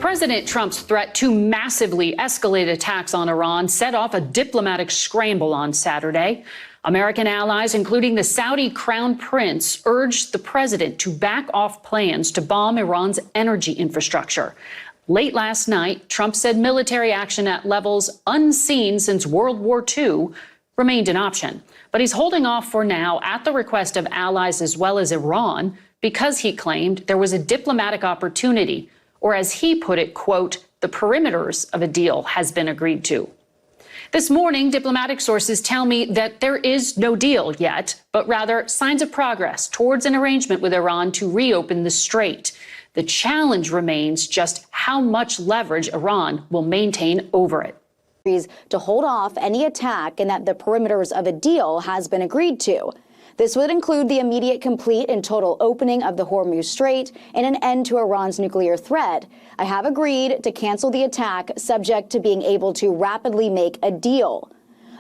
President Trump's threat to massively escalate attacks on Iran set off a diplomatic scramble on Saturday. American allies, including the Saudi Crown Prince, urged the president to back off plans to bomb Iran's energy infrastructure. Late last night, Trump said military action at levels unseen since World War II remained an option. But he's holding off for now at the request of allies as well as Iran because he claimed there was a diplomatic opportunity, or as he put it, quote, the perimeters of a deal has been agreed to. This morning, diplomatic sources tell me that there is no deal yet, but rather signs of progress towards an arrangement with Iran to reopen the strait. The challenge remains just how much leverage Iran will maintain over it. To hold off any attack and that the perimeters of a deal has been agreed to. This would include the immediate, complete, and total opening of the Hormuz Strait and an end to Iran's nuclear threat. I have agreed to cancel the attack, subject to being able to rapidly make a deal.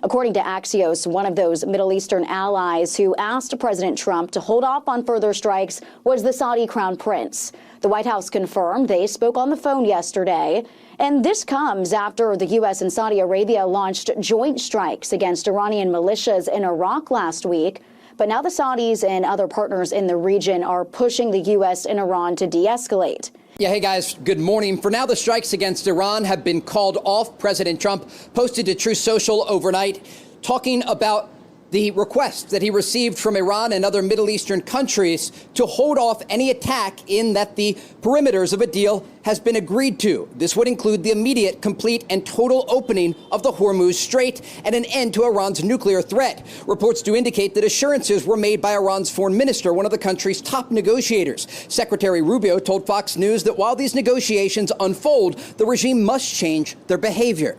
According to Axios, one of those Middle Eastern allies who asked President Trump to hold off on further strikes was the Saudi Crown Prince. The White House confirmed they spoke on the phone yesterday. And this comes after the U.S. and Saudi Arabia launched joint strikes against Iranian militias in Iraq last week. But now the Saudis and other partners in the region are pushing the U.S. and Iran to de-escalate. Yeah, hey guys, good morning. For now, the strikes against Iran have been called off. President Trump posted to Truth Social overnight talking about the request that he received from Iran and other Middle Eastern countries to hold off any attack in that the perimeters of a deal has been agreed to. This would include the immediate, complete, and total opening of the Hormuz Strait and an end to Iran's nuclear threat. Reports do indicate that assurances were made by Iran's foreign minister, one of the country's top negotiators. Secretary Rubio told Fox News that while these negotiations unfold, the regime must change their behavior.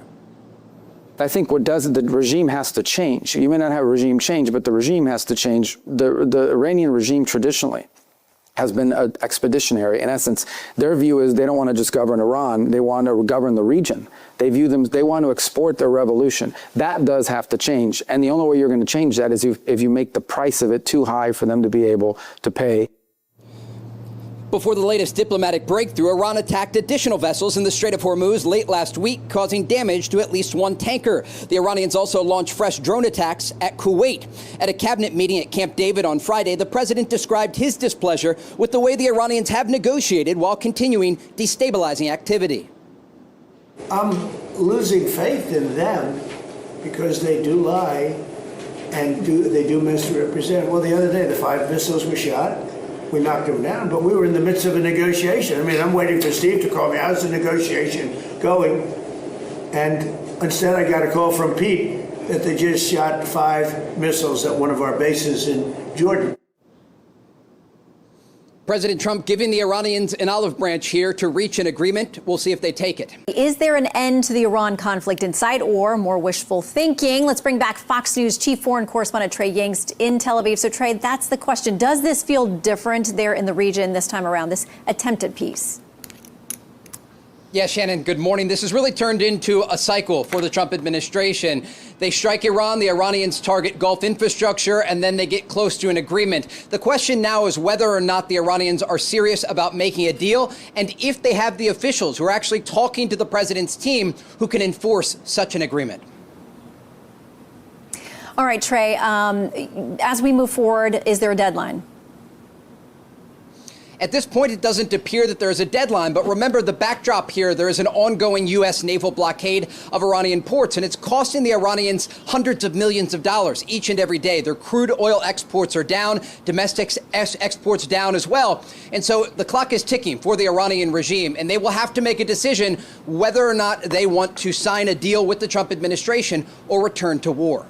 I think what does it, the regime has to change. You may not have a regime change, but the regime has to change. The Iranian regime traditionally has been expeditionary. In essence, their view is they don't want to just govern Iran. They want to govern the region. They want to export their revolution. That does have to change. And the only way you're going to change that is if you make the price of it too high for them to be able to pay. Before the latest diplomatic breakthrough, Iran attacked additional vessels in the Strait of Hormuz late last week, causing damage to at least one tanker. The Iranians also launched fresh drone attacks at Kuwait. At a cabinet meeting at Camp David on Friday, the president described his displeasure with the way the Iranians have negotiated while continuing destabilizing activity. I'm losing faith in them because they do lie and they do misrepresent. Well, the other day, the 5 missiles were shot. We knocked them down, but we were in the midst of a negotiation. I mean, I'm waiting for Steve to call me. How's the negotiation going? And instead, I got a call from Pete that they just shot 5 missiles at one of our bases in Jordan. President Trump giving the Iranians an olive branch here to reach an agreement. We'll see if they take it. Is there an end to the Iran conflict in sight or more wishful thinking? Let's bring back Fox News chief foreign correspondent Trey Yingst in Tel Aviv. So, Trey, that's the question. Does this feel different there in the region this time around, this attempted peace? Yeah, Shannon, good morning. This has really turned into a cycle for the Trump administration. They strike Iran, the Iranians target Gulf infrastructure, and then they get close to an agreement. The question now is whether or not the Iranians are serious about making a deal, and if they have the officials who are actually talking to the president's team who can enforce such an agreement. All right, Trey, as we move forward, is there a deadline? At this point, it doesn't appear that there is a deadline. But remember the backdrop here. There is an ongoing U.S. naval blockade of Iranian ports, and it's costing the Iranians hundreds of millions of dollars each and every day. Their crude oil exports are down, domestic exports down as well. And so the clock is ticking for the Iranian regime, and they will have to make a decision whether or not they want to sign a deal with the Trump administration or return to war.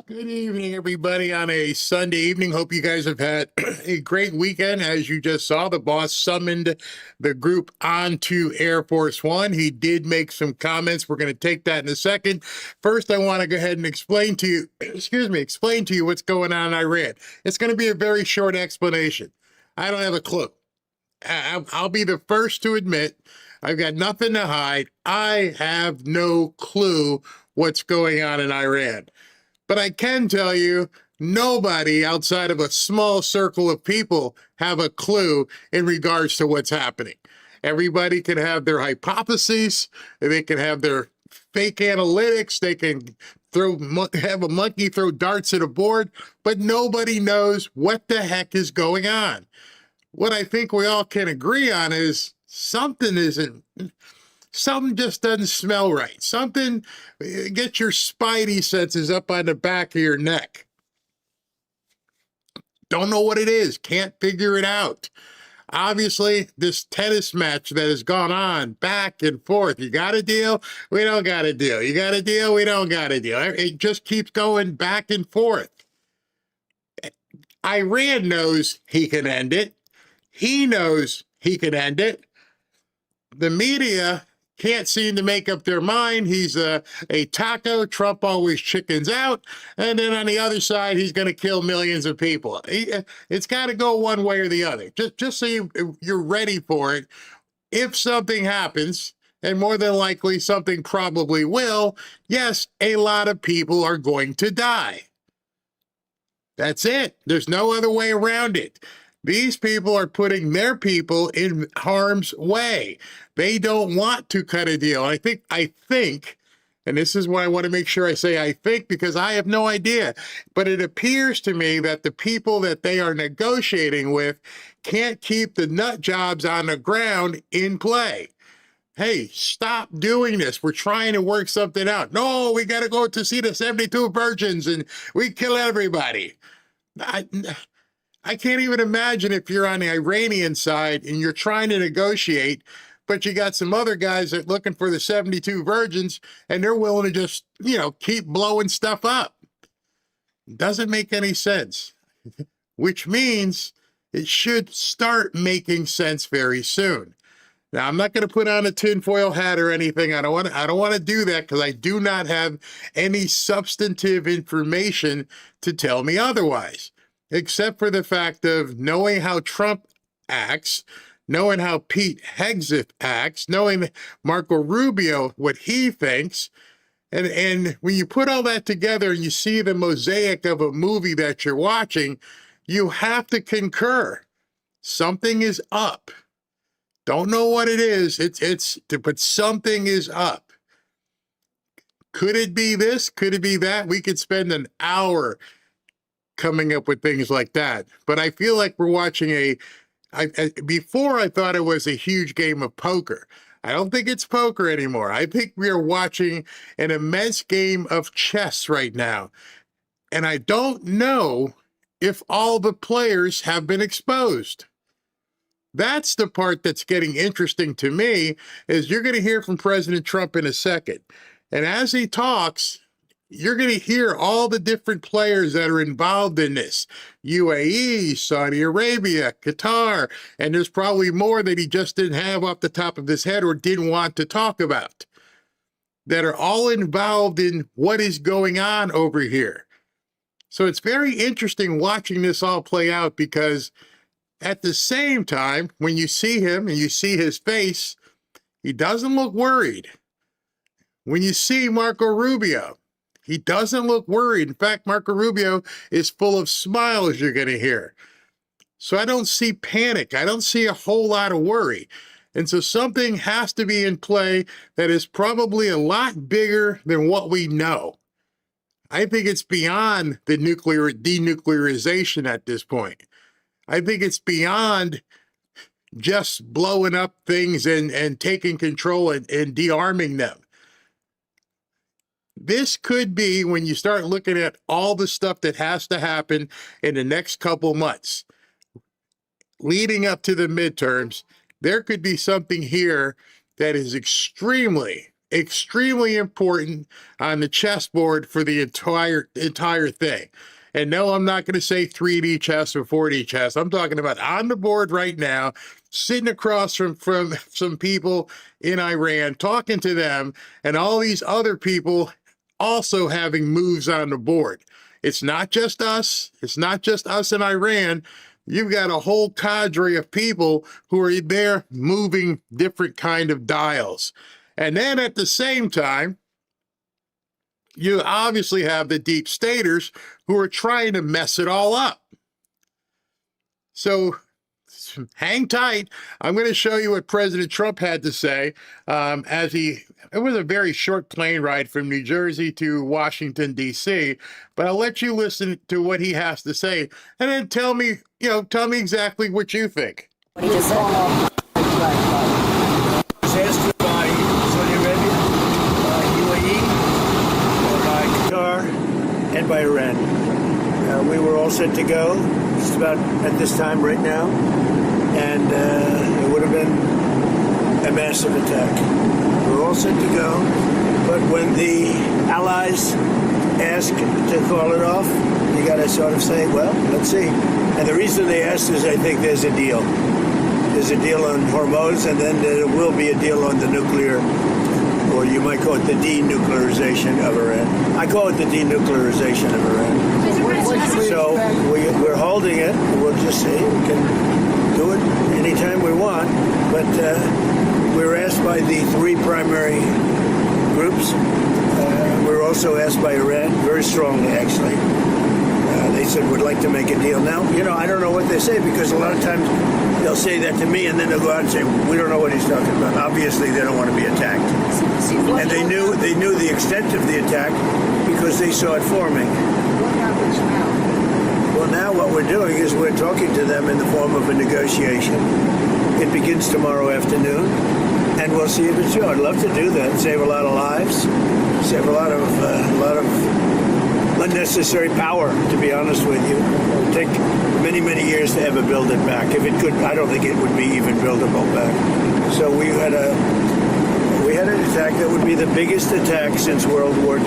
Good evening, everybody, on a Sunday evening. Hope you guys have had a great weekend. As you just saw, the boss summoned the group onto Air Force One. He did make some comments. We're going to take that in a second. First, I want to go ahead and explain to you, explain to you what's going on in Iran. It's going to be a very short explanation. I don't have a clue. I'll be the first to admit I've got nothing to hide. I have no clue what's going on in Iran. But I can tell you, nobody outside of a small circle of people have a clue in regards to what's happening. Everybody can have their hypotheses. They can have their fake analytics. They can have a monkey throw darts at a board, but nobody knows what the heck is going on. What I think we all can agree on is something just doesn't smell right. Something, get your spidey senses up on the back of your neck. Don't know what it is. Can't figure it out. Obviously, this tennis match that has gone on back and forth. You got a deal? We don't got a deal. You got a deal? We don't got a deal. It just keeps going back and forth. Iran knows he can end it. He knows he can end it. The media can't seem to make up their mind. He's a taco. Trump always chickens out. And then on the other side, he's going to kill millions of people. It's got to go one way or the other. Just so you're ready for it. If something happens, and more than likely something probably will, yes, a lot of people are going to die. That's it. There's no other way around it. These people are putting their people in harm's way. They don't want to cut a deal. I think, and this is why I want to make sure I say I think, because I have no idea, but it appears to me that the people that they are negotiating with can't keep the nut jobs on the ground in play. Hey, stop doing this. We're trying to work something out. No, we got to go to see the 72 virgins and we kill everybody. I can't even imagine if you're on the Iranian side and you're trying to negotiate, but you got some other guys that are looking for the 72 virgins and they're willing to just, keep blowing stuff up. Doesn't make any sense, which means it should start making sense very soon. Now, I'm not going to put on a tinfoil hat or anything. I don't want to do that because I do not have any substantive information to tell me otherwise, except for the fact of knowing how Trump acts, knowing how Pete Hegseth acts, knowing Marco Rubio, what he thinks. And when you put all that together and you see the mosaic of a movie that you're watching, you have to concur. Something is up. Don't know what it is. But something is up. Could it be this? Could it be that? We could spend an hour coming up with things like that. But I feel like we're watching before I thought it was a huge game of poker. I don't think it's poker anymore. I think we are watching an immense game of chess right now. And I don't know if all the players have been exposed. That's the part that's getting interesting to me, is you're going to hear from President Trump in a second. And as he talks, you're going to hear all the different players that are involved in this. UAE, Saudi Arabia, Qatar, and there's probably more that he just didn't have off the top of his head or didn't want to talk about, that are all involved in what is going on over here. So it's very interesting watching this all play out, because at the same time, when you see him and you see his face, he doesn't look worried. When you see Marco Rubio, he doesn't look worried. In fact, Marco Rubio is full of smiles, you're going to hear. So I don't see panic. I don't see a whole lot of worry. And so something has to be in play that is probably a lot bigger than what we know. I think it's beyond the denuclearization at this point. I think it's beyond just blowing up things and taking control and dearming them. This could be, when you start looking at all the stuff that has to happen in the next couple months, leading up to the midterms, there could be something here that is extremely, extremely important on the chessboard for the entire thing. And no, I'm not going to say 3D chess or 4D chess. I'm talking about on the board right now, sitting across from some people in Iran, talking to them, and all these other people also having moves on the board. It's not just us. It's not just us in Iran. You've got a whole cadre of people who are there moving different kind of dials. And then at the same time, you obviously have the deep staters who are trying to mess it all up. So hang tight. I'm going to show you what President Trump had to say it was a very short plane ride from New Jersey to Washington, D.C., but I'll let you listen to what he has to say and then tell me exactly what you think. What he just said. Disaster by Saudi Arabia, by UAE, by Qatar, and by Iran. We were all set to go just about at this time right now, and it would have been a massive attack. We were all set to go, but when the allies asked to call it off, you got to sort of say, well, let's see. And the reason they asked is I think there's a deal. There's a deal on Hormuz, and then there will be a deal on the nuclear, or you might call it the denuclearization of Iran. I call it the denuclearization of Iran. So we're holding it. We'll just see. We can do it anytime we want. But we were asked by the three primary groups. We were also asked by Iran, very strongly, actually. They said, we'd like to make a deal. Now, I don't know what they say, because a lot of times they'll say that to me, and then they'll go out and say, we don't know what he's talking about. Obviously, they don't want to be attacked. And they knew the extent of the attack because they saw it forming. What happens now? Well, now what we're doing is we're talking to them in the form of a negotiation. It begins tomorrow afternoon, and we'll see if it's true. I'd love to do that, save a lot of lives, save a lot of unnecessary power, to be honest with you. It would take many, many years to ever build it back. If it could, I don't think it would be even buildable back. So we had an attack that would be the biggest attack since World War II,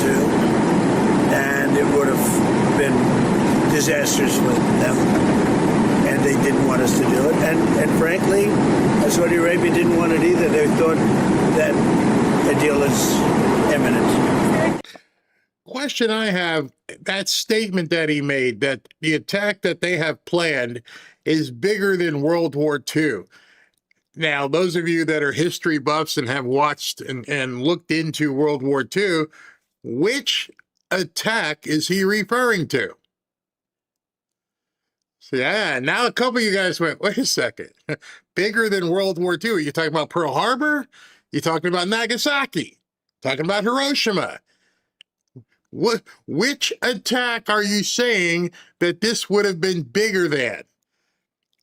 and it would have been disastrous for them. And they didn't want us to do it. And frankly, Saudi Arabia didn't want it either. They thought that a deal is imminent. Question I have, that statement that he made, that the attack that they have planned is bigger than World War II. Now, those of you that are history buffs and have watched and looked into World War II, which attack is he referring to? So, yeah, now a couple of you guys went, wait a second, bigger than World War II. Are you talking about Pearl Harbor? You're talking about Nagasaki? Talking about Hiroshima? Which attack are you saying that this would have been bigger than?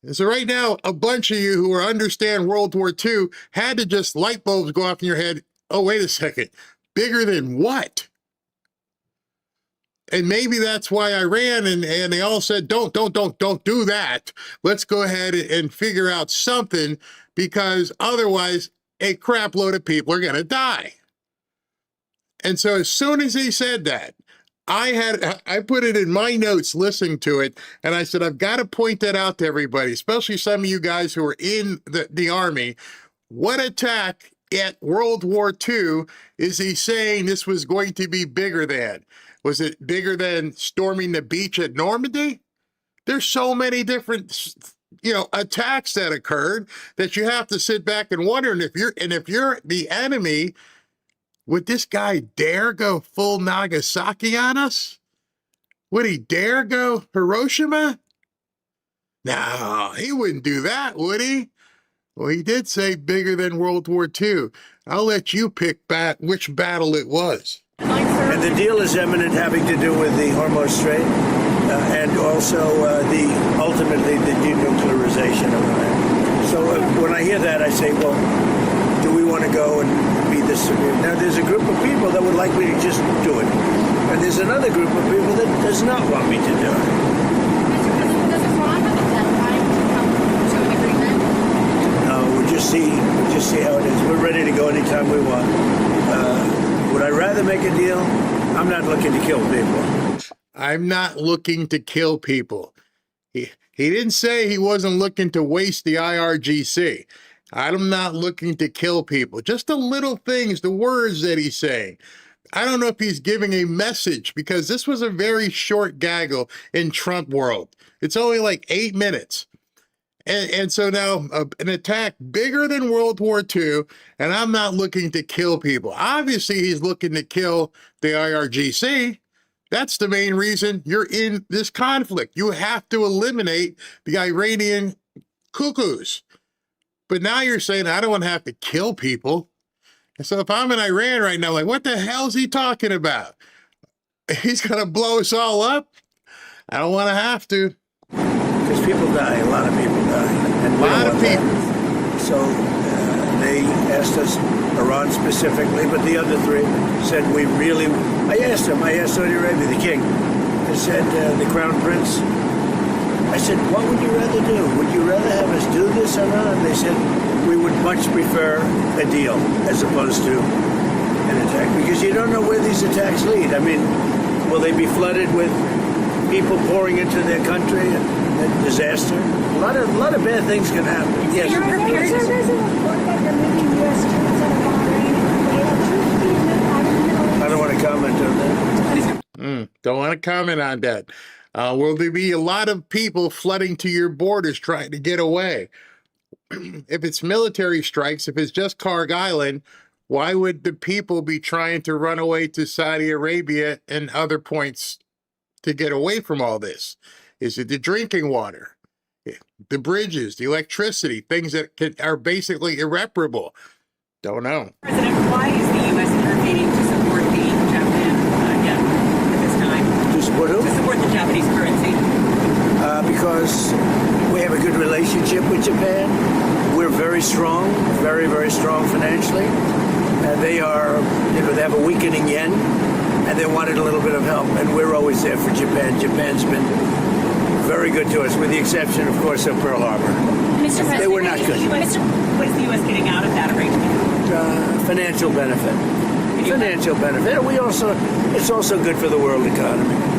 And so right now, a bunch of you who understand World War II had to just light bulbs go off in your head. Oh, wait a second. Bigger than what? And maybe that's why Iran and they all said, don't do that. Let's go ahead and figure out something, because otherwise a crap load of people are going to die. And so as soon as he said that, I put it in my notes listening to it, and I said, I've got to point that out to everybody, especially some of you guys who are in the Army. What attack at World War II is he saying this was going to be bigger than? Was it bigger than storming the beach at Normandy? There's so many different attacks that occurred that you have to sit back and wonder, and if you're the enemy, would this guy dare go full Nagasaki on us? Would he dare go Hiroshima? No, he wouldn't do that, would he? Well, he did say bigger than World War II. I'll let you pick which battle it was. And the deal is imminent, having to do with the Hormuz Strait and also ultimately the denuclearization of Iran. So when I hear that, I say, well, do we want to go and be this severe? Now, there's a group of people that would like me to just do it. And there's another group of people that does not want me to do it. Does Iran have a deadline to come to an agreement? No, we'll just see how it is. We're ready to go anytime we want. Would I rather make a deal? I'm not looking to kill people. I'm not looking to kill people. He didn't say he wasn't looking to waste the IRGC. I'm not looking to kill people. Just the little things, the words that he's saying. I don't know if he's giving a message, because this was a very short gaggle in Trump world. It's only like 8 minutes. And so now an attack bigger than World War II, and I'm not looking to kill people. Obviously, he's looking to kill the IRGC. That's the main reason you're in this conflict. You have to eliminate the Iranian cuckoos. But now you're saying, I don't want to have to kill people. And so if I'm in Iran right now, like, what the hell is he talking about? He's going to blow us all up? I don't want to have to. Because people die, a lot of people die. And A lot of people. So they asked us, Iran specifically, but the other three said I asked Saudi Arabia, the king, I said, the crown prince, I said, what would you rather do? Would you rather have us do this or not? They said, we would much prefer a deal as opposed to an attack, because you don't know where these attacks lead. I mean, will they be flooded with people pouring into their country and disaster? A lot of bad things can happen. Yes. You're prepared. There's a report that they're moving U.S. troops out of Bahrain and I don't want to comment on that. Don't want to comment on that. Will there be a lot of people flooding to your borders trying to get away? If it's military strikes, if it's just Karg Island, why would the people be trying to run away to Saudi Arabia and other points to get away from all this? Is it the drinking water, the bridges, the electricity, things that are basically irreparable? Don't know. President, why is the U.S. intervening to support the Japan yen at this time? To support who? To support the Japanese currency. Because we have a good relationship with Japan. We're very strong, very, very strong financially. They have a weakening yen, and they wanted a little bit of help, and we're always there for Japan. Japan's been very good to us, with the exception, of course, of Pearl Harbor. Mr. President, They were not good. what is the U.S. getting out of that arrangement? Financial benefit. Financial benefit. It's also good for the world economy.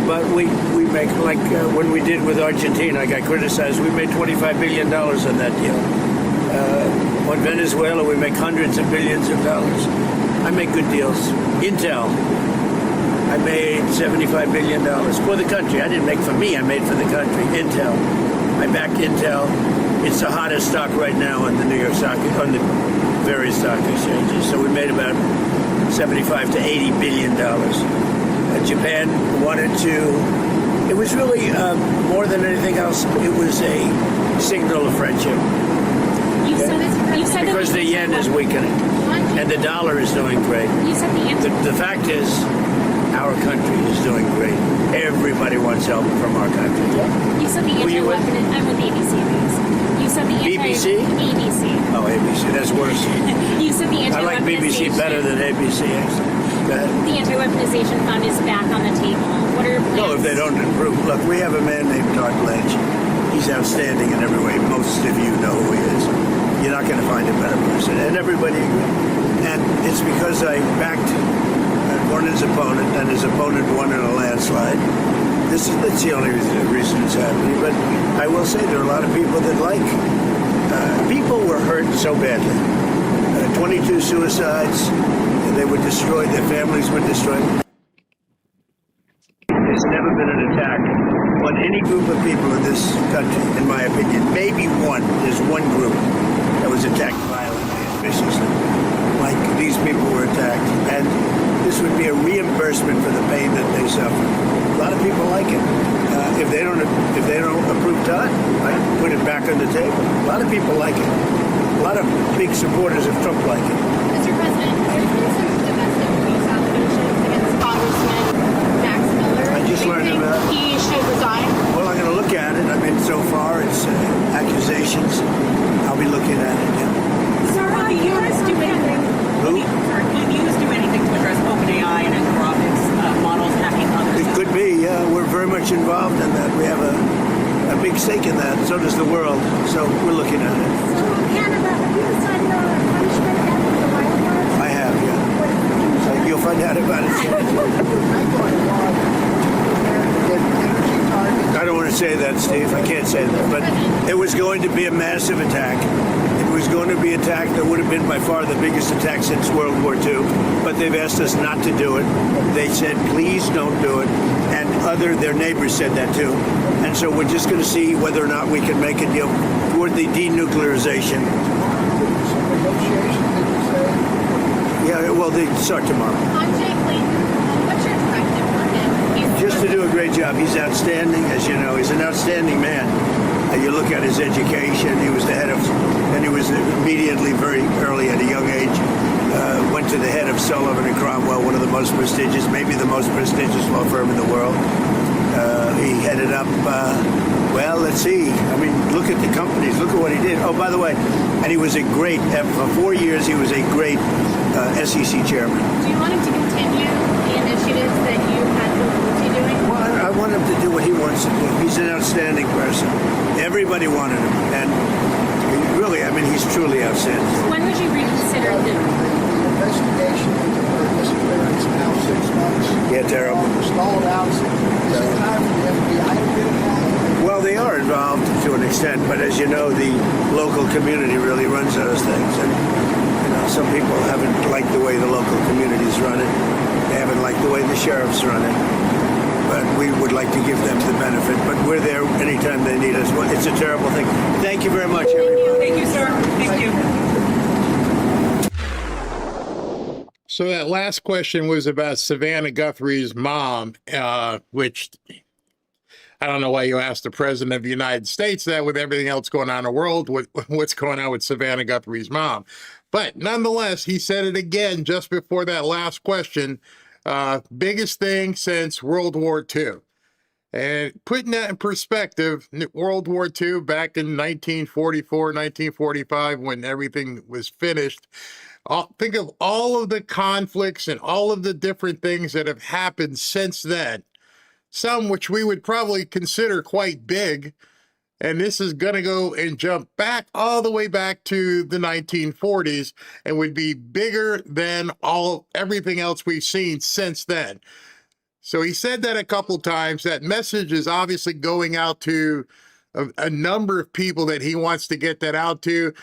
But we make, like when we did with Argentina, I got criticized. We made $25 billion on that deal. On Venezuela, we make hundreds of billions of dollars. I make good deals. Intel, I made $75 billion for the country. I didn't make for me, I made for the country. Intel, I backed Intel. It's the hottest stock right now on the New York stock, on the various stock exchanges. So we made about $75 to $80 billion. Japan wanted to, it was really more than anything else, it was a signal of friendship. You said Because the yen is weakening and the dollar is doing great. You said The fact is, our country is doing great. Everybody wants help from our country. You said the anti-weapon. I'm with ABC News. You said the BBC? ABC. Oh, ABC, that's worse. You said the I like BBC better than ABC, actually. Go ahead. The anti-weaponization fund is back on the table. What are your plans? No, if they don't improve. Look, we have a man named Todd Blanche. He's outstanding in every way. Most of you know who he is. You're not going to find a better person. And everybody agreed. And it's because I backed one his opponent, and his opponent won in a landslide. That's the only reason it's happening. But I will say there are a lot of people that like. People were hurt so badly. 22 suicides. They were destroyed. Their families were destroyed. There's never been an attack on any group of people in this country, in my opinion. Maybe one. There's one group that was attacked violently and viciously, like these people were attacked. And this would be a reimbursement for the pain that they suffered. A lot of people like it. If they don't approve Todd, I put it back on the table. A lot of people like it. A lot of big supporters of Trump like it. Mr. President, there's been some domestic abuse allegations against Congressman Max Miller. I just learned about it. He should resign. Well, I'm going to look at it. I mean, so far it's accusations. I'll be looking at it. Yeah. Sir, will the U.S. do anything? Who? Sorry, will the U.S. do anything to address OpenAI and Anthropic's models hacking others? It could be. We're very much involved in that. We have a big stake in that. So does the world. So we're looking at it. So, Canada, have you decided on a punishment against the wildfires? I have, yeah. doubt about it. I don't want to say that, Steve. I can't say that. But it was going to be a massive attack. It was going to be an attack that would have been by far the biggest attack since World War II. But they've asked us not to do it. They said, please don't do it. And their neighbors said that too. And so we're just going to see whether or not we can make a deal toward the denuclearization. Yeah, well, they start tomorrow. On Jay Clayton, what's your directive for him? Just to do a great job. He's outstanding, as you know. He's an outstanding man. You look at his education. He was the head of, and he was immediately, very early at a young age, went to the head of Sullivan and Cromwell, one of the most prestigious, maybe the most prestigious law firm in the world. He headed up, well, let's see. I mean, look at the companies. Look at what he did. Oh, by the way, and he was a great, for 4 years, he was a great SEC chairman. Do you want him to continue the initiatives that you had been doing? Well, I want him to do what he wants to do. He's an outstanding person. Everybody wanted him. And really, I mean, he's truly outstanding. When would you reconsider the investigation into her disappearance now 6 months? Yeah, terrible. Stalled out. Is it time for the FBI to get involved? Well, they are involved to an extent, but as you know, the local community really runs those things. And some people haven't liked the way the local communities run it. They haven't liked the way the sheriffs run it. But we would like to give them the benefit. But we're there anytime they need us. Well, it's a terrible thing. Thank you very much, everybody. Thank you, sir. Thank you. So that last question was about Savannah Guthrie's mom, which I don't know why you asked the president of the United States that with everything else going on in the world, what's going on with Savannah Guthrie's mom. But nonetheless, he said it again just before that last question. Biggest thing since World War II. And putting that in perspective, World War II back in 1944, 1945, when everything was finished, think of all of the conflicts and all of the different things that have happened since then. Some which we would probably consider quite big. And this is going to go and jump back all the way back to the 1940s and would be bigger than everything else we've seen since then. So he said that a couple times. That message is obviously going out to a number of people that he wants to get that out to.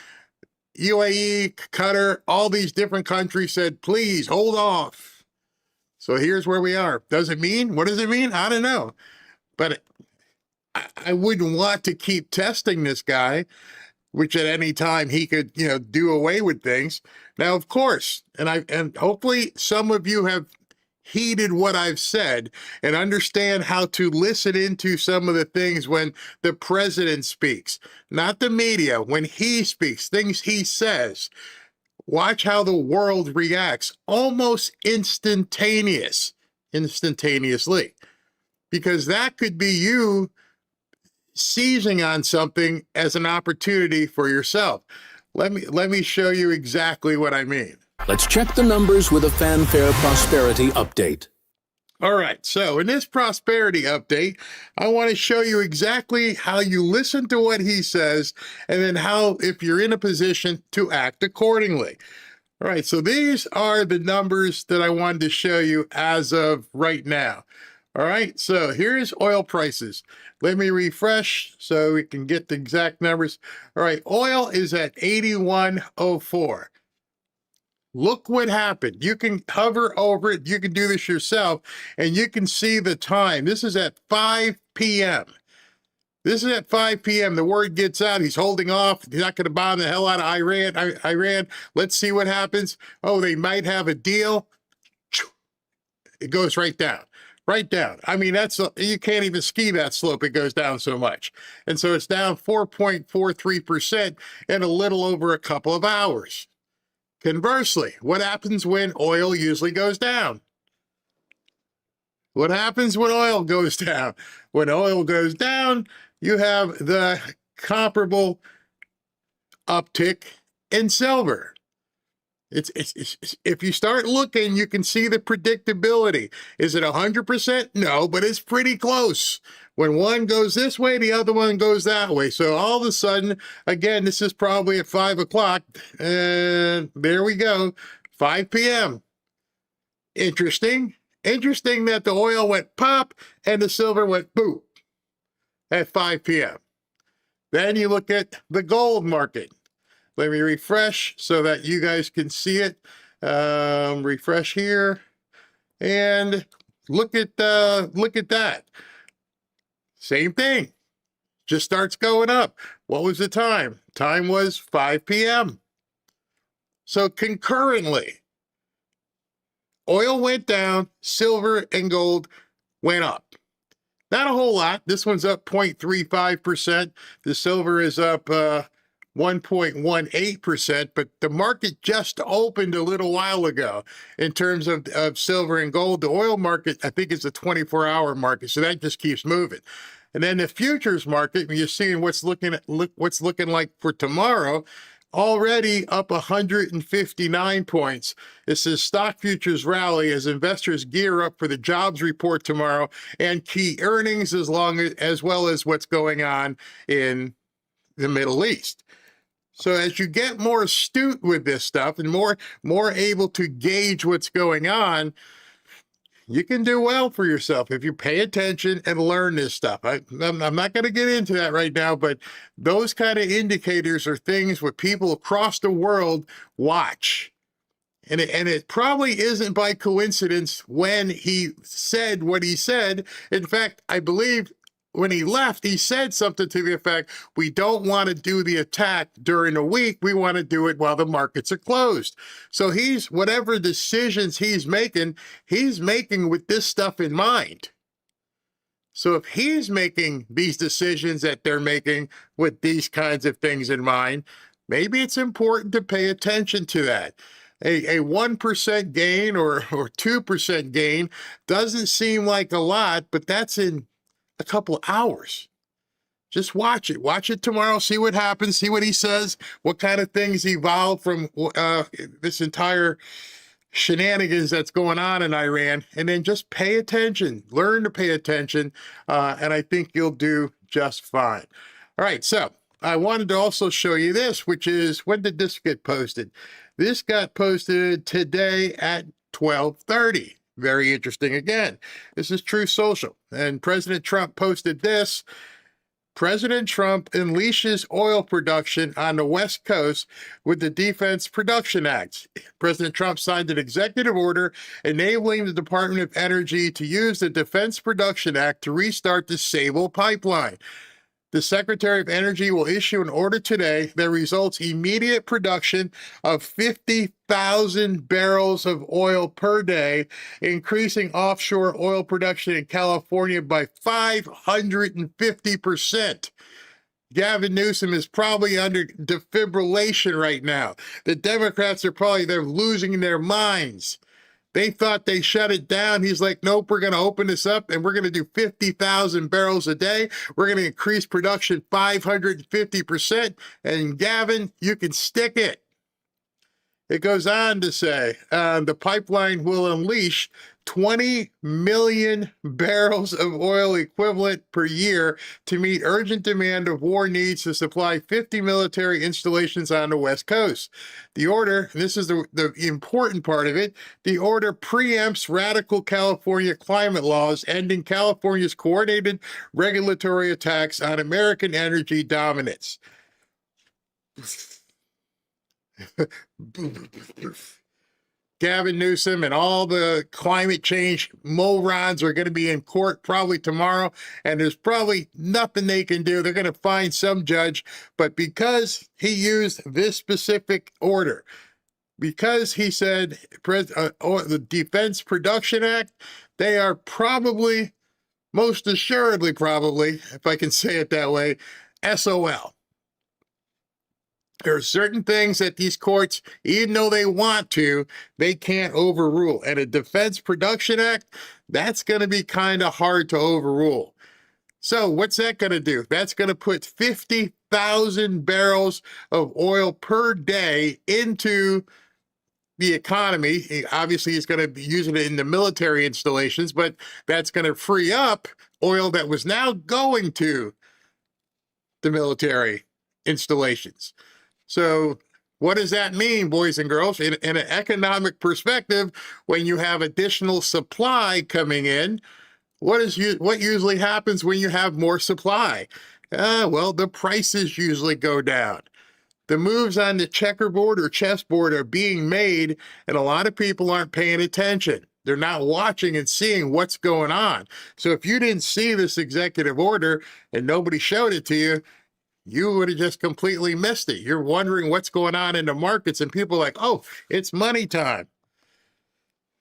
UAE, Qatar, all these different countries said, please hold off. So here's where we are. What does it mean? I don't know. But I wouldn't want to keep testing this guy, which at any time he could, do away with things. Now, of course, and hopefully some of you have heeded what I've said and understand how to listen into some of the things when the president speaks, not the media, when he speaks, things he says. Watch how the world reacts almost instantaneously, because that could be you seizing on something as an opportunity for yourself. Let me show you exactly what I mean. Let's check the numbers with a fanfare prosperity update. All right, so in this prosperity update, I want to show you exactly how you listen to what he says and then how, if you're in a position to act accordingly. All right, so these are the numbers that I wanted to show you as of right now. All right, so here's oil prices. Let me refresh so we can get the exact numbers. All right, oil is at 81.04. Look what happened. You can hover over it. You can do this yourself, and you can see the time. This is at 5 p.m. This is at 5 p.m. The word gets out. He's holding off. He's not going to bomb the hell out of Iran. Let's see what happens. Oh, they might have a deal. It goes right down. Right down. I mean, you can't even ski that slope. It goes down so much. And so it's down 4.43% in a little over a couple of hours. Conversely, what happens when oil usually goes down? What happens when oil goes down? When oil goes down, you have the comparable uptick in silver. It's if you start looking, you can see the predictability. Is it 100%? No, but it's pretty close. When one goes this way, the other one goes that way. So all of a sudden, again, this is probably at 5 o'clock, and there we go, 5 p.m. Interesting. Interesting that the oil went pop and the silver went boop at 5 p.m. Then you look at the gold market. Let me refresh so that you guys can see it. Refresh here and look at that. Same thing. Just starts going up. What was the time? Time was 5 p.m. So concurrently, oil went down, silver and gold went up. Not a whole lot. This one's up 0.35%. The silver is up 1.18%, but the market just opened a little while ago in terms of silver and gold. The oil market, I think, is a 24-hour market, so that just keeps moving. And then the futures market, you're seeing what's looking like for tomorrow, already up 159 points. This is stock futures rally as investors gear up for the jobs report tomorrow and key earnings, as well as what's going on in the Middle East. So as you get more astute with this stuff and more able to gauge what's going on, you can do well for yourself if you pay attention and learn this stuff. I'm not going to get into that right now, but those kind of indicators are things what people across the world watch. And it probably isn't by coincidence when he said what he said. In fact, I believe when he left, he said something to the effect, we don't want to do the attack during the week. We want to do it while the markets are closed. So whatever decisions he's making with this stuff in mind. So if he's making these decisions that they're making with these kinds of things in mind, maybe it's important to pay attention to that. A 1% gain or 2% gain doesn't seem like a lot, but that's in a couple hours. Just watch it. Watch it tomorrow. See what happens. See what he says. What kind of things evolve from this entire shenanigans that's going on in Iran. And then just pay attention. Learn to pay attention. And I think you'll do just fine. All right. So I wanted to also show you this, which is, when did this get posted? This got posted today at 12:30. Very interesting again. This is Truth Social. And President Trump posted this. President Trump unleashes oil production on the West Coast with the Defense Production Act. President Trump signed an executive order enabling the Department of Energy to use the Defense Production Act to restart the Sable pipeline. The Secretary of Energy will issue an order today that results immediate production of 50,000 barrels of oil per day, increasing offshore oil production in California by 550%. Gavin Newsom is probably under defibrillation right now. The Democrats they're losing their minds. They thought they shut it down. He's like, nope, we're going to open this up and we're going to do 50,000 barrels a day. We're going to increase production 550%. And Gavin, you can stick it. It goes on to say the pipeline will unleash 20 million barrels of oil equivalent per year to meet urgent demand of war needs to supply 50 military installations on the West Coast. The order, and this is the important part of it, the order preempts radical California climate laws, ending California's coordinated regulatory attacks on American energy dominance. Gavin Newsom and all the climate change morons are going to be in court probably tomorrow, and there's probably nothing they can do. They're going to find some judge, but because he used this specific order, because he said the Defense Production Act, they are probably, most assuredly probably, if I can say it that way, SOL. There are certain things that these courts, even though they want to, they can't overrule. And a Defense Production Act, that's going to be kind of hard to overrule. So what's that going to do? That's going to put 50,000 barrels of oil per day into the economy. Obviously, he's going to be using it in the military installations, but that's going to free up oil that was now going to the military installations. So What does that mean, boys and girls? In an economic perspective, when you have additional supply coming in, what usually happens when you have more supply? Well, the prices usually go down. The moves on the checkerboard or chessboard are being made, and a lot of people aren't paying attention. They're not watching and seeing what's going on. So if you didn't see this executive order and nobody showed it to you, you would have just completely missed it. You're wondering what's going on in the markets, and people are like, oh, it's money time.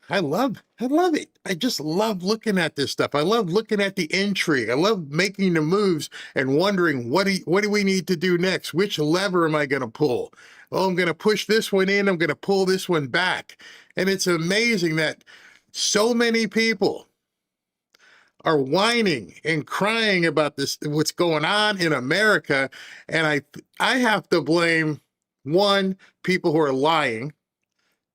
I love it. I just love looking at this stuff. I love looking at the intrigue. I love making the moves and wondering what do we need to do next? Which lever am I going to pull? Oh, I'm going to push this one in. I'm going to pull this one back. And it's amazing that so many people are whining and crying about this, what's going on in America. And I have to blame, one, people who are lying,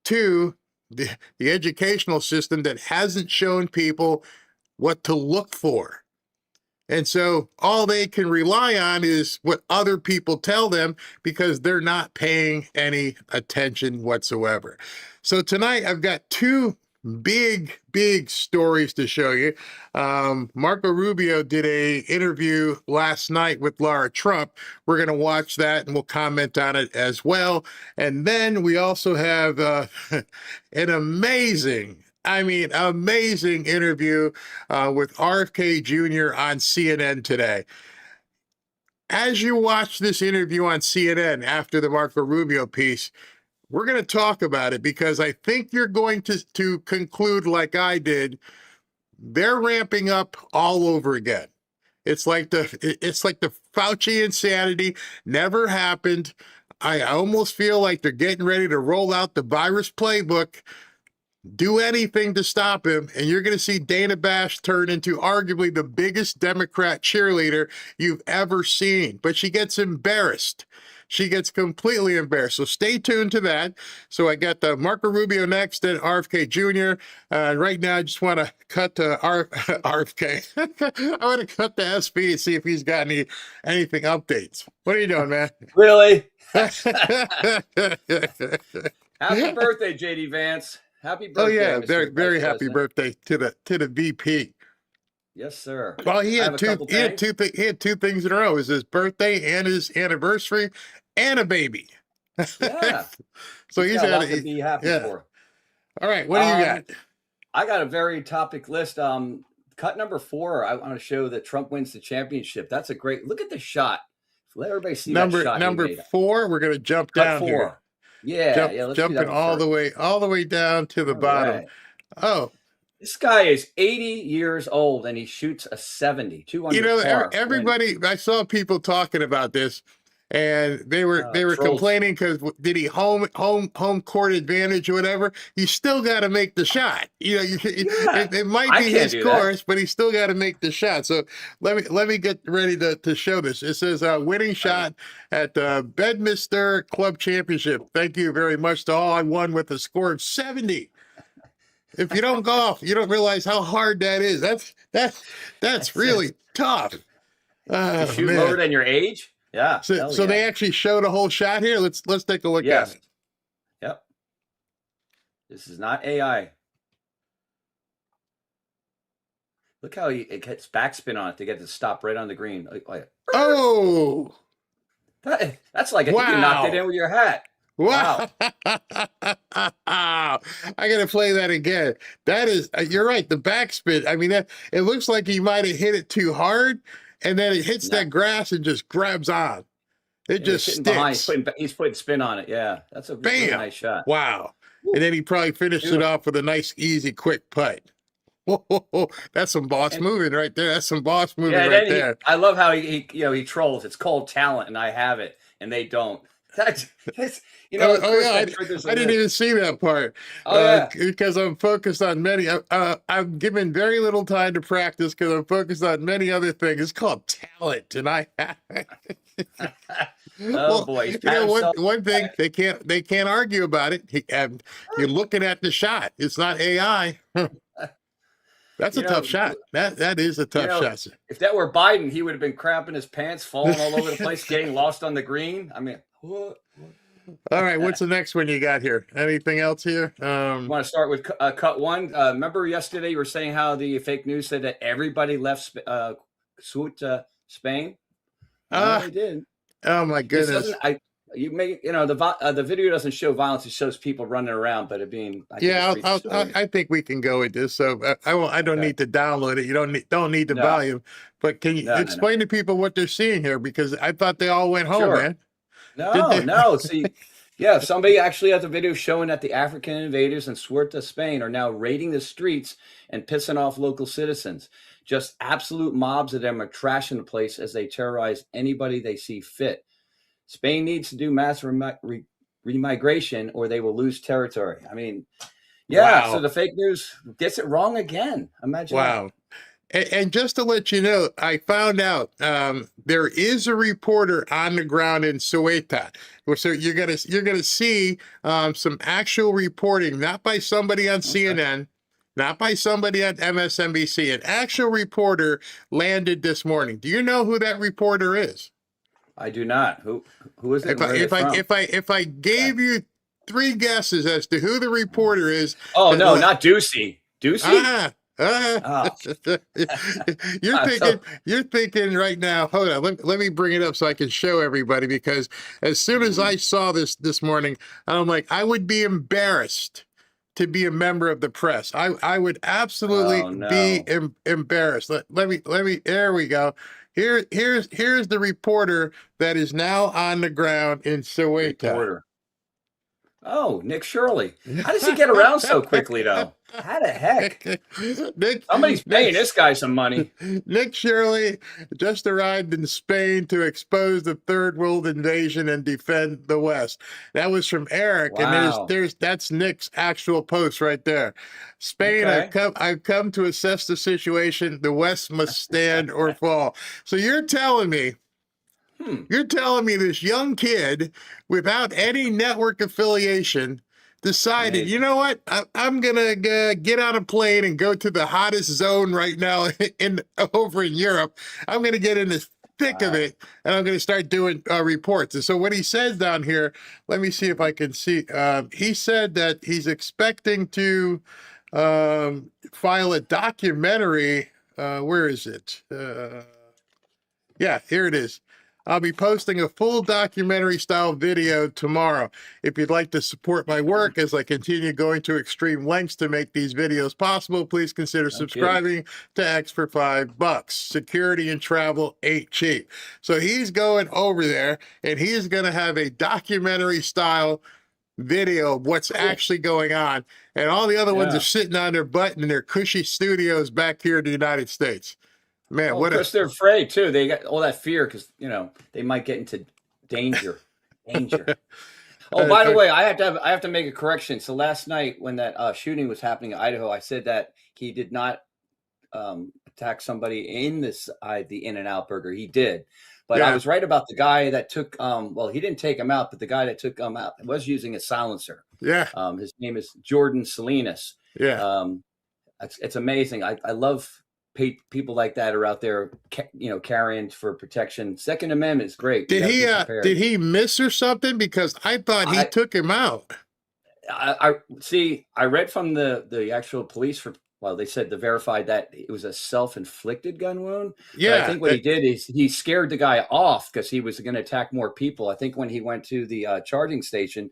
two, the educational system that hasn't shown people what to look for. And so all they can rely on is what other people tell them because they're not paying any attention whatsoever. So tonight I've got two big stories to show you. Marco Rubio did a interview last night with Lara Trump. We're going to watch that and we'll comment on it as well. And then we also have an amazing interview with RFK Jr. on CNN today. As you watch this interview on CNN after the Marco Rubio piece, we're going to talk about it because I think you're going to conclude like I did. They're ramping up all over again. It's like the Fauci insanity never happened. I almost feel like they're getting ready to roll out the virus playbook, do anything to stop him, and you're going to see Dana Bash turn into arguably the biggest Democrat cheerleader you've ever seen. But she gets embarrassed. She gets completely embarrassed. So stay tuned to that. So I got the Marco Rubio next and RFK Jr. Right now, I just want to cut to RFK. I want to cut to SP and see if he's got anything updates. What are you doing, man? Really? Happy birthday, JD Vance. Happy birthday. Oh yeah, Mr. very Vice happy President. birthday to the VP. Yes, sir. Well, he I had have a two couple things. things in a row. It was his birthday and his anniversary and a baby. Yeah. So He's he's got a got lot to be happy for. All right, what do you got? I got a very topic list. Cut number 4. I want to show that Trump wins the championship. That's a great look at the shot. Let everybody see that shot. Number 4. We're gonna jump Cut down 4. here. Yeah, let's do jumping that all the way down to the bottom. Right. Oh, this guy is 80 years old and he shoots a 70, 200 par. Everybody. I saw people talking about this, and they were Trolls. complaining because did he home court advantage or whatever? You still got to make the shot. It might be his course, but he still got to make the shot. So let me get ready to show this. It says winning shot at the Bedminster Club Championship. Thank you very much to all. I won with a score of 70. If you don't golf, you don't realize how hard that is. That's really tough. To shoot lower than your age. Yeah. So they actually showed a whole shot here. Let's take a look at it. Yep. This is not AI. Look how it gets backspin on it to get it to stop right on the green. Oh. That's like I think you knocked it in with your hat. Wow. I got to play that again. That is, you're right. The backspin. I mean, it looks like he might have hit it too hard, and then it hits that grass and just grabs on. It just sticks. He's putting spin on it. Yeah. That's a really nice shot. Wow. Woo. And then he probably finished it off with a nice, easy, quick putt. Whoa, that's some boss moving right there. That's some boss moving right there. I love how he trolls. It's called talent, and I have it, and they don't. I didn't even see that part. Because I'm focused on many. I'm given very little time to practice because I'm focused on many other things. It's called talent, and I. Boy! One thing they can't argue about it. You're looking at the shot. It's not AI. That's a tough shot. That is a tough shot. If that were Biden, he would have been crapping his pants, falling all over the place, getting lost on the green. I mean, what? All right, what's the next one you got here? Anything else here? Want to start with cut one? Remember yesterday you were saying how the fake news said that everybody left Spain? No, they did. Oh my This goodness. doesn't. The video doesn't show violence. It shows people running around, but it being. I think we can go with this. So I don't need to download it. You don't need the volume. But can you explain to people what they're seeing here? Because I thought they all went home, man. No. See, yeah, somebody actually has a video showing that the African invaders in Ceuta, Spain, are now raiding the streets and pissing off local citizens. Just absolute mobs of them are trashing the place as they terrorize anybody they see fit. Spain needs to do mass remigration or they will lose territory. I mean, so the fake news gets it wrong again. Imagine that. And just to let you know, I found out there is a reporter on the ground in Ceuta. So you're gonna see some actual reporting, not by somebody on CNN, not by somebody on MSNBC. An actual reporter landed this morning. Do you know who that reporter is? I do not. Who is it? If I gave you 3 guesses as to who the reporter is. Oh no, not Ducey. Ducey? You're thinking right now. Hold on, let me bring it up so I can show everybody, because as soon as I saw this morning, I'm like, I would be embarrassed to be a member of the press. I would absolutely be embarrassed. Let me. There we go. Here's the reporter that is now on the ground in Ceuta. Oh, Nick Shirley. How does he get around so quickly, though? How the heck? Somebody's paying this guy some money. Nick Shirley just arrived in Spain to expose the third world invasion and defend the West. That was from Eric, and that's Nick's actual post right there. Spain, I've come to assess the situation. The West must stand or fall. So you're telling me this young kid without any network affiliation decided, you know what? I'm going to get on a plane and go to the hottest zone right now over in Europe. I'm going to get in the thick of it, and I'm going to start doing reports. And so what he says down here, let me see if I can see. He said that he's expecting to file a documentary. Where is it? Yeah, here it is. I'll be posting a full documentary style video tomorrow. If you'd like to support my work as I continue going to extreme lengths to make these videos possible, please consider subscribing to X for $5. Security and travel ain't cheap. So he's going over there and he's going to have a documentary style video of what's actually going on. And all the other ones are sitting on their butt in their cushy studios back here in the United States. Man, they're afraid too. They got all that fear because they might get into danger. Oh, by the way, I have to make a correction. So last night when that shooting was happening in Idaho, I said that he did not attack somebody in the In-N-Out burger. He did, but I was right about the guy that took. He didn't take him out, but the guy that took him out was using a silencer. Yeah. His name is Jordan Salinas. Yeah. It's amazing. I love. People like that are out there, carrying for protection. Second Amendment is great. Did he miss or something? Because I thought he took him out. I see. I read from the actual police they said they verified that it was a self-inflicted gun wound. Yeah. But I think what he did is he scared the guy off because he was going to attack more people. I think when he went to the charging station,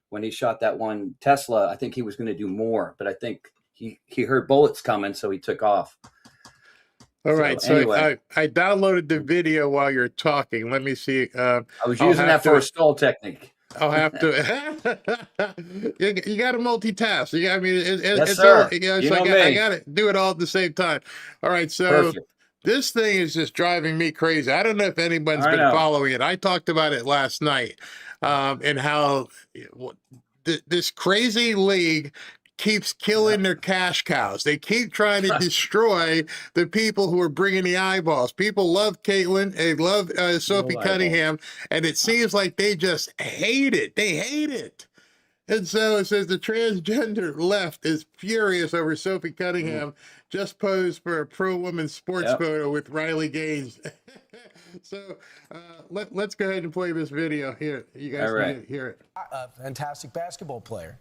when he shot that one Tesla, I think he was going to do more. But I think he heard bullets coming, so he took off. All right, so anyway. I downloaded the video while you're talking. Let me see. I was using that for a stall technique. I'll have to. You got to multitask. Yes, sir. I got to do it all at the same time. All right, so this thing is just driving me crazy. I don't know if anyone's been following it. I talked about it last night, and how this crazy league keeps killing their cash cows. They keep trying to destroy the people who are bringing the eyeballs. People love Caitlyn. They love Sophie Cunningham. And it seems like they just hate it. They hate it. And so it says the transgender left is furious over Sophie Cunningham just posed for a pro-woman sports photo with Riley Gaines. So let's go ahead and play this video here. You guys can hear it. A fantastic basketball player.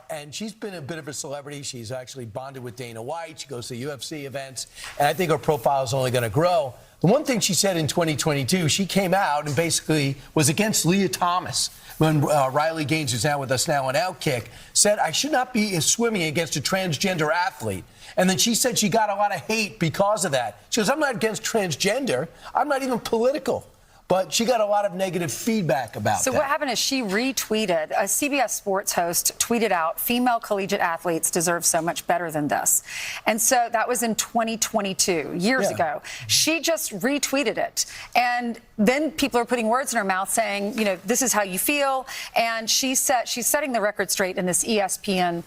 And she's been a bit of a celebrity. She's actually bonded with Dana White. She goes to UFC events. And I think her profile is only going to grow. The one thing she said in 2022, she came out and basically was against Leah Thomas when Riley Gaines, who's now with us now on Outkick, said, I should not be swimming against a transgender athlete. And then she said she got a lot of hate because of that. She goes, I'm not against transgender. I'm not even political. But she got a lot of negative feedback about that. So what happened is she retweeted, a CBS Sports host tweeted out, female collegiate athletes deserve so much better than this. And so that was in 2022, years ago. She just retweeted it. And then people are putting words in her mouth saying, you know, this is how you feel. And she said, she's setting the record straight in this ESPN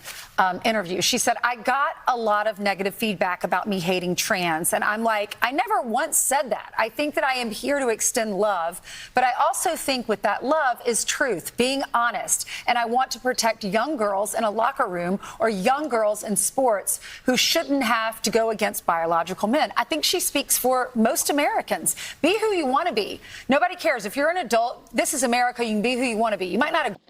interview. She said, I got a lot of negative feedback about me hating trans. And I'm like, I never once said that. I think that I am here to extend love. But I also think with that love is truth, being honest. And I want to protect young girls in a locker room or young girls in sports who shouldn't have to go against biological men. I think she speaks for most Americans. Be who you want to be. Nobody cares. If you're an adult, this is America. You can be who you want to be. You might not agree.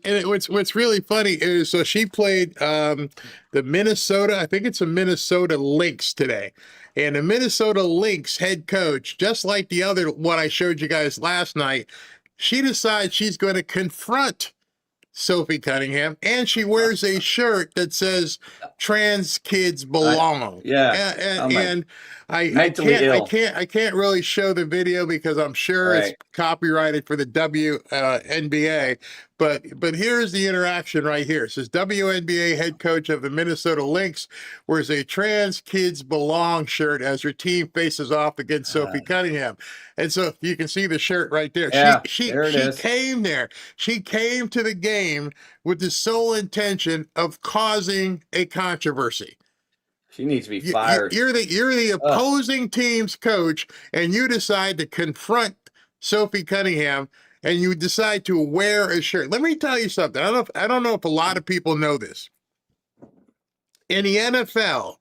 And what's really funny is, so she played the Minnesota, I think it's a Minnesota Lynx today. And the Minnesota Lynx head coach, just like the other one I showed you guys last night, she decides she's going to confront Sophie Cunningham, and she wears a shirt that says "Trans kids belong." And I can't really show the video because I'm sure it's copyrighted for the WNBA. But here's the interaction right here. It says WNBA head coach of the Minnesota Lynx wears a "Trans kids belong" shirt as her team faces off against Sophie Cunningham. And so you can see the shirt right there. She came there. She came to the game with the sole intention of causing a controversy. She needs to be fired. You're the opposing team's coach, and you decide to confront Sophie Cunningham, and you decide to wear a shirt. Let me tell you something. I don't know if a lot of people know this. In the NFL,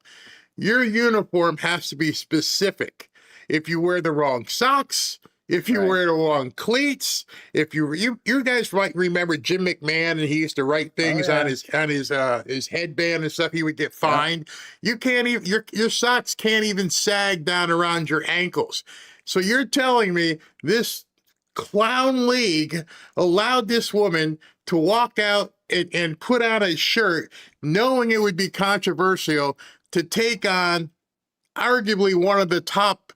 your uniform has to be specific. If you wear the wrong socks, if you wear the wrong cleats, if you guys might remember Jim McMahon, and he used to write things on his headband and stuff, he would get fined. You can't even your socks can't even sag down around your ankles. So you're telling me this clown league allowed this woman to walk out and put on a shirt knowing it would be controversial to take on arguably one of the top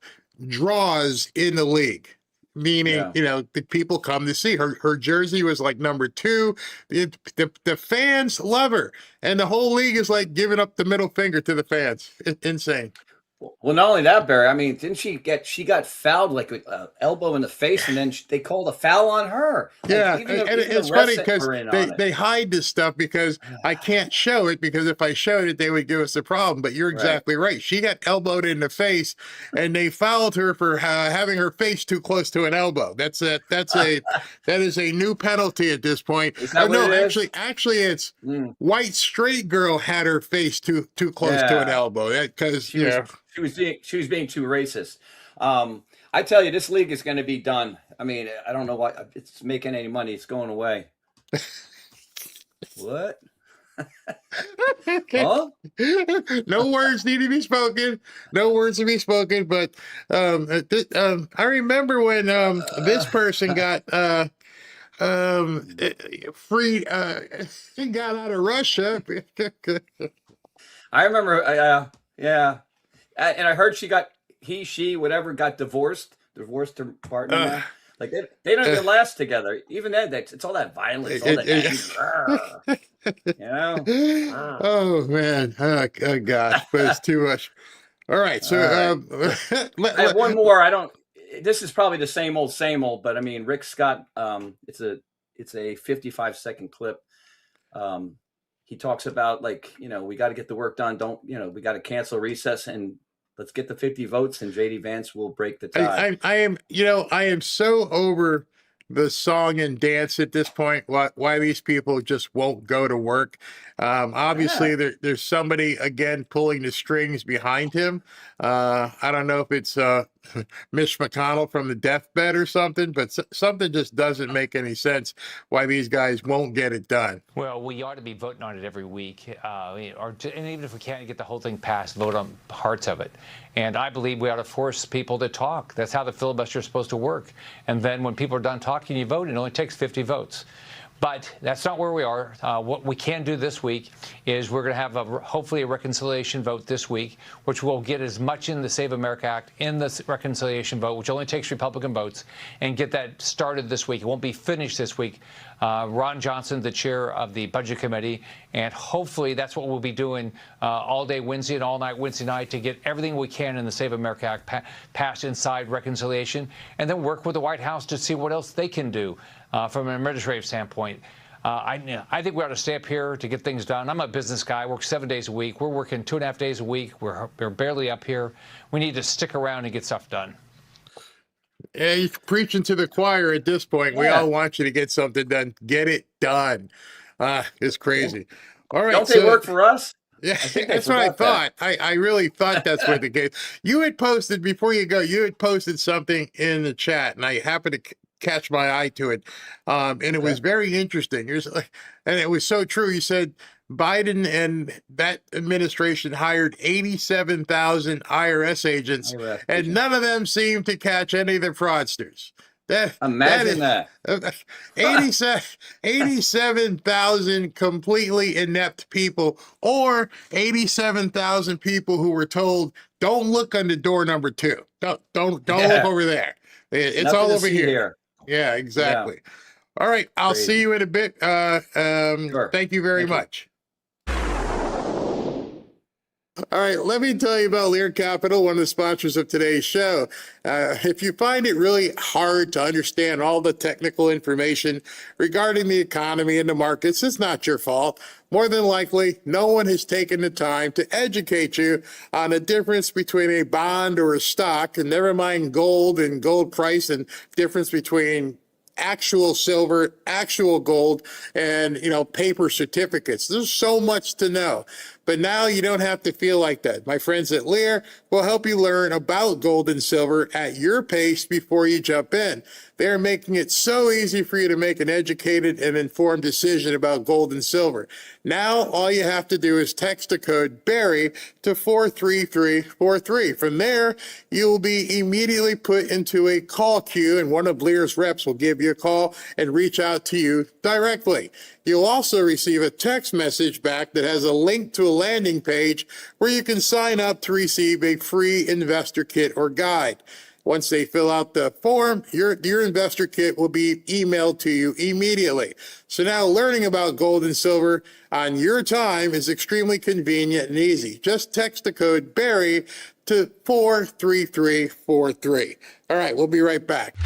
draws in the league, meaning, you know, the people come to see her. Her jersey was like number 2. The fans love her, and the whole league is like giving up the middle finger to the fans. Insane. Well, not only that, Barry, I mean, didn't she got fouled like with an elbow in the face, and then they called a foul on her. Yeah, and it's funny because they hide this stuff because I can't show it, because if I showed it, they would give us a problem. But you're exactly right. She got elbowed in the face, and they fouled her for having her face too close to an elbow. That is a new penalty at this point. Actually, it's white straight girl had her face too close to an elbow, because she was being too racist. I tell you, this league is going to be done. I mean, I don't know why it's making any money. It's going away. What? Huh? No words need to be spoken. No words to be spoken. But I remember when this person got free. He got out of Russia. I remember. And I heard she got divorced her partner now. Like they don't even last together. Even then, it's all that violence, all that anger. You know? Oh man, oh gosh, but it's too much. All right, so I have one more. This is probably the same old, but I mean, Rick Scott. It's a 55-second clip. He talks about, like, you know, we got to get the work done. We got to cancel recess and let's get the 50 votes, and JD Vance will break the tie. I am so over the song and dance at this point. Why these people just won't go to work. Obviously, there's somebody again pulling the strings behind him. I don't know if it's Mitch McConnell from the deathbed or something, but something just doesn't make any sense why these guys won't get it done. Well, we ought to be voting on it every week, and even if we can't get the whole thing passed, vote on parts of it. And I believe we ought to force people to talk. That's how the filibuster is supposed to work. And then when people are done talking, you vote. It only takes 50 votes. But that's not where we are. What we can do this week is we're going to have hopefully a reconciliation vote this week, which will get as much in the Save America Act in the reconciliation vote, which only takes Republican votes, and get that started this week. It won't be finished this week. Ron Johnson, the chair of the Budget Committee, and hopefully that's what we'll be doing all day Wednesday and all night Wednesday night to get everything we can in the Save America Act passed inside reconciliation, and then work with the White House to see what else they can do from an administrative standpoint. I think we ought to stay up here to get things done. I'm a business guy. I work 7 days a week. We're working 2.5 days a week. We're barely up here. We need to stick around and get stuff done. Yeah, you're preaching to the choir at this point. We all want you to get something done. Get it done. It's crazy. All right. Don't they work for us? Yeah, that's what I thought. I really thought that's what the case. You had posted, before you go, you had posted something in the chat, and I happened to catch my eye to it. And it was very interesting. And it was so true. You said Biden and that administration hired 87,000 IRS agents, and none of them seemed to catch any of the fraudsters. Imagine that. 87,000 completely inept people, or 87,000 people who were told, don't look under door number 2. Don't look over there. It's Nothing all to over see here. Yeah, exactly. Yeah. All right. I'll see you in a bit. Sure. Thank you very much. All right, let me tell you about Lear Capital, one of the sponsors of today's show. If you find it really hard to understand all the technical information regarding the economy and the markets, it's not your fault. More than likely, no one has taken the time to educate you on the difference between a bond or a stock, and never mind gold and gold price, and difference between actual silver, actual gold, and, paper certificates. There's so much to know. But now you don't have to feel like that. My friends at Lear will help you learn about gold and silver at your pace before you jump in. They're making it so easy for you to make an educated and informed decision about gold and silver. Now, all you have to do is text the code BARRY to 43343. From there, you will be immediately put into a call queue, and one of Lear's reps will give you a call and reach out to you directly. You'll also receive a text message back that has a link to a landing page where you can sign up to receive a free investor kit or guide. Once they fill out the form, your investor kit will be emailed to you immediately. So now learning about gold and silver on your time is extremely convenient and easy. Just text the code BARRY to 43343. All right, we'll be right back.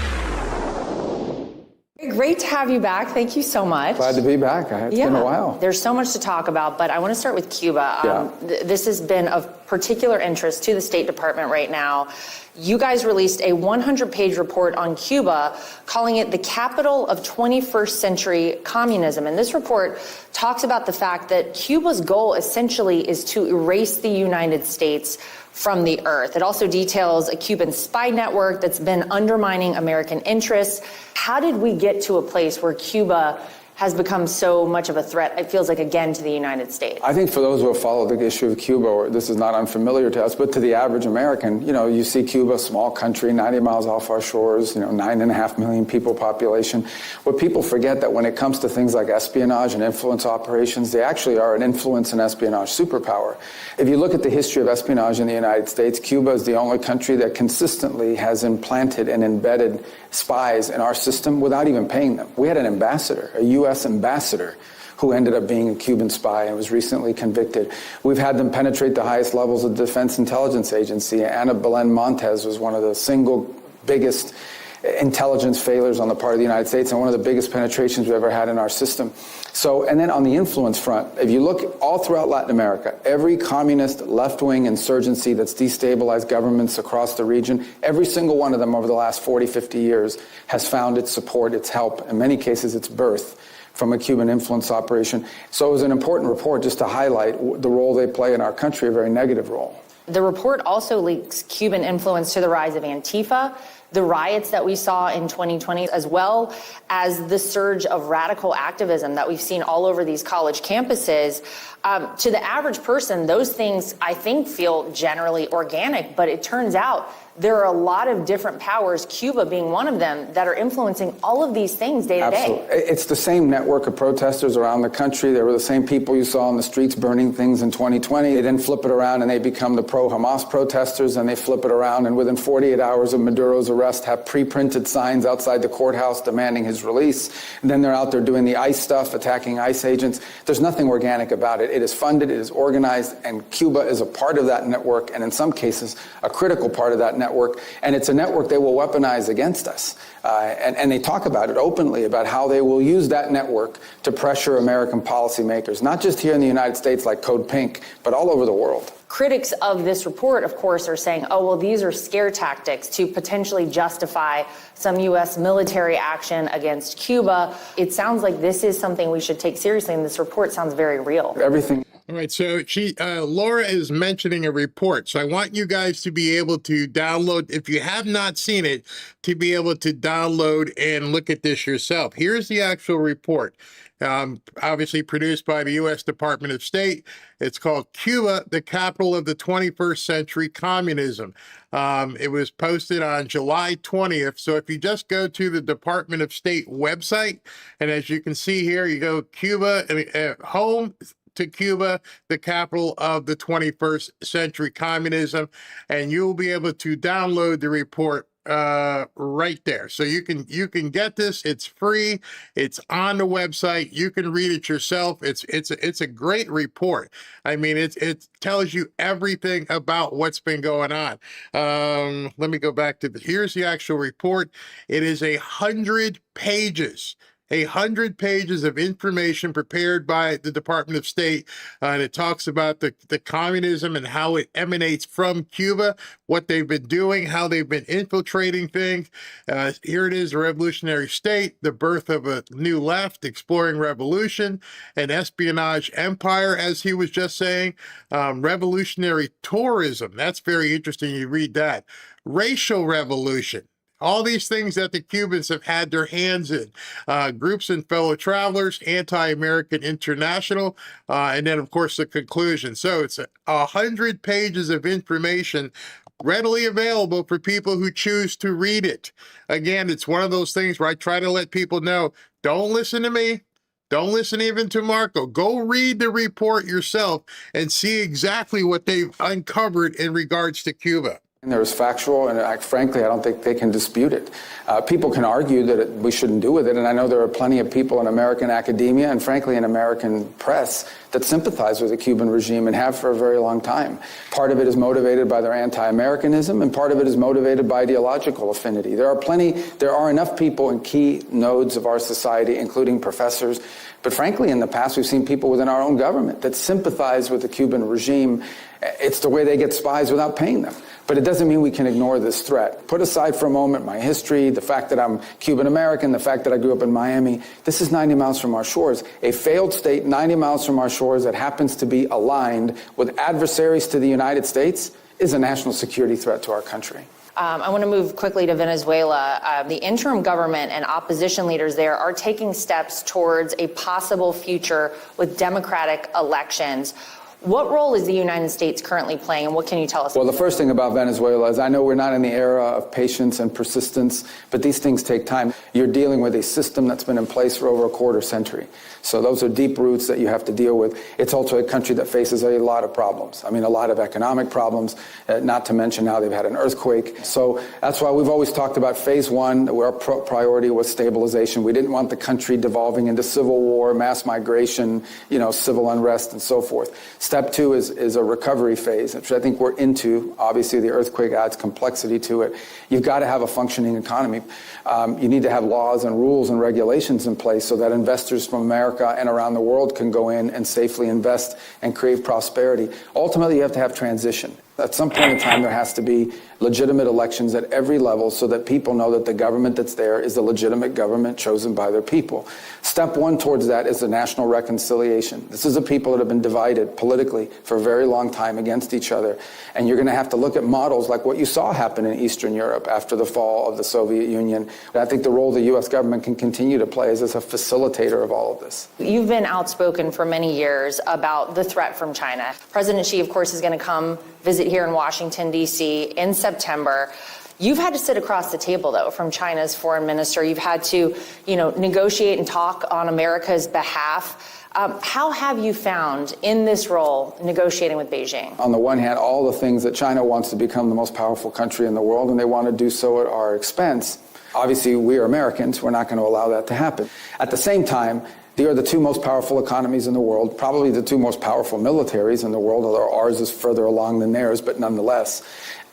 Great to have you back. Thank you so much. Glad to be back. It's been a while. There's so much to talk about, but I want to start with Cuba. This has been of particular interest to the State Department right now. You guys released a 100-page report on Cuba, calling it the capital of 21st century communism. And this report talks about the fact that Cuba's goal essentially is to erase the United States from the earth. It also details a Cuban spy network that's been undermining American interests. How did we get to a place where Cuba has become so much of a threat, it feels like, again, to the United States? I think for those who have followed the issue of Cuba, this is not unfamiliar to us, but to the average American, you see Cuba, small country, 90 miles off our shores, 9.5 million people population. What people forget that when it comes to things like espionage and influence operations, they actually are an influence and espionage superpower. If you look at the history of espionage in the United States, Cuba is the only country that consistently has implanted and embedded spies in our system without even paying them. We had an ambassador, a U.S. ambassador, who ended up being a Cuban spy and was recently convicted. We've had them penetrate the highest levels of the Defense Intelligence Agency. Ana Belén Montes was one of the single biggest intelligence failures on the part of the United States and one of the biggest penetrations we've ever had in our system. So, and then on the influence front, if you look all throughout Latin America, every communist left-wing insurgency that's destabilized governments across the region, every single one of them over the last 40, 50 years has found its support, its help, in many cases its birth from a Cuban influence operation. So it was an important report just to highlight the role they play in our country, a very negative role. The report also links Cuban influence to the rise of Antifa, the riots that we saw in 2020, as well as the surge of radical activism that we've seen all over these college campuses. To the average person, those things, I think, feel generally organic, but it turns out there are a lot of different powers, Cuba being one of them, that are influencing all of these things day to day. Absolutely. It's the same network of protesters around the country. They were the same people you saw on the streets burning things in 2020. They then flip it around and they become the pro-Hamas protesters, and they flip it around, and within 48 hours of Maduro's arrest have pre-printed signs outside the courthouse demanding his release. And then they're out there doing the ICE stuff, attacking ICE agents. There's nothing organic about it. It is funded, it is organized, and Cuba is a part of that network, and in some cases, a critical part of that network. And it's a network they will weaponize against us. And they talk about it openly, about how they will use that network to pressure American policymakers, not just here in the United States like Code Pink, but all over the world. Critics of this report, of course, are saying, oh, well, these are scare tactics to potentially justify some U.S. military action against Cuba. It sounds like this is something we should take seriously, and this report sounds very real. Everything. All right, so Laura is mentioning a report. So I want you guys to be able to download, if you have not seen it, to be able to download and look at this yourself. Here's the actual report. Obviously produced by the U.S. Department of State. It's called Cuba, the Capital of the 21st Century Communism. It was posted on July 20th. So if you just go to the Department of State website, and as you can see here, you go Cuba, home to Cuba, the capital of the 21st century communism, and you'll be able to download the report right there. So you can get this. It's free. It's on the website. You can read it yourself. It's a great report. I mean, it tells you everything about what's been going on. Let me go back to here's the actual report. It is 100 pages. 100 pages of information prepared by the Department of State, and it talks about the communism and how it emanates from Cuba, what they've been doing, how they've been infiltrating things. Here it is, a revolutionary state, the birth of a new left, exploring revolution, an espionage empire, as he was just saying, revolutionary tourism. That's very interesting. You read that. Racial revolution. All these things that the Cubans have had their hands in. Groups and fellow travelers, anti-American international, and then, of course, the conclusion. So it's 100 pages of information readily available for people who choose to read it. Again, it's one of those things where I try to let people know, don't listen to me. Don't listen even to Marco. Go read the report yourself and see exactly what they've uncovered in regards to Cuba. There is factual, and frankly, I don't think they can dispute it. People can argue that we shouldn't do with it, and I know there are plenty of people in American academia and, frankly, in American press that sympathize with the Cuban regime and have for a very long time. Part of it is motivated by their anti-Americanism, and part of it is motivated by ideological affinity. There are enough people in key nodes of our society, including professors, but frankly, in the past, we've seen people within our own government that sympathize with the Cuban regime. It's the way they get spies without paying them. But it doesn't mean we can ignore this threat. Put aside for a moment my history, the fact that I'm Cuban American, the fact that I grew up in Miami. This is 90 miles from our shores. A failed state 90 miles from our shores that happens to be aligned with adversaries to the United States is a national security threat to our country. I want to move quickly to Venezuela. The interim government and opposition leaders there are taking steps towards a possible future with democratic elections. What role is the United States currently playing, and what can you tell us? Well, the first thing about Venezuela is I know we're not in the era of patience and persistence, but these things take time. You're dealing with a system that's been in place for over a quarter century. So those are deep roots that you have to deal with. It's also a country that faces a lot of problems. I mean, a lot of economic problems, not to mention now they've had an earthquake. So that's why we've always talked about phase one, where our priority was stabilization. We didn't want the country devolving into civil war, mass migration, civil unrest, and so forth. Step two is a recovery phase, which I think we're into. Obviously, the earthquake adds complexity to it. You've got to have a functioning economy. You need to have laws and rules and regulations in place so that investors from America and around the world can go in and safely invest and create prosperity. Ultimately, you have to have transition. At some point in time, there has to be legitimate elections at every level so that people know that the government that's there is the legitimate government chosen by their people. Step one towards that is the national reconciliation. This is a people that have been divided politically for a very long time against each other. And you're going to have to look at models like what you saw happen in Eastern Europe after the fall of the Soviet Union. And I think the role the U.S. government can continue to play is as a facilitator of all of this. You've been outspoken for many years about the threat from China. President Xi, of course, is going to come visit here in Washington, D.C. in September. You've had to sit across the table, though, from China's foreign minister. You've had to, negotiate and talk on America's behalf. How have you found in this role negotiating with Beijing? On the one hand, all the things that China wants to become the most powerful country in the world, and they want to do so at our expense. Obviously, we are Americans. We're not going to allow that to happen. At the same time, they are the two most powerful economies in the world, probably the two most powerful militaries in the world, although ours is further along than theirs, but nonetheless.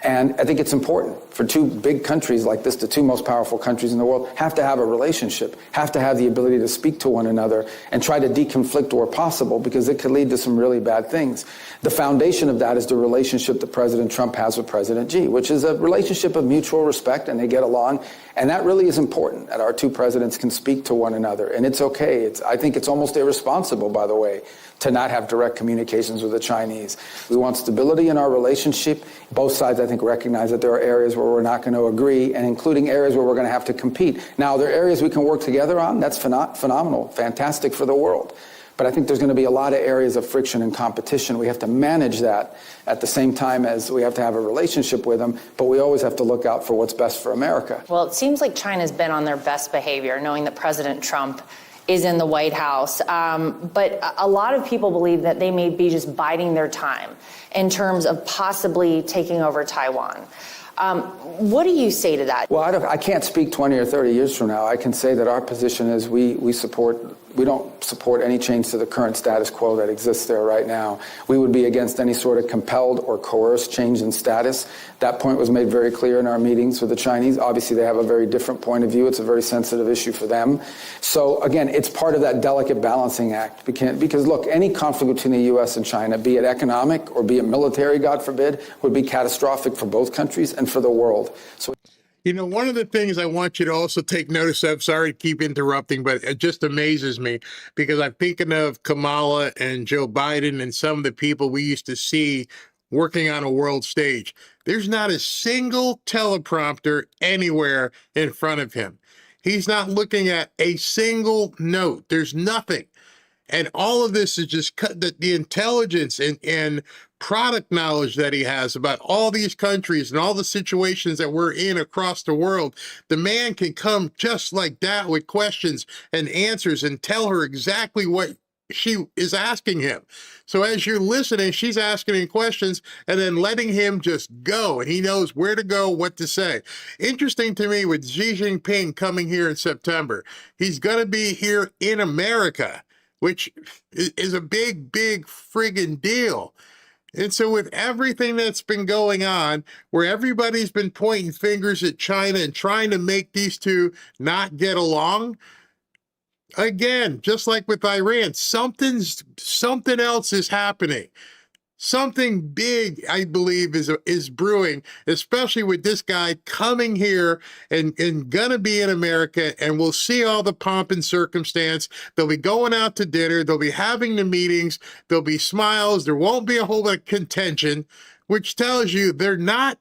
And I think it's important for two big countries like this, the two most powerful countries in the world, have to have a relationship, have to have the ability to speak to one another and try to deconflict where possible, because it could lead to some really bad things. The foundation of that is the relationship that President Trump has with President Xi, which is a relationship of mutual respect, and they get along. And that really is important, that our two presidents can speak to one another. And it's okay. I think it's almost irresponsible, by the way, to not have direct communications with the Chinese. We want stability in our relationship. Both sides, I think, recognize that there are areas where we're not going to agree, and including areas where we're going to have to compete. Now, there are areas we can work together on. That's phenomenal, fantastic for the world. But I think there's going to be a lot of areas of friction and competition. We have to manage that at the same time as we have to have a relationship with them, but we always have to look out for what's best for America. Well, it seems like China's been on their best behavior, knowing that President Trump is in the White House. But a lot of people believe that they may be just biding their time in terms of possibly taking over Taiwan. What do you say to that? Well, I can't speak 20 or 30 years from now. I can say that our position is we don't support any change to the current status quo that exists there right now. We would be against any sort of compelled or coerced change in status. That point was made very clear in our meetings with the Chinese. Obviously, they have a very different point of view. It's a very sensitive issue for them. So, again, it's part of that delicate balancing act. Because, look, any conflict between the U.S. and China, be it economic or be it military, God forbid, would be catastrophic for both countries and for the world. So. One of the things I want you to also take notice of, sorry to keep interrupting, but it just amazes me because I'm thinking of Kamala and Joe Biden and some of the people we used to see working on a world stage. There's not a single teleprompter anywhere in front of him. He's not looking at a single note. There's nothing. And all of this is just the intelligence and product knowledge that he has about all these countries and all the situations that we're in across the world. The man can come just like that with questions and answers and tell her exactly what she is asking him. So as you're listening, she's asking him questions and then letting him just go. And he knows where to go, what to say. Interesting to me with Xi Jinping coming here in September. He's going to be here in America, which is a big, big friggin' deal. And so with everything that's been going on, where everybody's been pointing fingers at China and trying to make these two not get along, again, just like with Iran, something else is happening. Something big, I believe, is brewing, especially with this guy coming here and gonna be in America, and we'll see all the pomp and circumstance. They'll be going out to dinner. They'll be having the meetings. There'll be smiles. There won't be a whole lot of contention, which tells you they're not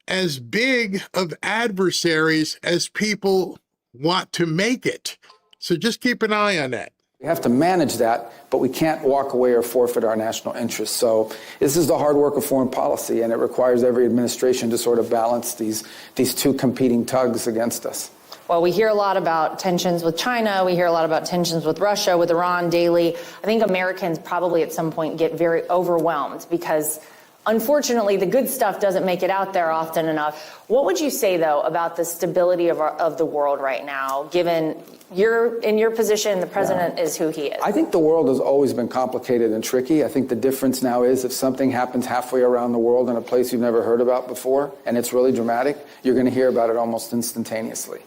as big of adversaries as people want to make it. So just keep an eye on that. We have to manage that, but we can't walk away or forfeit our national interests. So this is the hard work of foreign policy, and it requires every administration to sort of balance these two competing tugs against us. Well, we hear a lot about tensions with China. We hear a lot about tensions with Russia, with Iran daily. I think Americans probably at some point get very overwhelmed because, unfortunately, the good stuff doesn't make it out there often enough. What would you say, though, about the stability of the world right now, given you're in your position, the president is who he is? I think the world has always been complicated and tricky. I think the difference now is if something happens halfway around the world in a place you've never heard about before, and it's really dramatic, you're going to hear about it almost instantaneously.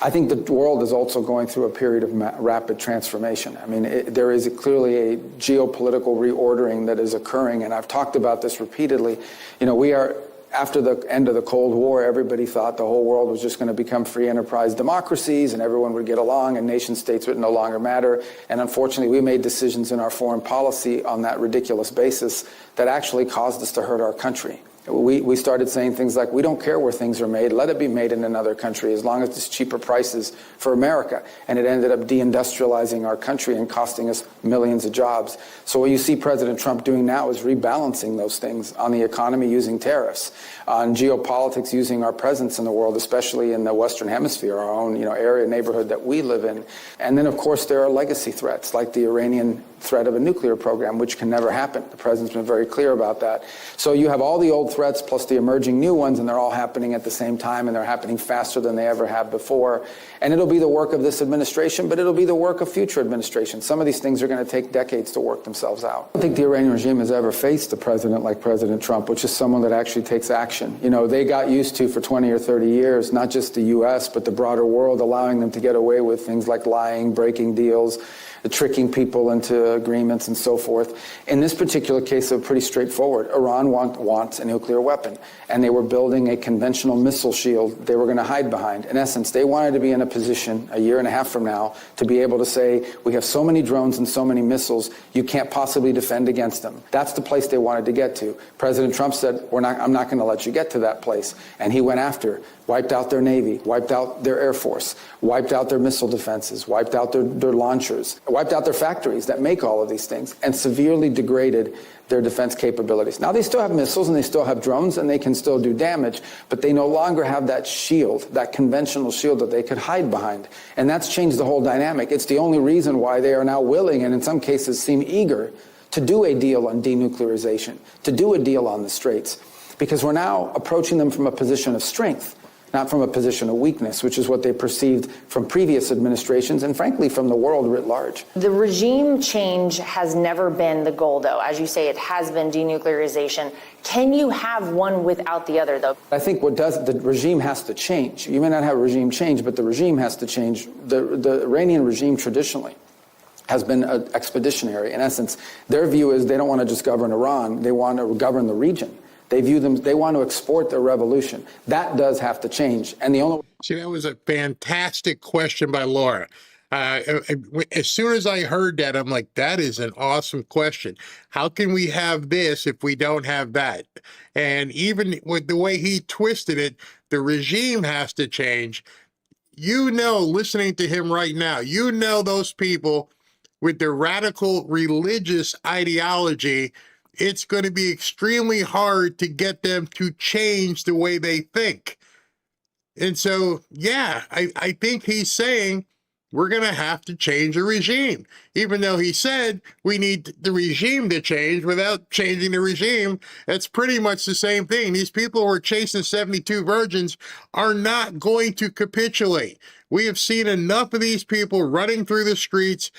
I think the world is also going through a period of rapid transformation. I mean, there is clearly a geopolitical reordering that is occurring, and I've talked about this repeatedly. We are after the end of the Cold War, everybody thought the whole world was just going to become free enterprise democracies and everyone would get along and nation states would no longer matter. And unfortunately, we made decisions in our foreign policy on that ridiculous basis that actually caused us to hurt our country. We started saying things like, we don't care where things are made, let it be made in another country as long as it's cheaper prices for America. And it ended up deindustrializing our country and costing us millions of jobs. So what you see President Trump doing now is rebalancing those things on the economy using tariffs, on geopolitics using our presence in the world, especially in the Western Hemisphere, our own area, neighborhood that we live in. And then, of course, there are legacy threats like the Iranian threat of a nuclear program, which can never happen. The president's been very clear about that. So you have all the old threats plus the emerging new ones, and they're all happening at the same time, and they're happening faster than they ever have before. And it'll be the work of this administration, but it'll be the work of future administrations. Some of these things are going to take decades to work themselves out. I don't think the Iranian regime has ever faced a president like President Trump, which is someone that actually takes action. They got used to for 20 or 30 years, not just the U.S., but the broader world, allowing them to get away with things like lying, breaking deals, tricking people into agreements and so forth. In this particular case, they're pretty straightforward. Iran wants a nuclear weapon, and they were building a conventional missile shield they were going to hide behind. In essence, they wanted to be in a position a year and a half from now to be able to say, we have so many drones and so many missiles, you can't possibly defend against them. That's the place they wanted to get to. President Trump said, I'm not going to let you get to that place. And he went after, wiped out their Navy, wiped out their Air Force, wiped out their missile defenses, wiped out their launchers, wiped out their factories that make all of these things, and severely degraded their defense capabilities. Now, they still have missiles and they still have drones and they can still do damage, but they no longer have that shield, that conventional shield that they could hide behind. And that's changed the whole dynamic. It's the only reason why they are now willing, and in some cases seem eager, to do a deal on denuclearization, to do a deal on the Straits, because we're now approaching them from a position of strength, not from a position of weakness, which is what they perceived from previous administrations and, frankly, from the world writ large. The regime change has never been the goal, though. As you say, it has been denuclearization. Can you have one without the other, though? I think the regime has to change. You may not have a regime change, but the regime has to change. The Iranian regime traditionally has been expeditionary. In essence, their view is they don't want to just govern Iran, they want to govern the region. They want to export their revolution. That does have to change. And the only... See, that was a fantastic question by Laura. As soon as I heard that, I'm like, that is an awesome question. How can we have this if we don't have that? And even with the way he twisted it, the regime has to change. Listening to him right now, those people with their radical religious ideology, it's going to be extremely hard to get them to change the way they think. And so, I think he's saying we're going to have to change the regime, even though he said we need the regime to change without changing the regime. That's pretty much the same thing. These people who are chasing 72 virgins are not going to capitulate. We have seen enough of these people running through the streets,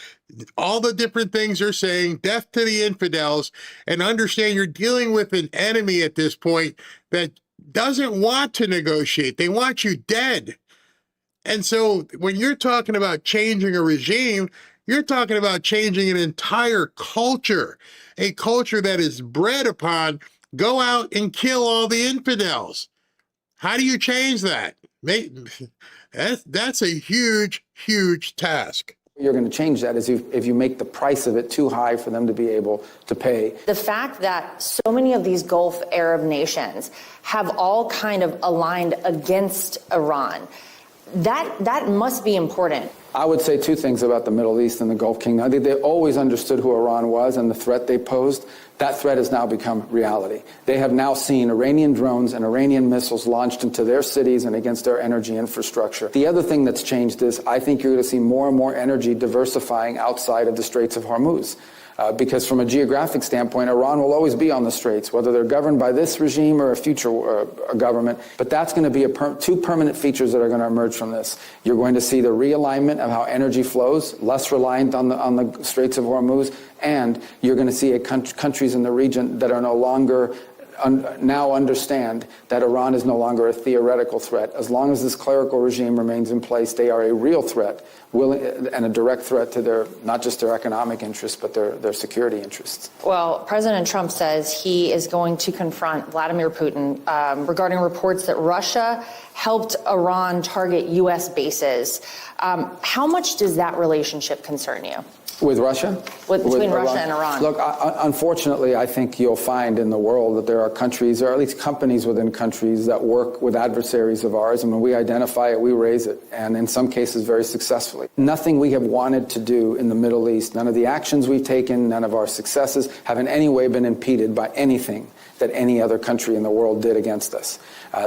all the different things they're saying, death to the infidels, and understand you're dealing with an enemy at this point that doesn't want to negotiate. They want you dead. And so when you're talking about changing a regime, you're talking about changing an entire culture, a culture that is bred upon go out and kill all the infidels. How do you change that? That's a huge, huge task. You're going to change that if you make the price of it too high for them to be able to pay. The fact that so many of these Gulf Arab nations have all kind of aligned against Iran, that must be important. I would say two things about the Middle East and the Gulf Kingdom. I think they always understood who Iran was and the threat they posed. That threat has now become reality. They have now seen Iranian drones and Iranian missiles launched into their cities and against their energy infrastructure. The other thing that's changed is I think you're going to see more and more energy diversifying outside of the Straits of Hormuz. Because from a geographic standpoint, Iran will always be on the Straits, whether they're governed by this regime or a future government. But that's going to be two permanent features that are going to emerge from this. You're going to see the realignment of how energy flows, less reliant on the Straits of Hormuz, and you're going to see countries in the region that are no longer now understand that Iran is no longer a theoretical threat. As long as this clerical regime remains in place, they are a real threat, and a direct threat to their, not just their economic interests, but their security interests. Well, President Trump says he is going to confront Vladimir Putin regarding reports that Russia helped Iran target U.S. bases. How much does that relationship concern you? With Russia? Between Russia and Iran. Look, unfortunately, I think you'll find in the world that there are countries, or at least companies within countries, that work with adversaries of ours. And when we identify it, we raise it. And in some cases, very successfully. Nothing we have wanted to do in the Middle East, none of the actions we've taken, none of our successes have in any way been impeded by anything that any other country in the world did against us.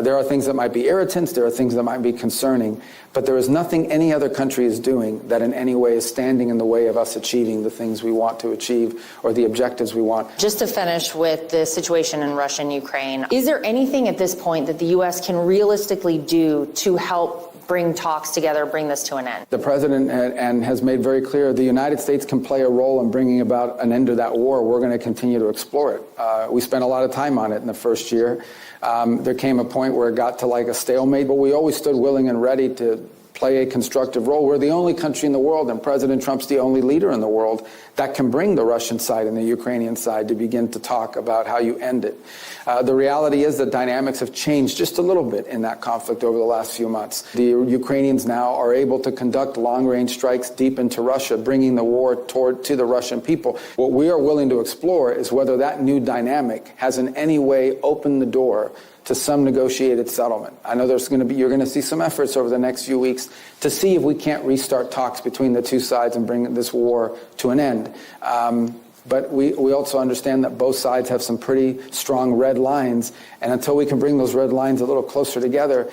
There are things that might be irritants, there are things that might be concerning, but there is nothing any other country is doing that in any way is standing in the way of us achieving the things we want to achieve or the objectives we want. Just to finish with the situation in Russia and Ukraine, is there anything at this point that the U.S. can realistically do to help bring talks together, bring this to an end? The president and has made very clear the United States can play a role in bringing about an end to that war. We're going to continue to explore it. We spent a lot of time on it in the first year. There came a point where it got to like a stalemate, but we always stood willing and ready to play a constructive role. We're the only country in the world, and President Trump's the only leader in the world that can bring the Russian side and the Ukrainian side to begin to talk about how you end it. The reality is that dynamics have changed just a little bit in that conflict over the last few months. The Ukrainians now are able to conduct long-range strikes deep into Russia, bringing the war to the Russian people. What we are willing to explore is whether that new dynamic has in any way opened the door to some negotiated settlement. I know you're going to see some efforts over the next few weeks to see if we can't restart talks between the two sides and bring this war to an end. But we also understand that both sides have some pretty strong red lines, and until we can bring those red lines a little closer together,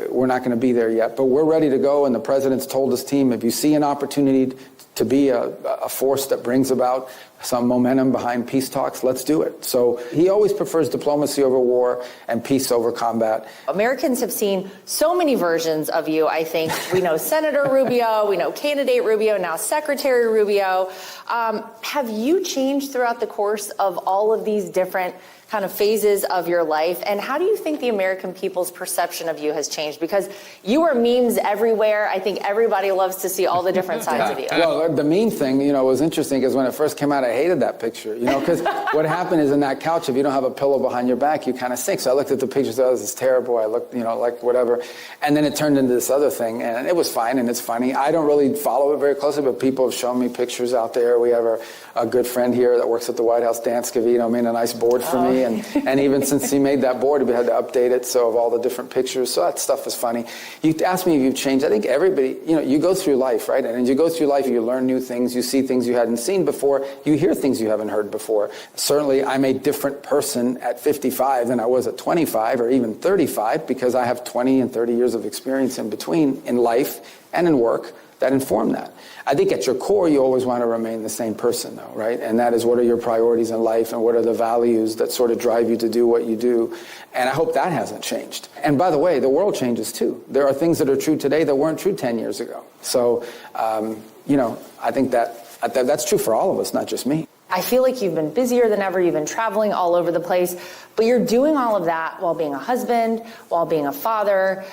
we're not going to be there yet. But we're ready to go, and the president's told his team, if you see an opportunity to be a force that brings about some momentum behind peace talks, let's do it. So he always prefers diplomacy over war and peace over combat. Americans have seen so many versions of you, I think. We know Senator Rubio, we know candidate Rubio, now Secretary Rubio. Have you changed throughout the course of all of these different kind of phases of your life? And how do you think the American people's perception of you has changed? Because you are memes everywhere. I think everybody loves to see all the different sides of you. Well, the meme thing, was interesting because when it first came out, I hated that picture, because what happened is in that couch, if you don't have a pillow behind your back, you kind of sink. So I looked at the picture, said, oh, this is terrible. I looked, like whatever. And then it turned into this other thing, and it was fine and it's funny. I don't really follow it very closely, but people have shown me pictures out there. We have a good friend here that works at the White House, Dan Scavino, made a nice board for me. And even since he made that board, we had to update it, so of all the different pictures. So that stuff is funny. You asked me if you've changed. I think everybody, you go through life, right? And as you go through life, you learn new things. You see things you hadn't seen before. You hear things you haven't heard before. Certainly, I'm a different person at 55 than I was at 25 or even 35 because I have 20 and 30 years of experience in between in life and in work that inform that. I think at your core, you always want to remain the same person, though, right? And that is, what are your priorities in life and what are the values that sort of drive you to do what you do? And I hope that hasn't changed. And by the way, the world changes too. There are things that are true today that weren't true 10 years ago. So, I think that's true for all of us, not just me. I feel like you've been busier than ever. You've been traveling all over the place, but you're doing all of that while being a husband, while being a father.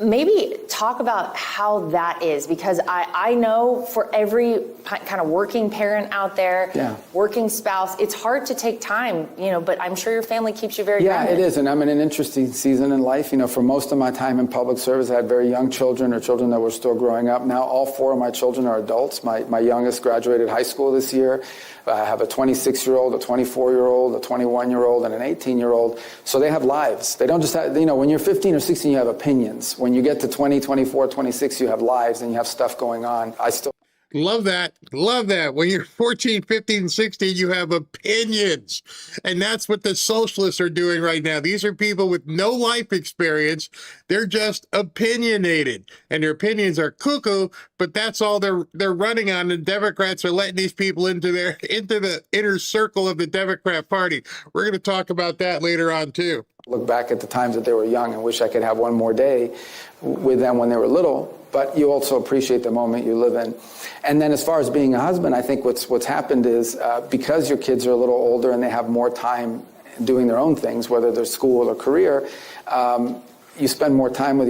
Maybe talk about how that is, because I know for every kind of working parent out there, working spouse, it's hard to take time, but I'm sure your family keeps you very grounded. Yeah, it is, and I'm in an interesting season in life. For most of my time in public service, I had very young children or children that were still growing up. Now all 4 of my children are adults. My youngest graduated high school this year. I have a 26-year-old, a 24-year-old, a 21-year-old, and an 18-year-old. So they have lives. They don't just have, when you're 15 or 16, you have opinions. When you get to 20, 24, 26, you have lives and you have stuff going on. Love that. Love that. When you're 14, 15, 16, you have opinions. And that's what the socialists are doing right now. These are people with no life experience. They're just opinionated. And their opinions are cuckoo, but that's all they're running on. And Democrats are letting these people into the inner circle of the Democrat Party. We're going to talk about that later on, too. Look back at the times that they were young and wish I could have one more day with them when they were little. But you also appreciate the moment you live in. And then as far as being a husband, I think what's happened is because your kids are a little older and they have more time doing their own things, whether they're school or career, you spend more time with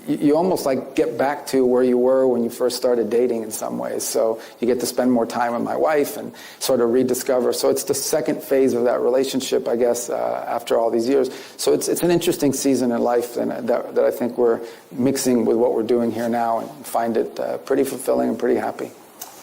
you almost like get back to where you were when you first started dating in some ways. So you get to spend more time with my wife and sort of rediscover. So it's the second phase of that relationship, I guess, after all these years. So it's an interesting season in life that I think we're mixing with what we're doing here now and find it pretty fulfilling and pretty happy.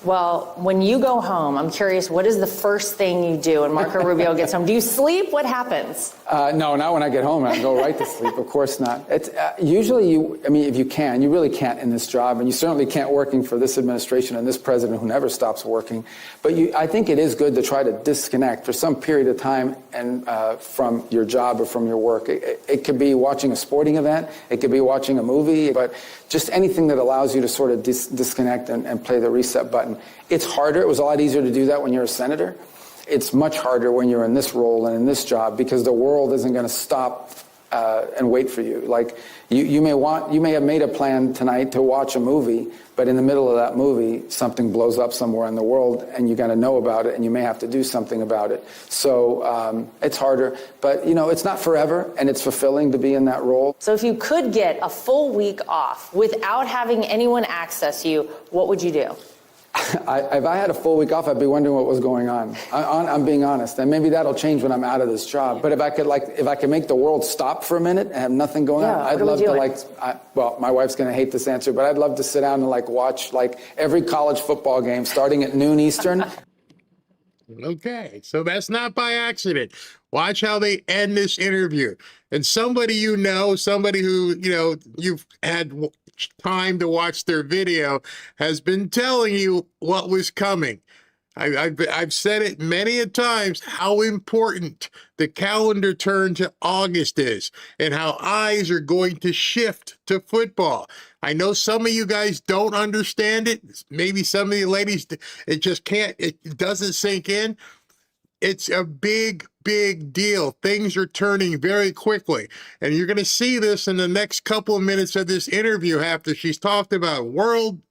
Well, when you go home, I'm curious, what is the first thing you do when Marco Rubio gets home? Do you sleep? What happens? No, not when I get home. I go right to sleep. Of course not. It's usually if you can, you really can't in this job, and you certainly can't working for this administration and this president who never stops working. But I think it is good to try to disconnect for some period of time and from your job or from your work. It could be watching a sporting event. It could be watching a movie, but just anything that allows you to sort of disconnect and play the reset button. It's harder. It was a lot easier to do that when you're a senator. It's much harder when you're in this role and in this job because the world isn't going to stop and wait for you. Like you may have made a plan tonight to watch a movie, but in the middle of that movie, something blows up somewhere in the world and you got to know about it and you may have to do something about it. So it's harder, but it's not forever and it's fulfilling to be in that role. So if you could get a full week off without having anyone access you, what would you do? If I had a full week off, I'd be wondering what was going on. I'm being honest, and maybe that'll change when I'm out of this job. But if I could make the world stop for a minute and have nothing going on, I'd love to well, my wife's going to hate this answer, but I'd love to sit down and watch every college football game starting at noon Eastern. Okay, so that's not by accident. Watch how they end this interview. And somebody somebody who, you've had time to watch their video has been telling you what was coming. I've said it many a times how important the calendar turn to August is and how eyes are going to shift to football. I know some of you guys don't understand it. Maybe some of you ladies, it doesn't sink in. It's a big, big deal. Things are turning very quickly. And you're going to see this in the next couple of minutes of this interview after she's talked about world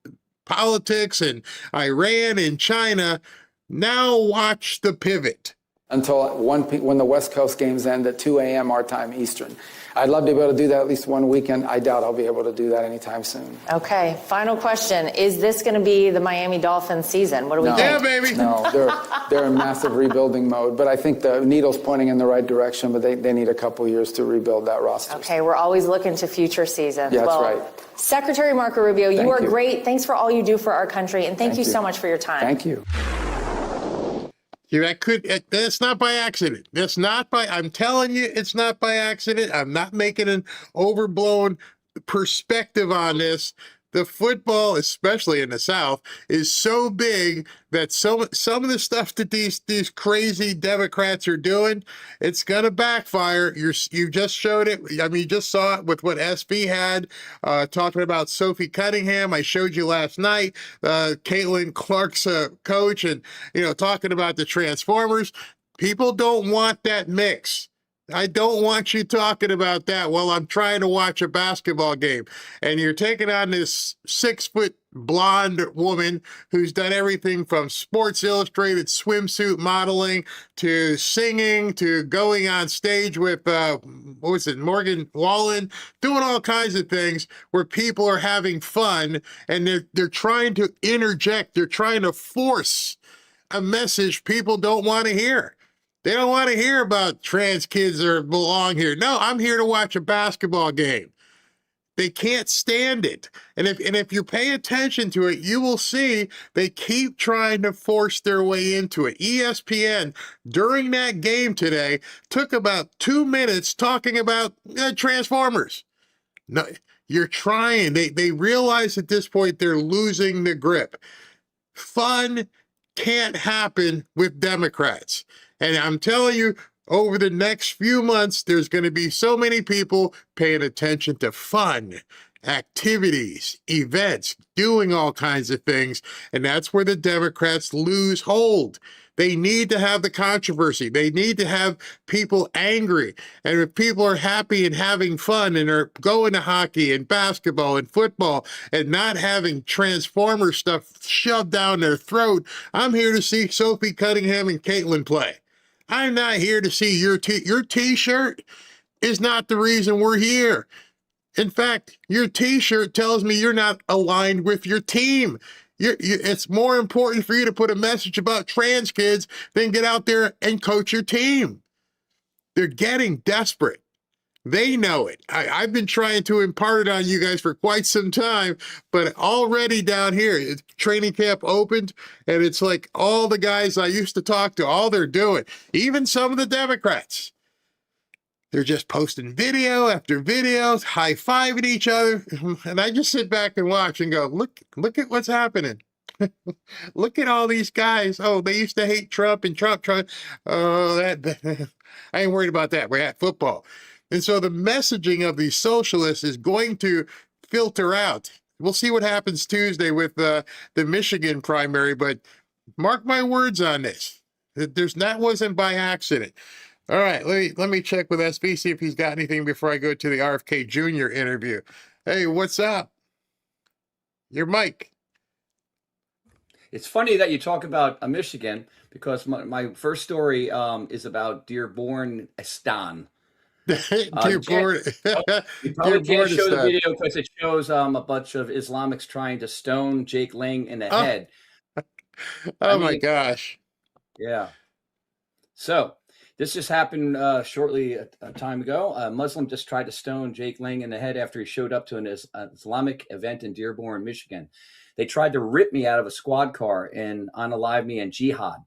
politics and Iran and China. Now watch the pivot. Until when the West Coast games end at 2 a.m. our time Eastern. I'd love to be able to do that at least one weekend. I doubt I'll be able to do that anytime soon. Okay, final question. Is this going to be the Miami Dolphins season? What do we think? Yeah, baby. No, they're in massive rebuilding mode. But I think the needle's pointing in the right direction, but they need a couple years to rebuild that roster. Okay, we're always looking to future seasons. Yeah, that's right. Secretary Marco Rubio, you are great. Thanks for all you do for our country, and thank you so much for your time. Thank you. That's not by accident. I'm telling you, it's not by accident. I'm not making an overblown perspective on this. The football, especially in the South, is so big that some of the stuff that these crazy Democrats are doing, it's going to backfire. You just showed it. I mean, you just saw it with what SB had, talking about Sophie Cunningham. I showed you last night, Caitlin Clark's coach, and, talking about the Transformers. People don't want that mix. I don't want you talking about that while I'm trying to watch a basketball game. And you're taking on this 6-foot blonde woman who's done everything from Sports Illustrated swimsuit modeling to singing to going on stage with, Morgan Wallen, doing all kinds of things where people are having fun and they're trying to interject. They're trying to force a message people don't want to hear. They don't want to hear about trans kids that belong here. No, I'm here to watch a basketball game. They can't stand it. And if you pay attention to it, you will see they keep trying to force their way into it. ESPN, during that game today, took about 2 minutes talking about Transformers. No, you're trying. They realize at this point they're losing the grip. Fun can't happen with Democrats. And I'm telling you, over the next few months, there's going to be so many people paying attention to fun, activities, events, doing all kinds of things. And that's where the Democrats lose hold. They need to have the controversy. They need to have people angry. And if people are happy and having fun and are going to hockey and basketball and football and not having Transformer stuff shoved down their throat, I'm here to see Sophie Cunningham and Caitlin play. I'm not here to see your T-shirt is not the reason we're here. In fact, your T-shirt tells me you're not aligned with your team. It's more important for you to put a message about trans kids than get out there and coach your team. They're getting desperate. They know it. I've been trying to impart it on you guys for quite some time, but already down here, training camp opened, and it's like all the guys I used to talk to, all they're doing, even some of the Democrats, they're just posting video after video, high-fiving each other, and I just sit back and watch and go, look at what's happening. Look at all these guys. Oh, they used to hate Trump and Trump. Oh, that I ain't worried about that. We're at football. And so the messaging of these socialists is going to filter out. We'll see what happens Tuesday with the Michigan primary, but mark my words on this. That wasn't by accident. All right, let me check with SB, see if he's got anything before I go to the RFK Jr. interview. Hey, what's up? Your mic. It's funny that you talk about Michigan, because my first story is about Dearborn Estan. Dearborn. You probably can't show the video because it shows a bunch of Islamics trying to stone Jake Lang in the head. Oh my gosh. Yeah. So this just happened shortly a time ago. A Muslim just tried to stone Jake Lang in the head after he showed up to an Islamic event in Dearborn, Michigan. They tried to rip me out of a squad car and unalive me in jihad.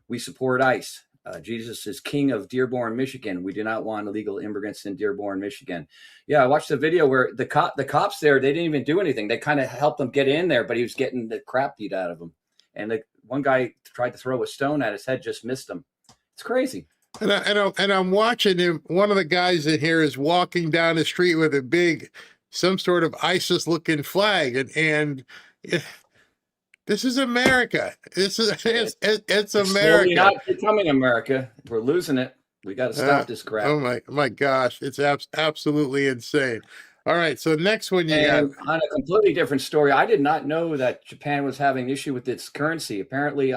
We support ICE. Jesus is king of Dearborn, Michigan. We do not want illegal immigrants in Dearborn, Michigan. Yeah, I watched the video where the cops there, they didn't even do anything. They kind of helped him get in there, but he was getting the crap beat out of him. And one guy tried to throw a stone at his head, just missed him. It's crazy. And I'm watching him. One of the guys in here is walking down the street with a big, some sort of ISIS-looking flag, and this is America. It's America. Slowly not becoming America. We're losing it. We got to stop this crap. Oh my gosh, it's absolutely insane. All right, so next one you have. On a completely different story, I did not know that Japan was having an issue with its currency. Apparently,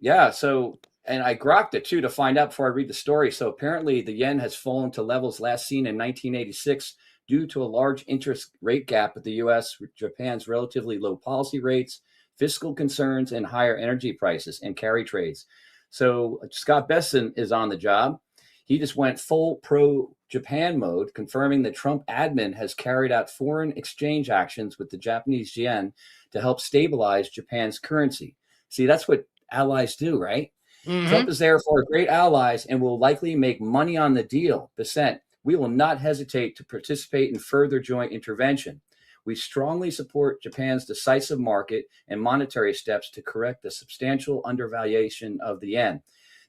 yeah. So, and I grokked it too to find out before I read the story. So apparently, the yen has fallen to levels last seen in 1986. Due to a large interest rate gap with the U.S., Japan's relatively low policy rates, fiscal concerns, and higher energy prices and carry trades. So Scott Bessent is on the job. He just went full pro-Japan mode, confirming that Trump admin has carried out foreign exchange actions with the Japanese yen to help stabilize Japan's currency. See, that's what allies do, right? Mm-hmm. Trump is therefore great allies and will likely make money on the deal. Bessent. We will not hesitate to participate in further joint intervention. We strongly support Japan's decisive market and monetary steps to correct the substantial undervaluation of the yen.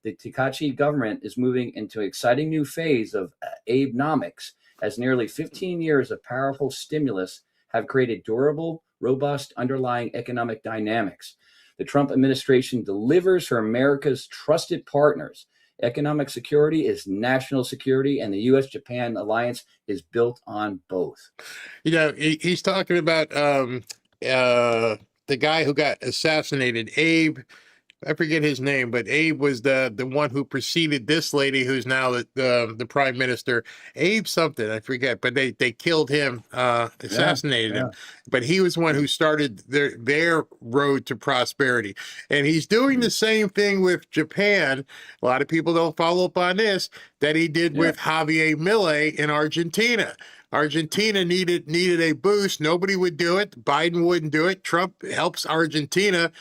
The Takachi government is moving into an exciting new phase of Abenomics, as nearly 15 years of powerful stimulus have created durable, robust underlying economic dynamics. The Trump administration delivers for America's trusted partners. Economic security is national security, and the U.S.-Japan alliance is built on both. You know, he's talking about the guy who got assassinated, Abe. I forget his name, but Abe was the one who preceded this lady who's now the prime minister. Abe something, I forget, but they killed him, assassinated him. But he was one who started their road to prosperity. And he's doing the same thing with Japan. A lot of people don't follow up on this, that he did with Javier Milei in Argentina. Argentina needed a boost. Nobody would do it. Biden wouldn't do it. Trump helps Argentina,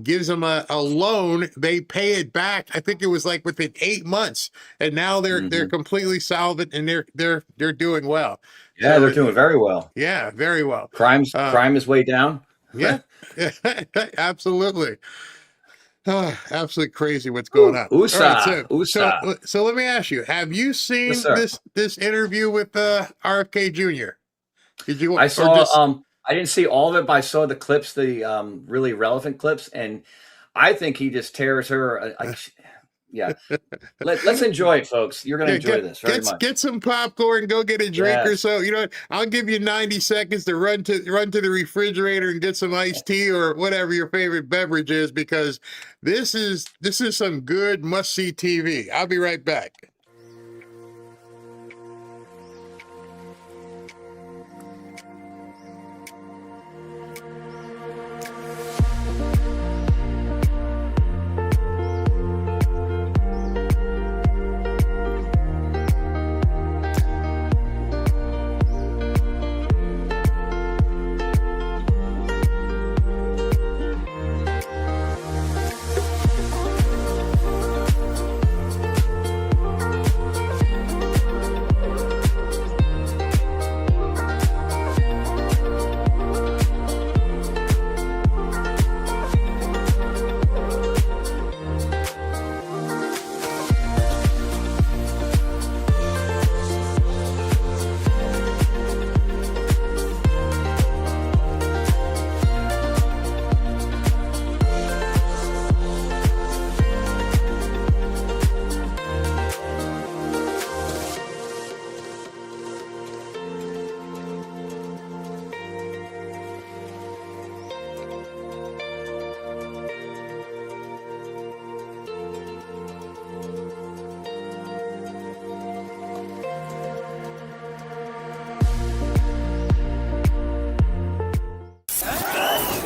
gives them a loan. They pay it back. I think it was like within 8 months, and now they're completely solvent and they're doing well. Yeah, so they're doing very well. Yeah, very well. Crime is way down. Yeah, absolutely. Oh, absolutely crazy what's going on. So let me ask you, have you seen this interview with RFK Jr.? Did you? I saw I didn't see all of it, but I saw the clips, the really relevant clips, and I think he just tears her. Yeah. Let's enjoy it, folks. You're going to enjoy this very much. Get some popcorn, go get a drink or Yes. so. You know what? I'll give you 90 seconds to run to the refrigerator and get some iced tea or whatever your favorite beverage is, because this is some good must-see TV. I'll be right back.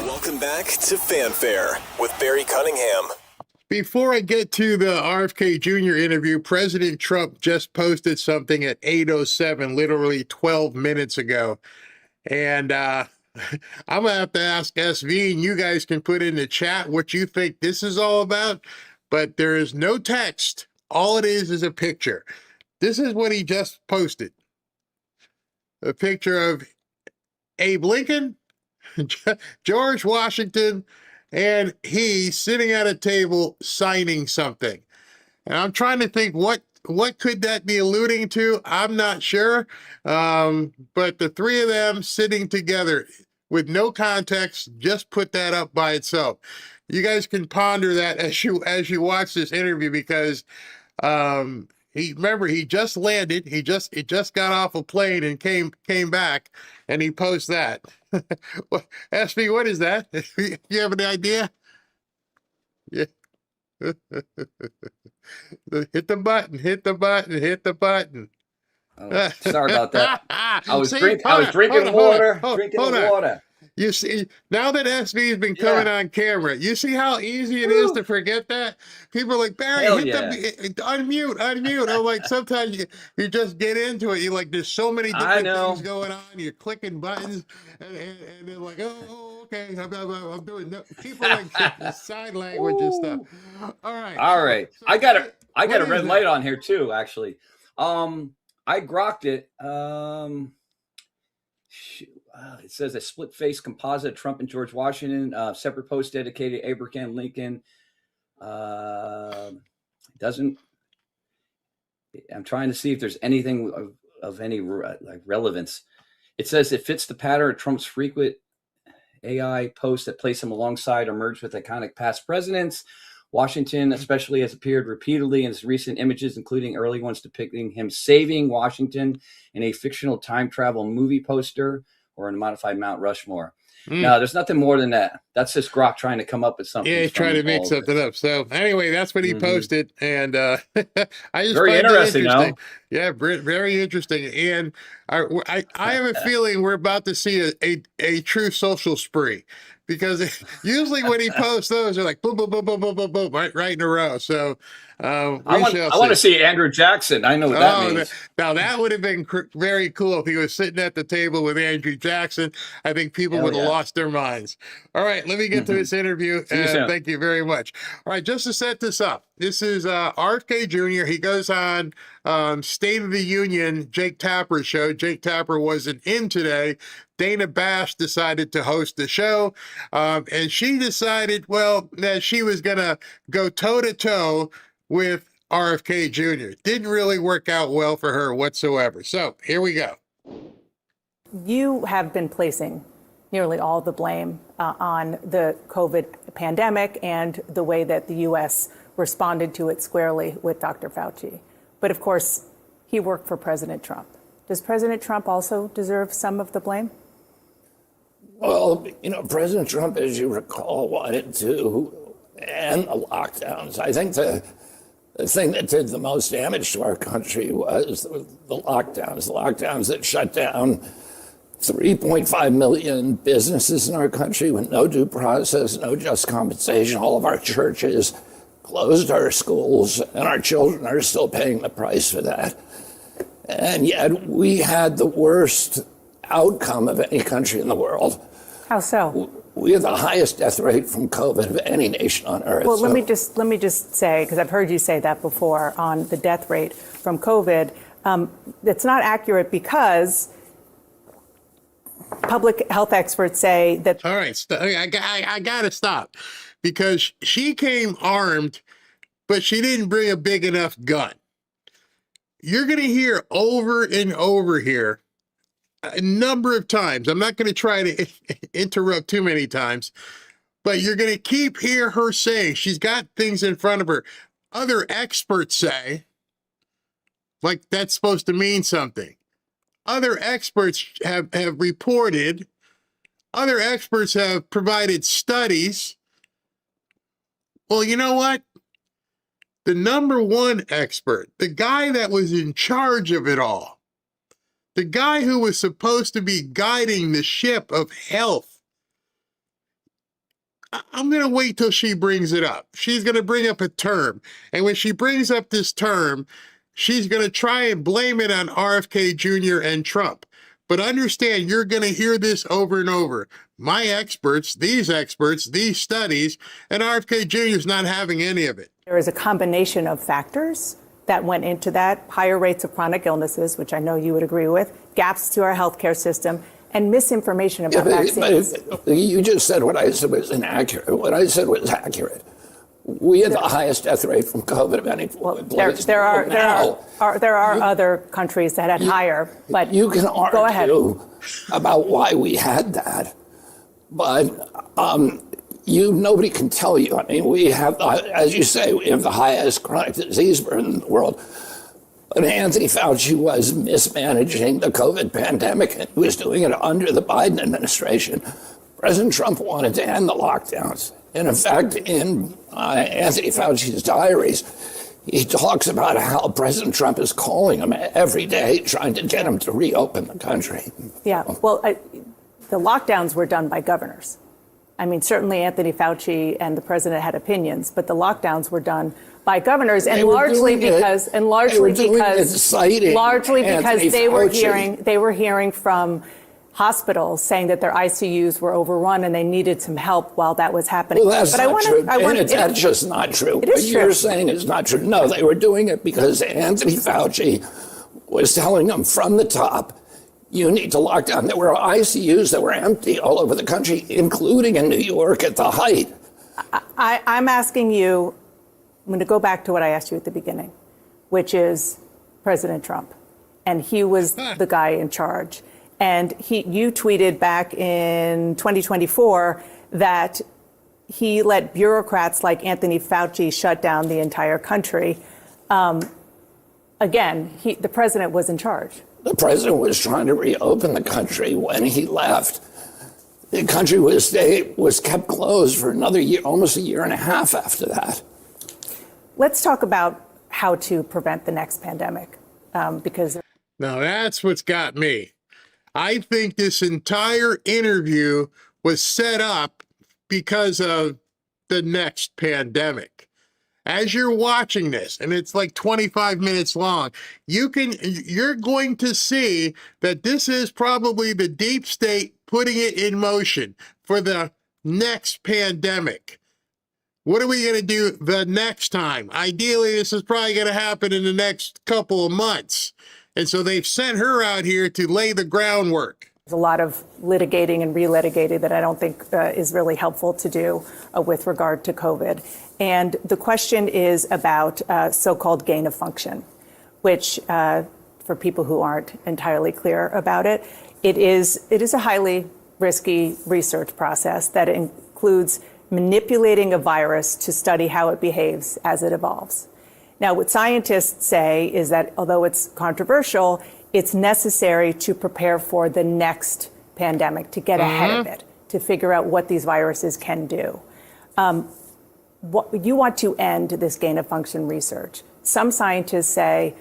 Welcome back to Fanfare with Barry Cunningham. Before I get to the RFK Jr. interview, President Trump just posted something at 8:07, literally 12 minutes ago. And I'm going to have to ask SV, and you guys can put in the chat what you think this is all about. But there is no text. All it is a picture. This is what he just posted. A picture of Abe Lincoln, George Washington, and he sitting at a table signing something. And I'm trying to think what could that be alluding to? I'm not sure. But the three of them sitting together with no context, just put that up by itself. You guys can ponder that as you watch this interview, because he just landed. He just got off a plane and came back, and he posts that. SV, what is that? You have any idea? Yeah. Hit the button. Oh, sorry about that. I was drinking water. You see, now that SV has been coming on camera, you see how easy it is to forget that? People are like, Barry, unmute. I'm like, sometimes you just get into it. You're like, there's so many different things going on. You're clicking buttons, and they're like, oh, okay, I'm doing no. People like sign language and stuff. All right. So I got a red light on here too, actually. I grokked it. It says a split face composite of Trump and George Washington, separate post dedicated to Abraham Lincoln. Doesn't. I'm trying to see if there's anything of any relevance. It says it fits the pattern of Trump's frequent AI posts that place him alongside or merge with iconic past presidents. Washington especially has appeared repeatedly in his recent images, including early ones depicting him saving Washington in a fictional time travel movie poster or in a modified Mount Rushmore. No, there's nothing more than that. That's just Grok trying to come up with something. Yeah, he's trying to make something up. So anyway, that's what he posted, and I just very find interesting. That interesting. Yeah, very interesting. And I have a feeling we're about to see a true social spree, because usually when he posts those, they're like boom, boom, boom, boom, boom, boom, boom, right in a row. So I want to see Andrew Jackson. I know what that means. Now that would have been very cool if he was sitting at the table with Andrew Jackson. I think people would have lost their minds. All right, let me get to this interview. Thank you very much. All right, just to set this up, this is RFK Jr. He goes on State of the Union, Jake Tapper's show. Jake Tapper wasn't in today. Dana Bash decided to host the show, and she decided, well, that she was going to go toe-to-toe with RFK Jr. Didn't really work out well for her whatsoever. So here we go. You have been placing nearly all the blame on the COVID pandemic and the way that the U.S. responded to it squarely with Dr. Fauci. But of course, he worked for President Trump. Does President Trump also deserve some of the blame? Well, President Trump, as you recall, wanted to end the lockdowns. I think the thing that did the most damage to our country was the lockdowns that shut down 3.5 million businesses in our country with no due process, no just compensation. All of our churches closed our schools, and our children are still paying the price for that. And yet we had the worst outcome of any country in the world. How so? We have the highest death rate from COVID of any nation on earth. Well, let me just say, because I've heard you say that before on the death rate from COVID, it's not accurate because public health experts say that. All right, I got to stop, because she came armed, but she didn't bring a big enough gun. You're going to hear over and over here a number of times. I'm not going to try to interrupt too many times, but you're going to keep hear her saying she's got things in front of her. Other experts say, like that's supposed to mean something. Other experts have reported, other experts have provided studies. Well, you know what? The number one expert, the guy that was in charge of it all, the guy who was supposed to be guiding the ship of health. I'm going to wait till she brings it up. She's going to bring up a term. And when she brings up this term, she's going to try and blame it on RFK Jr. and Trump. But understand, you're going to hear this over and over. My experts, these studies, and RFK Jr. is not having any of it. There is a combination of factors that went into that: higher rates of chronic illnesses, which I know you would agree with, gaps to our healthcare system, and misinformation about vaccines. You just said what I said was inaccurate. What I said was accurate. We had the highest death rate from COVID of any place. There are other countries that had higher, but you can go ahead. argue about why we had that, but nobody can tell you. I mean, we have, as you say, we have the highest chronic disease burden in the world. But Anthony Fauci was mismanaging the COVID pandemic, and he was doing it under the Biden administration. President Trump wanted to end the lockdowns. And in fact, in Anthony Fauci's diaries, he talks about how President Trump is calling him every day, trying to get him to reopen the country. Yeah, well, the lockdowns were done by governors. I mean, certainly Anthony Fauci and the president had opinions, but the lockdowns were done by governors, and largely because they were hearing from hospitals saying that their ICUs were overrun and they needed some help while that was happening. Well, that's not true. That's just not true. It is what true. You're saying is not true. No, they were doing it because Anthony Fauci was telling them from the top, you need to lock down. There were ICUs that were empty all over the country, including in New York at the height. I'm asking you, I'm going to go back to what I asked you at the beginning, which is President Trump. And he was the guy in charge. And you tweeted back in 2024 that he let bureaucrats like Anthony Fauci shut down the entire country. Again, the president was in charge. The president was trying to reopen the country when he left. The country was kept closed for another year, almost a year and a half after that. Let's talk about how to prevent the next pandemic, because now that's what's got me. I think this entire interview was set up because of the next pandemic. As you're watching this, and it's like 25 minutes long, you're going to see that this is probably the deep state putting it in motion for the next pandemic. What are we going to do the next time? Ideally, this is probably going to happen in the next couple of months. And so they've sent her out here to lay the groundwork. There's a lot of litigating and relitigating that I don't think is really helpful to do with regard to COVID. And the question is about so-called gain of function, which for people who aren't entirely clear about it, it is a highly risky research process that includes manipulating a virus to study how it behaves as it evolves. Now, what scientists say is that although it's controversial, it's necessary to prepare for the next pandemic, to get ahead of it, to figure out what these viruses can do. You want to end this gain-of-function research. Some scientists say,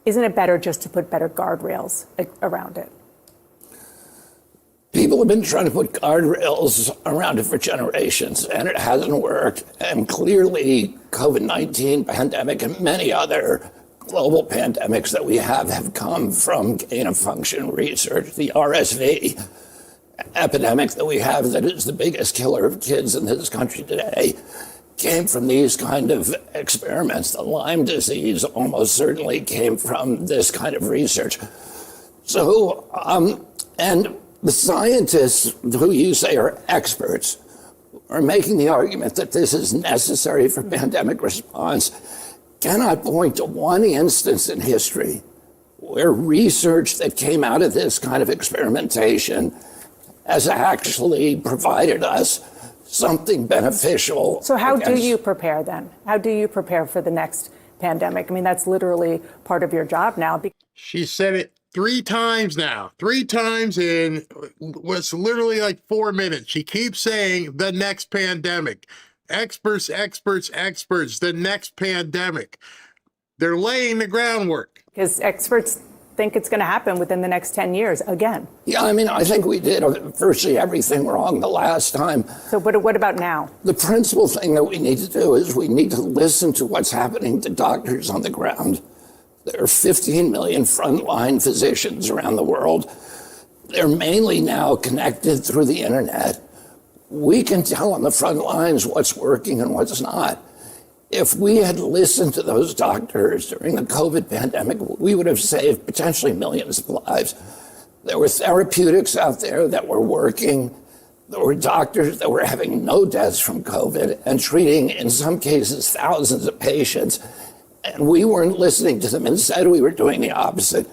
isn't it better just to put better guardrails around it? People have been trying to put guardrails around it for generations, and it hasn't worked. And clearly, COVID-19 pandemic and many other global pandemics that we have come from gain-of-function research. The RSV epidemic that we have, that is the biggest killer of kids in this country today, came from these kind of experiments. The Lyme disease almost certainly came from this kind of research. So, and the scientists who you say are experts are making the argument that this is necessary for pandemic response cannot point to one instance in history where research that came out of this kind of experimentation has actually provided us something beneficial. So how do you prepare then? How do you prepare for the next pandemic? I mean, that's literally part of your job now. She said it 3 times now, 3 times in what's literally like 4 minutes. She keeps saying the next pandemic. Experts, experts, experts, the next pandemic. They're laying the groundwork. Because experts think it's going to happen within the next 10 years again. Yeah, I mean, I think we did virtually everything wrong the last time. So what about now? The principal thing that we need to do is we need to listen to what's happening to doctors on the ground. There are 15 million frontline physicians around the world. They're mainly now connected through the internet. We can tell on the front lines what's working and what's not. If we had listened to those doctors during the COVID pandemic, we would have saved potentially millions of lives. There were therapeutics out there that were working. There were doctors that were having no deaths from COVID and treating, in some cases, thousands of patients. And we weren't listening to them. Instead, we were doing the opposite.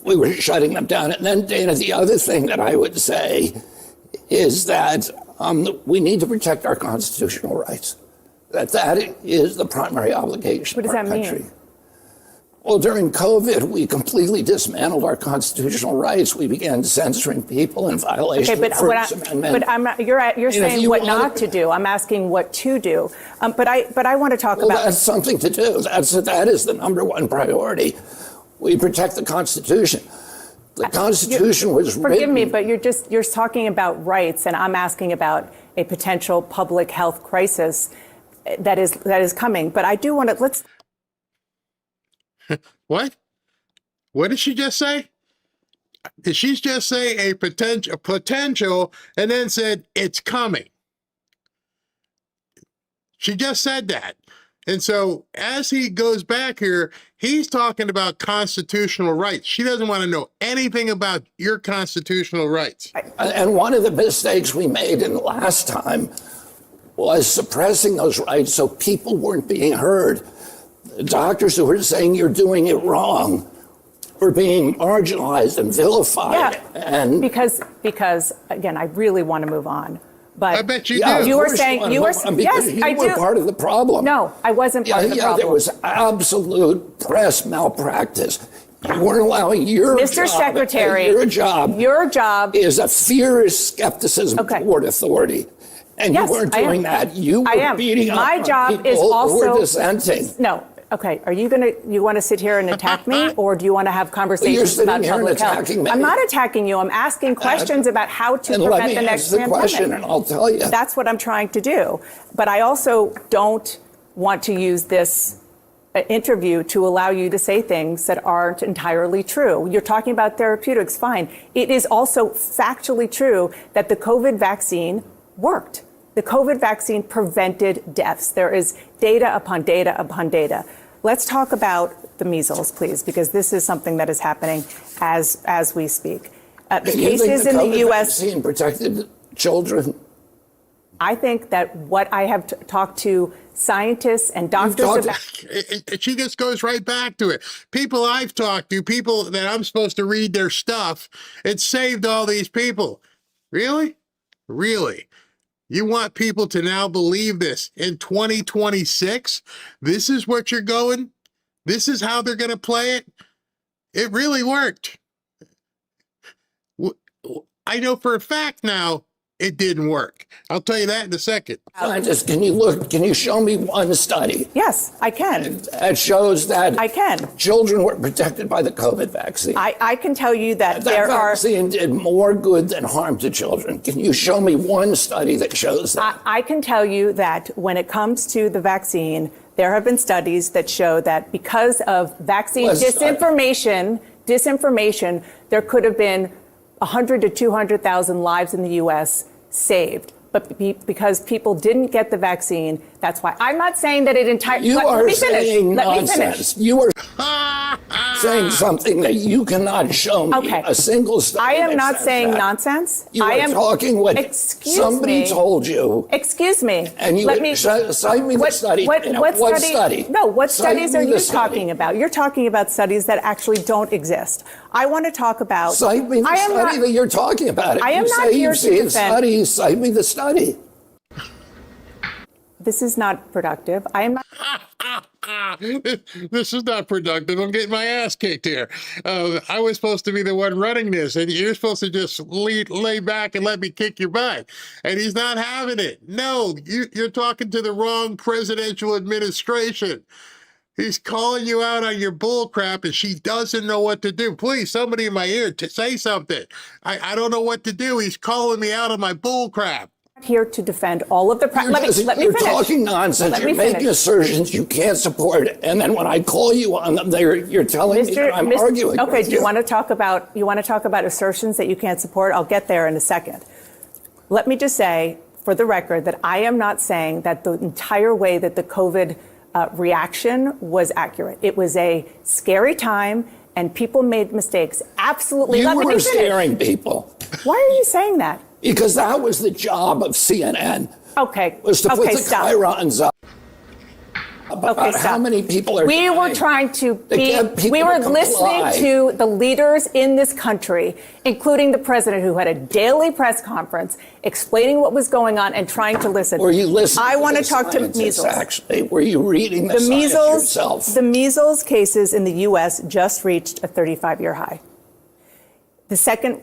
We were shutting them down. And then, Dana, the other thing that I would say is that we need to protect our constitutional rights. That is the primary obligation of our country. What does that mean? Well, during COVID, we completely dismantled our constitutional rights. We began censoring people in violation of the First Amendment. But I'm not, you're saying what not to do. I'm asking what to do. But I want to talk about. That's something to do. That is the number one priority. We protect the Constitution. The Constitution was written. Forgive me, but you're talking about rights, and I'm asking about a potential public health crisis that is coming. But I do want to let's. What? What did she just say? Did she just say a potential and then said it's coming? She just said that. And so as he goes back here, he's talking about constitutional rights. She doesn't want to know anything about your constitutional rights. And one of the mistakes we made in the last time was suppressing those rights so people weren't being heard. The doctors who were saying you're doing it wrong were being marginalized and vilified. Yeah, and because again, I really want to move on. But I bet you do. You were saying yes, I do. You were part of the problem. No, I wasn't part of the problem. There was absolute press malpractice. You weren't allowing your Mr. job. Secretary, your job is a fierce skepticism toward authority. And yes, you weren't doing that. You were beating up on people who were dissenting. No. Okay, you want to sit here and attack me, or do you want to have conversations about public health? I'm not attacking you. I'm asking questions about how to prevent the next pandemic. Question, and I'll tell you. That's what I'm trying to do. But I also don't want to use this interview to allow you to say things that aren't entirely true. You're talking about therapeutics, fine. It is also factually true that the COVID vaccine worked. The COVID vaccine prevented deaths. There is data upon data upon data. Let's talk about the measles, please, because this is something that is happening as we speak. The cases in the U.S. vaccine protected children. I think that what I have talked to scientists and doctors about. She just goes right back to it. People I've talked to, people that I'm supposed to read their stuff, it saved all these people. Really? Really? You want people to now believe this. In 2026, this is what you're going? This is how they're going to play it? It really worked. I know for a fact now it didn't work. I'll tell you that in a second. Scientists, can you show me one study? Yes, I can. That shows that I can. Children were protected by the COVID vaccine. I can tell you that That vaccine did more good than harm to children. Can you show me one study that shows that? I can tell you that when it comes to the vaccine, there have been studies that show that because of vaccine disinformation, there could have been 100 to 200,000 lives in the U.S. saved. But because people didn't get the vaccine, that's why. I'm not saying that it entirely. You are saying nonsense. You are saying something that you cannot show me a single study. I am not saying nonsense. You are talking what somebody told you. Excuse me. And you cite me the study. What study? No, what studies are you talking about? You're talking about studies that actually don't exist. I want to talk about. Cite me the study that you're talking about. I am not here to defend. Studies. Cite me the study. This is not productive. I am not. This is not productive. I'm getting my ass kicked here. I was supposed to be the one running this, and you're supposed to just lay back and let me kick your butt. And he's not having it. No, you're talking to the wrong presidential administration. He's calling you out on your bull crap, and she doesn't know what to do. Please, somebody in my ear, to say something. I don't know what to do. He's calling me out on my bull crap. Here to defend all of the. Let me You're finish. talking nonsense. You're making assertions you can't support, and then when I call you on them, you're telling me that I'm arguing. Okay. With Do you want to talk about assertions that you can't support? I'll get there in a second. Let me just say, for the record, that I am not saying that the entire way that the COVID reaction was accurate. It was a scary time, and people made mistakes. Absolutely. You were scaring people. Why are you saying that? Because that was the job of CNN. Okay. Was to put the chyrons up. Okay, stop. How many people are We were trying to we were listening to the leaders in this country, including the president, who had a daily press conference explaining what was going on and trying to listen. Were you listening? I want to talk to measles. Actually, were you reading the science yourself? The measles cases in the U.S. just reached a 35-year high. The second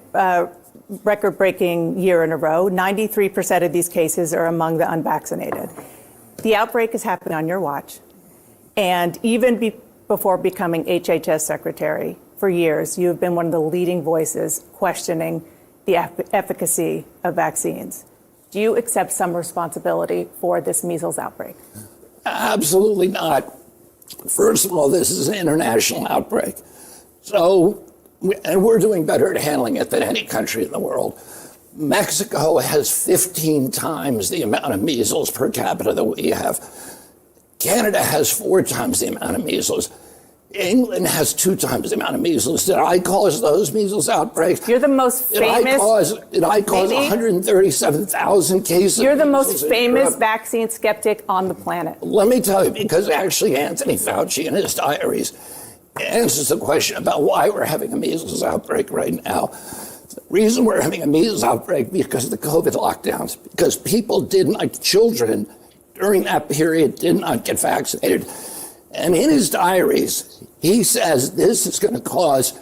record-breaking year in a row. 93% of these cases are among the unvaccinated. The outbreak has happened on your watch. And even before becoming HHS secretary, for years, you have been one of the leading voices questioning the efficacy of vaccines. Do you accept some responsibility for this measles outbreak? Absolutely not. First of all, this is an international outbreak. And we're doing better at handling it than any country in the world. Mexico has 15 times the amount of measles per capita that we have. Canada has 4 times the amount of measles. England has 2 times the amount of measles. Did I cause those measles outbreaks? You're the most famous. Did I cause 137,000 cases? You're the most famous vaccine skeptic on the planet. Let me tell you, because actually Anthony Fauci in his diaries answers the question about why we're having a measles outbreak right now. The reason we're having a measles outbreak because of the COVID lockdowns, because children during that period did not get vaccinated. And in his diaries, he says this is going to cause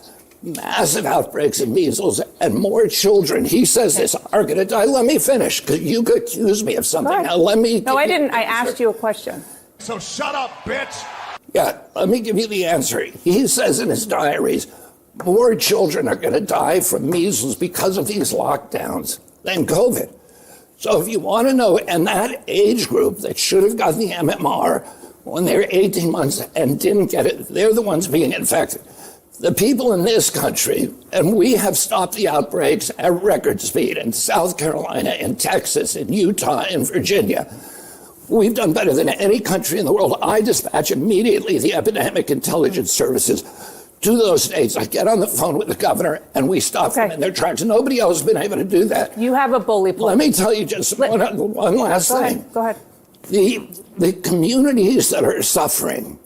massive outbreaks of measles and more children. He says this are going to die. Let me finish, because you could accuse me of something. Now let me. No, I didn't. I asked you a question. So shut up, bitch. Yeah, let me give you the answer. He says in his diaries, more children are going to die from measles because of these lockdowns than COVID. So if you want to know, and that age group that should have gotten the MMR when they were 18 months and didn't get it, they're the ones being infected. The people in this country, and we have stopped the outbreaks at record speed in South Carolina, in Texas, in Utah, in Virginia. We've done better than any country in the world. I dispatch immediately the epidemic intelligence services to those states. I get on the phone with the governor and we stop them in their tracks. Nobody else has been able to do that. You have a bully pulpit. Let me tell you just one last thing. Go ahead. The communities that are suffering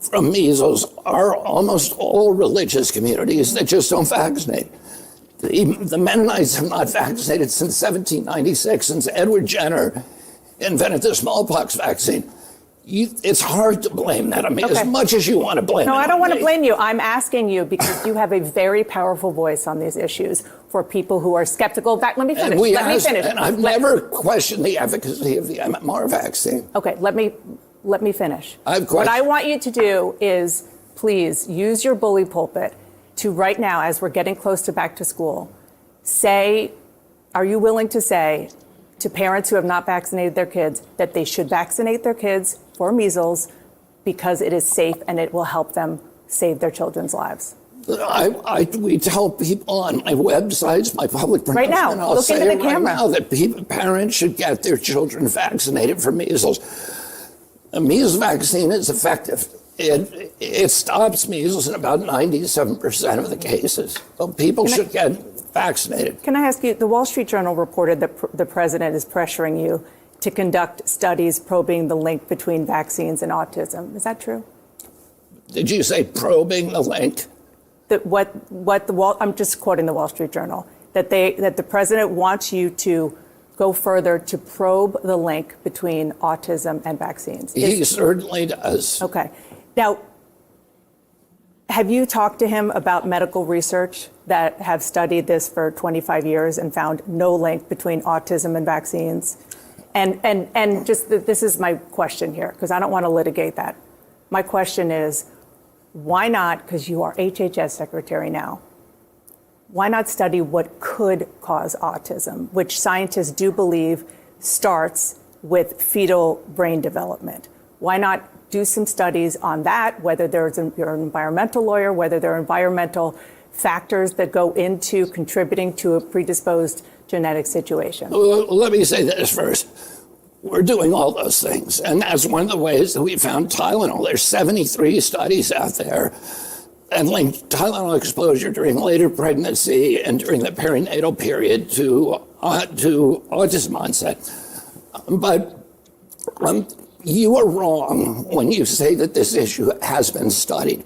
from measles are almost all religious communities that just don't vaccinate. The Mennonites have not vaccinated since 1796, since Edward Jenner invented the smallpox vaccine. It's hard to blame that on me as much as you want to blame it. No, I don't on want to me. blame you. I'm asking you because you have a very powerful voice on these issues for people who are skeptical. In fact, let me finish. And Let me finish. And I've never questioned the efficacy of the MMR vaccine. Okay, let me finish. I've What I want you to do is please use your bully pulpit to right now, as we're getting close to back to school, are you willing to say to parents who have not vaccinated their kids that they should vaccinate their kids for measles because it is safe and it will help them save their children's lives? We tell people on my websites, my public Right now, pronouncement, I'll look say into it the right camera. now that parents should get their children vaccinated for measles. A measles vaccine is effective. It stops measles in about 97% of the cases. So people should get vaccinated. Can I ask you, the Wall Street Journal reported that the president is pressuring you to conduct studies probing the link between vaccines and autism. Is that true? Did you say probing the link? I'm just quoting the Wall Street Journal, that the president wants you to go further to probe the link between autism and vaccines. He certainly does. Okay. Now, have you talked to him about medical research that have studied this for 25 years and found no link between autism and vaccines? And just this is my question here, because I don't want to litigate that. My question is, why not, because you are HHS secretary now, why not study what could cause autism, which scientists do believe starts with fetal brain development? Why not do some studies on that, whether you're an environmental lawyer, whether there are environmental factors that go into contributing to a predisposed genetic situation? Well, let me say this first. We're doing all those things, and that's one of the ways that we found Tylenol. There's 73 studies out there that link Tylenol exposure during later pregnancy and during the perinatal period to autism onset. But you are wrong when you say that this issue has been studied.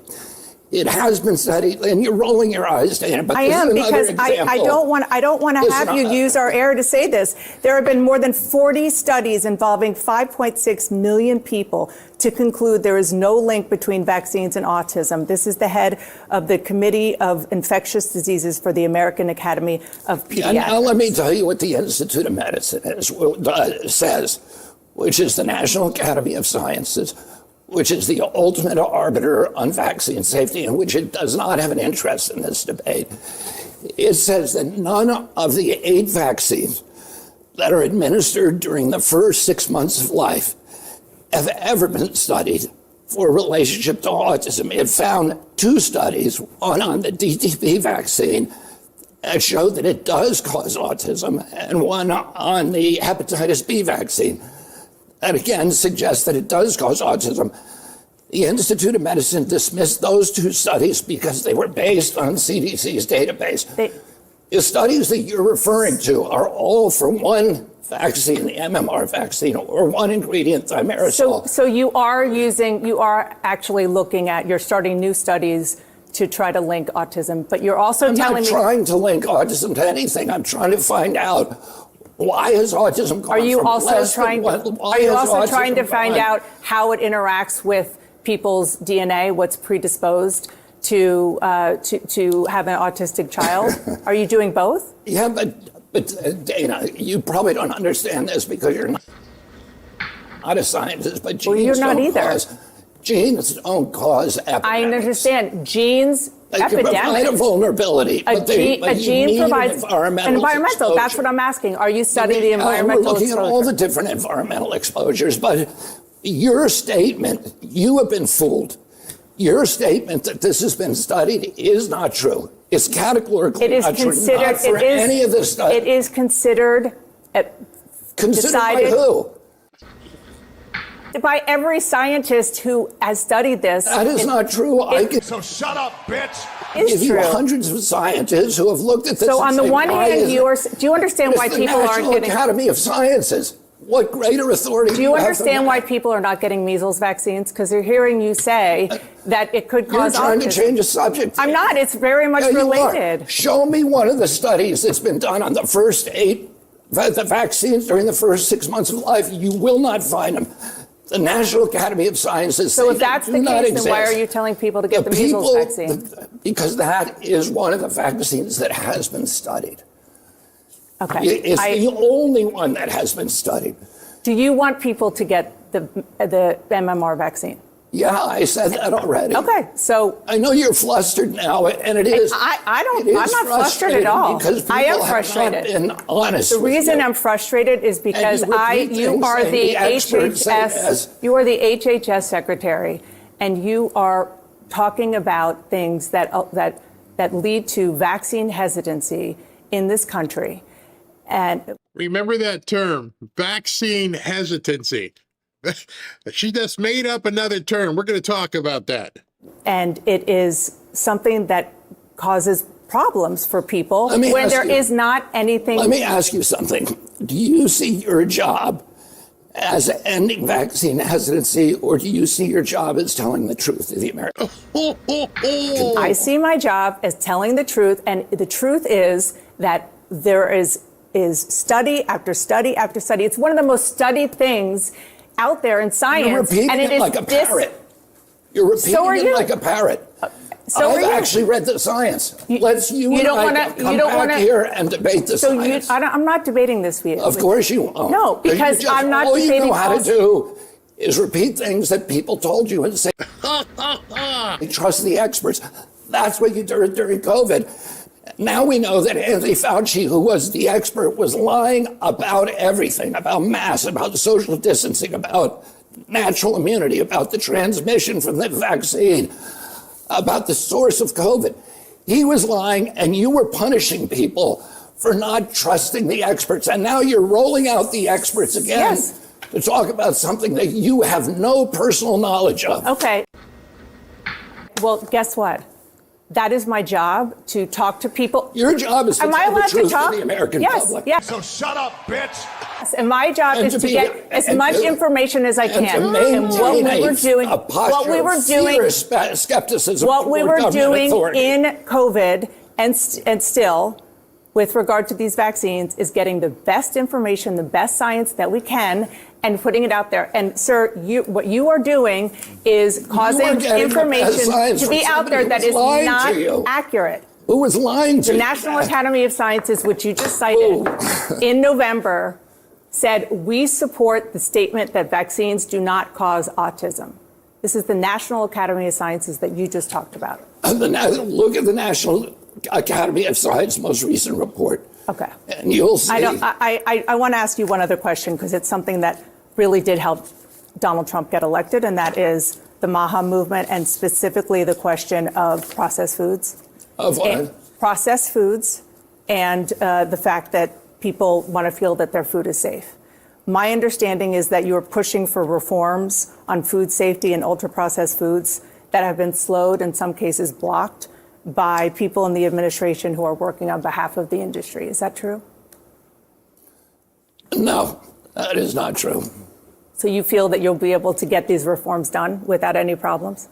It has been studied, and you're rolling your eyes, Dana. But I am, because I don't want to have you use our air to say this. There have been more than 40 studies involving 5.6 million people to conclude there is no link between vaccines and autism. This is the head of the Committee of Infectious Diseases for the American Academy of Pediatrics. And now let me tell you what the Institute of Medicine says, which is the National Academy of Sciences, which is the ultimate arbiter on vaccine safety, in which it does not have an interest in this debate. It says that none of the 8 vaccines that are administered during the first 6 months of life have ever been studied for relationship to autism. It found 2 studies, one on the DTP vaccine that showed that it does cause autism, and one on the hepatitis B vaccine that again suggests that it does cause autism. The Institute of Medicine dismissed those 2 studies because they were based on CDC's database. The studies that you're referring to are all for one vaccine, the MMR vaccine, or one ingredient, thimerosal. So you are actually looking at, you're starting new studies to try to link autism, but you're also telling me— I'm not trying to link autism to anything. I'm trying to find out, why is autism gone Are you from also less trying? than Are you also autism trying to find gone? out how it interacts with people's DNA? What's predisposed to have an autistic child? Are you doing both? Yeah, but Dana, you probably don't understand this because you're not a scientist. But genes you're not don't either. Genes don't cause epidemics. I understand genes. They can provide a vulnerability. A gene provides environmental. That's what I'm asking. Are you studying the environmental We're looking exposure? at all the different environmental exposures, but your statement, you have been fooled. Your statement that this has been studied is not true. It's categorically not true. Not for any of the studies. It is considered. Considered by who? By every scientist who has studied this. That is not true. So shut up, bitch. It's true. Hundreds of scientists who have looked at this. So on the one hand, do you understand why people aren't getting? The National Academy of Sciences. What greater authority Do you have than understand that? why people are not getting measles vaccines? Because they're hearing you say that it could cause You're trying to autism. change the subject. I'm not. It's very much Yeah, you are. related. Show me one of the studies that's been done on the first 8 the vaccines during the first 6 months of life. You will not find them. The National Academy of Sciences. So say if that's they the do not case, then why exist. are you telling people to get the measles vaccine? Because that is one of the vaccines that has been studied. Okay. It's the only one that has been studied. Do you want people to get the MMR vaccine? Yeah, I said that already. Okay, so I know you're flustered now, and it is. I don't. it is I'm not frustrated at frustrating all. because I am people have frustrated. not been honest. The with reason you. I'm frustrated is because And you you are repeat the things saying the experts say HHS. yes. You are the HHS secretary, and you are talking about things that lead to vaccine hesitancy in this country, and. Remember that term, vaccine hesitancy. She just made up another term. We're going to talk about that. And it is something that causes problems for people when there is not anything. Let me ask you something. Do you see your job as ending vaccine hesitancy, or do you see your job as telling the truth to the American? I see my job as telling the truth, and the truth is that there is study after study after study. It's one of the most studied things out there in science. You're repeating and it like a parrot. You're repeating So are it you. like a parrot. So are I've you. actually read the science. Let's you you and don't I wanna- come you don't back wanna- here and debate the So science. I'm not debating this with you. Of course you won't. No, because You just- I'm not all debating. you know how to also- do is repeat things that people told you and say, trust the experts. That's what you did during COVID. Now we know that Anthony Fauci, who was the expert, was lying about everything, about masks, about social distancing, about natural immunity, about the transmission from the vaccine, about the source of COVID. He was lying, and you were punishing people for not trusting the experts. And now you're rolling out the experts again to talk about something that you have no personal knowledge of. Okay. Well, guess what? That is my job, to talk to people. Your job is to Am I tell the allowed truth to to talk? the American yes, public. Yes. So shut up, bitch. Yes, and my job And is to to be- get as and much to- information as I and can. to And what we maintain were doing, a posture what we were of doing, fierce skepticism what we toward were government doing authority. in COVID and still, with regard to these vaccines, is getting the best information, the best science that we can, and putting it out there. And sir, what you are doing is causing getting the best information science to from be out somebody there who that was is lying to not you. accurate. Who was lying to The you? National Academy of Sciences, which you just cited, in November, said we support the statement that vaccines do not cause autism. This is the National Academy of Sciences that you just talked about. Look at the National Academy of Science most recent report. Okay. And you'll see. I want to ask you one other question, because it's something that really did help Donald Trump get elected, and that is the MAHA movement, and specifically the question of processed foods. Of what? Processed foods, and the fact that people want to feel that their food is safe. My understanding is that you are pushing for reforms on food safety and ultra-processed foods that have been slowed, in some cases blocked, by people in the administration who are working on behalf of the industry. Is that true? No, that is not true. So you feel that you'll be able to get these reforms done without any problems?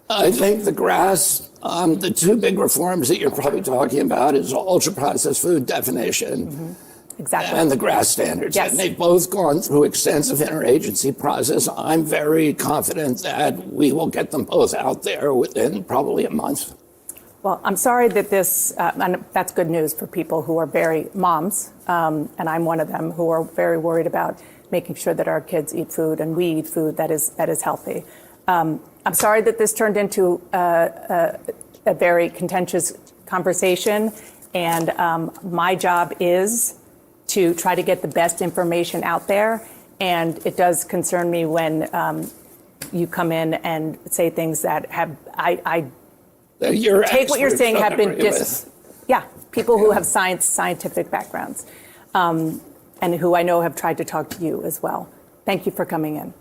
I think the two big reforms that you're probably talking about is ultra-processed food definition Exactly. and the GRAS standards. Yes. And they've both gone through extensive interagency process. I'm very confident that we will get them both out there within probably a month. Well, I'm sorry that this, and that's good news for people who are very moms, and I'm one of them, who are very worried about making sure that our kids eat food and we eat food that is healthy. I'm sorry that this turned into a very contentious conversation, and my job is to try to get the best information out there, and it does concern me when you come in and say things that have take what you're saying have been people who have scientific backgrounds, and who I know have tried to talk to you as well. Thank you for coming in.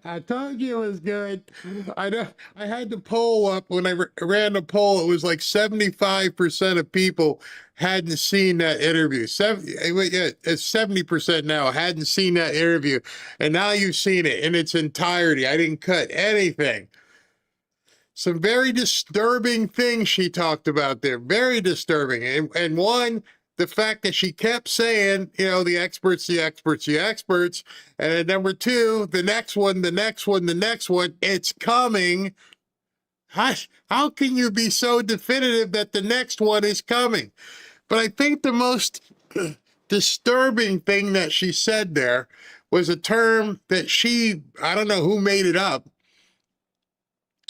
I told you it was good. I know. I had the poll up when I ran the poll. It was like 75% of people hadn't seen that interview. It's 70% now hadn't seen that interview, and now you've seen it in its entirety. I didn't cut anything. Some very disturbing things she talked about there. Very disturbing, and one. The fact that she kept saying, you know, the experts, the experts, the experts. And then number two, the next one, the next one, the next one, it's coming. How can you be so definitive that the next one is coming? But I think the most disturbing thing that she said there was a term that I don't know who made it up,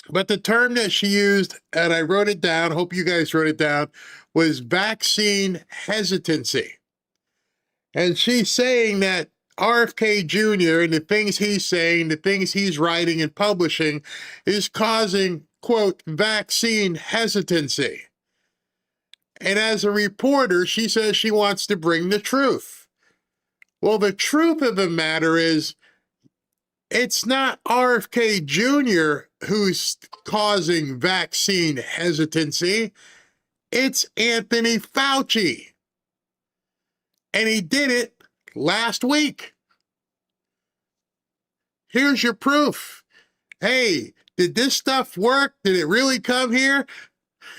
but the term that she used, and I wrote it down, hope you guys wrote it down, was vaccine hesitancy. And she's saying that RFK Jr. and the things he's saying, the things he's writing and publishing is causing, quote, vaccine hesitancy. And as a reporter, she says she wants to bring the truth. Well, the truth of the matter is, it's not RFK Jr. who's causing vaccine hesitancy. It's Anthony Fauci. And he did it last week. Here's your proof. Hey, did this stuff work? Did it really come here?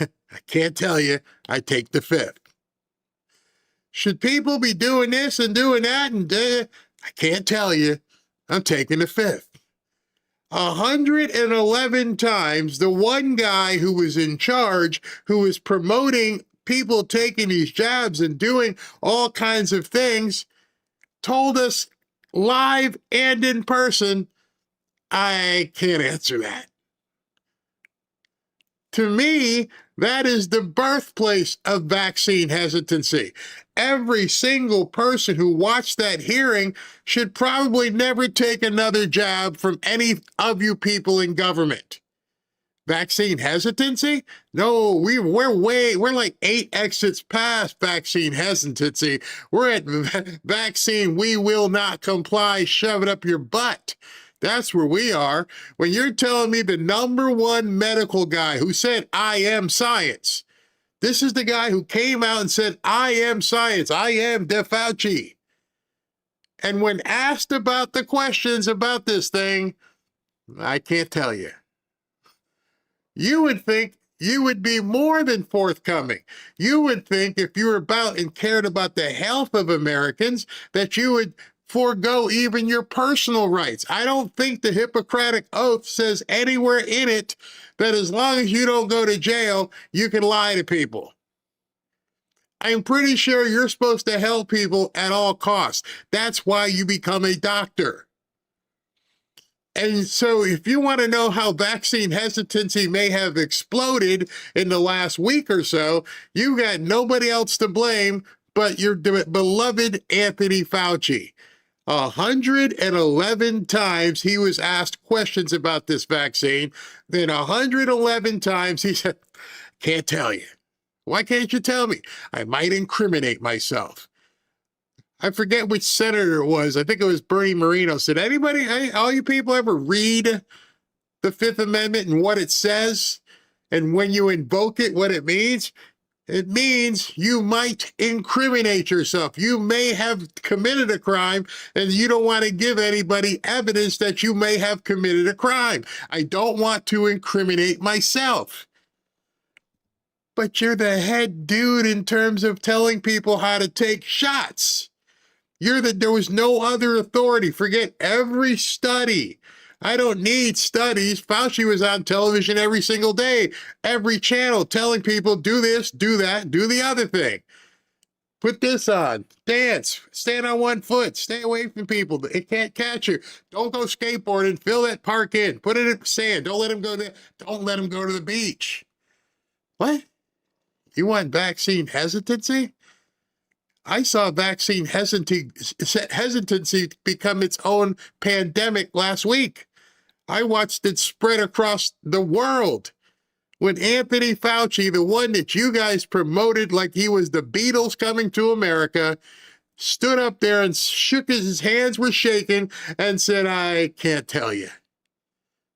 I can't tell you. I take the fifth. Should people be doing this and doing that? And I can't tell you. I'm taking the fifth. 111 times, the one guy who was in charge, who was promoting people taking these jabs and doing all kinds of things, told us live and in person, I can't answer that. To me, that is the birthplace of vaccine hesitancy. Every single person who watched that hearing should probably never take another jab from any of you people in government. Vaccine hesitancy? No, we're like 8 exits past vaccine hesitancy. We're at vaccine we will not comply, shove it up your butt. That's where we are. When you're telling me the #1 medical guy who said, I am science. This is the guy who came out and said, I am science. I am De Fauci. And when asked about the questions about this thing, I can't tell you. You would think you would be more than forthcoming. You would think if you were about and cared about the health of Americans, that you would forego even your personal rights. I don't think the Hippocratic Oath says anywhere in it that as long as you don't go to jail, you can lie to people. I'm pretty sure you're supposed to help people at all costs. That's why you become a doctor. And so if you want to know how vaccine hesitancy may have exploded in the last week or so, you got nobody else to blame but your beloved Anthony Fauci. 111 times he was asked questions about this vaccine. Then 111 times he said, can't tell you. Why can't you tell me? I might incriminate myself. I forget which senator it was. I think it was Bernie Moreno. Said, all you people ever read the Fifth Amendment and what it says? And when you invoke it, what it means? It means you might incriminate yourself. You may have committed a crime and you don't want to give anybody evidence that you may have committed a crime. I don't want to incriminate myself. But you're the head dude in terms of telling people how to take shots. There was no other authority. Forget every study. I don't need studies. Fauci was on television every single day, every channel, telling people, do this, do that, do the other thing. Put this on, dance, stand on one foot, stay away from people. It can't catch you. Don't go skateboarding, fill that park in, put it in sand. Don't let them go there. Don't let them go to the beach. What? You want vaccine hesitancy? I saw vaccine hesitancy become its own pandemic last week. I watched it spread across the world when Anthony Fauci, the one that you guys promoted like he was the Beatles coming to America, stood up there and shook his hands were shaking and said, I can't tell you.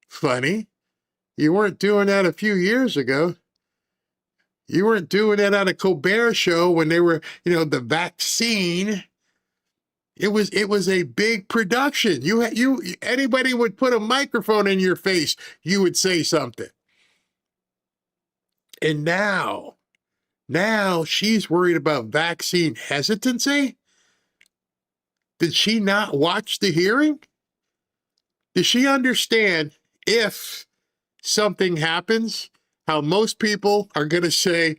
Funny. You weren't doing that a few years ago. You weren't doing that on a Colbert show when they were, the vaccine. It was a big production. Anybody would put a microphone in your face, you would say something. And now she's worried about vaccine hesitancy. Did she not watch the hearing? Does she understand if something happens, how most people are going to say,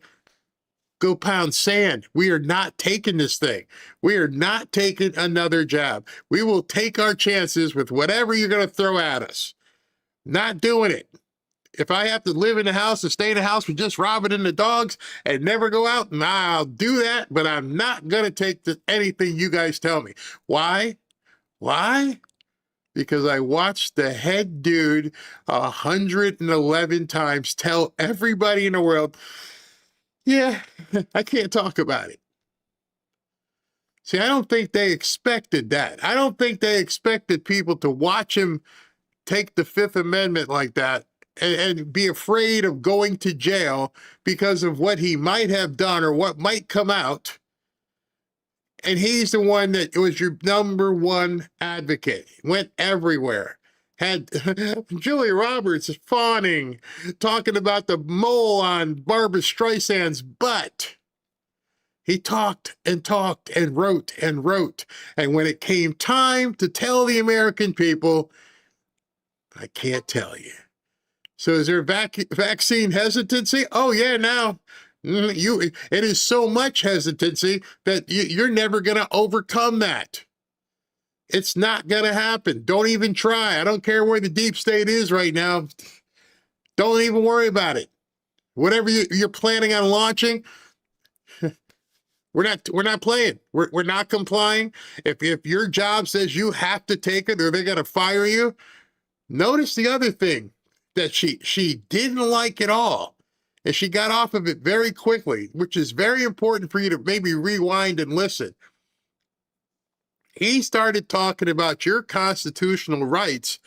go pound sand. We are not taking this thing. We are not taking another jab. We will take our chances with whatever you're going to throw at us. Not doing it. If I have to live in the house and stay in the house with just Robin and the dogs and never go out, I'll do that, but I'm not going to take anything you guys tell me. Why? Why? Because I watched the head dude 111 times tell everybody in the world, yeah, I can't talk about it. See, I don't think they expected that. I don't think they expected people to watch him take the Fifth Amendment like that and be afraid of going to jail because of what he might have done or what might come out. And he's the one that was your number one advocate. Went everywhere. Had Julia Roberts fawning, talking about the mole on Barbara Streisand's butt. He talked and talked and wrote and wrote. And when it came time to tell the American people, I can't tell you. So is there vaccine hesitancy? Oh, yeah, now. It is so much hesitancy that you're never going to overcome that. It's not going to happen. Don't even try. I don't care where the deep state is right now. Don't even worry about it. Whatever you're planning on launching, we're not playing. We're not complying. If your job says you have to take it or they're going to fire you, notice the other thing that she didn't like at all. And she got off of it very quickly, which is very important for you to maybe rewind and listen. He started talking about your constitutional rights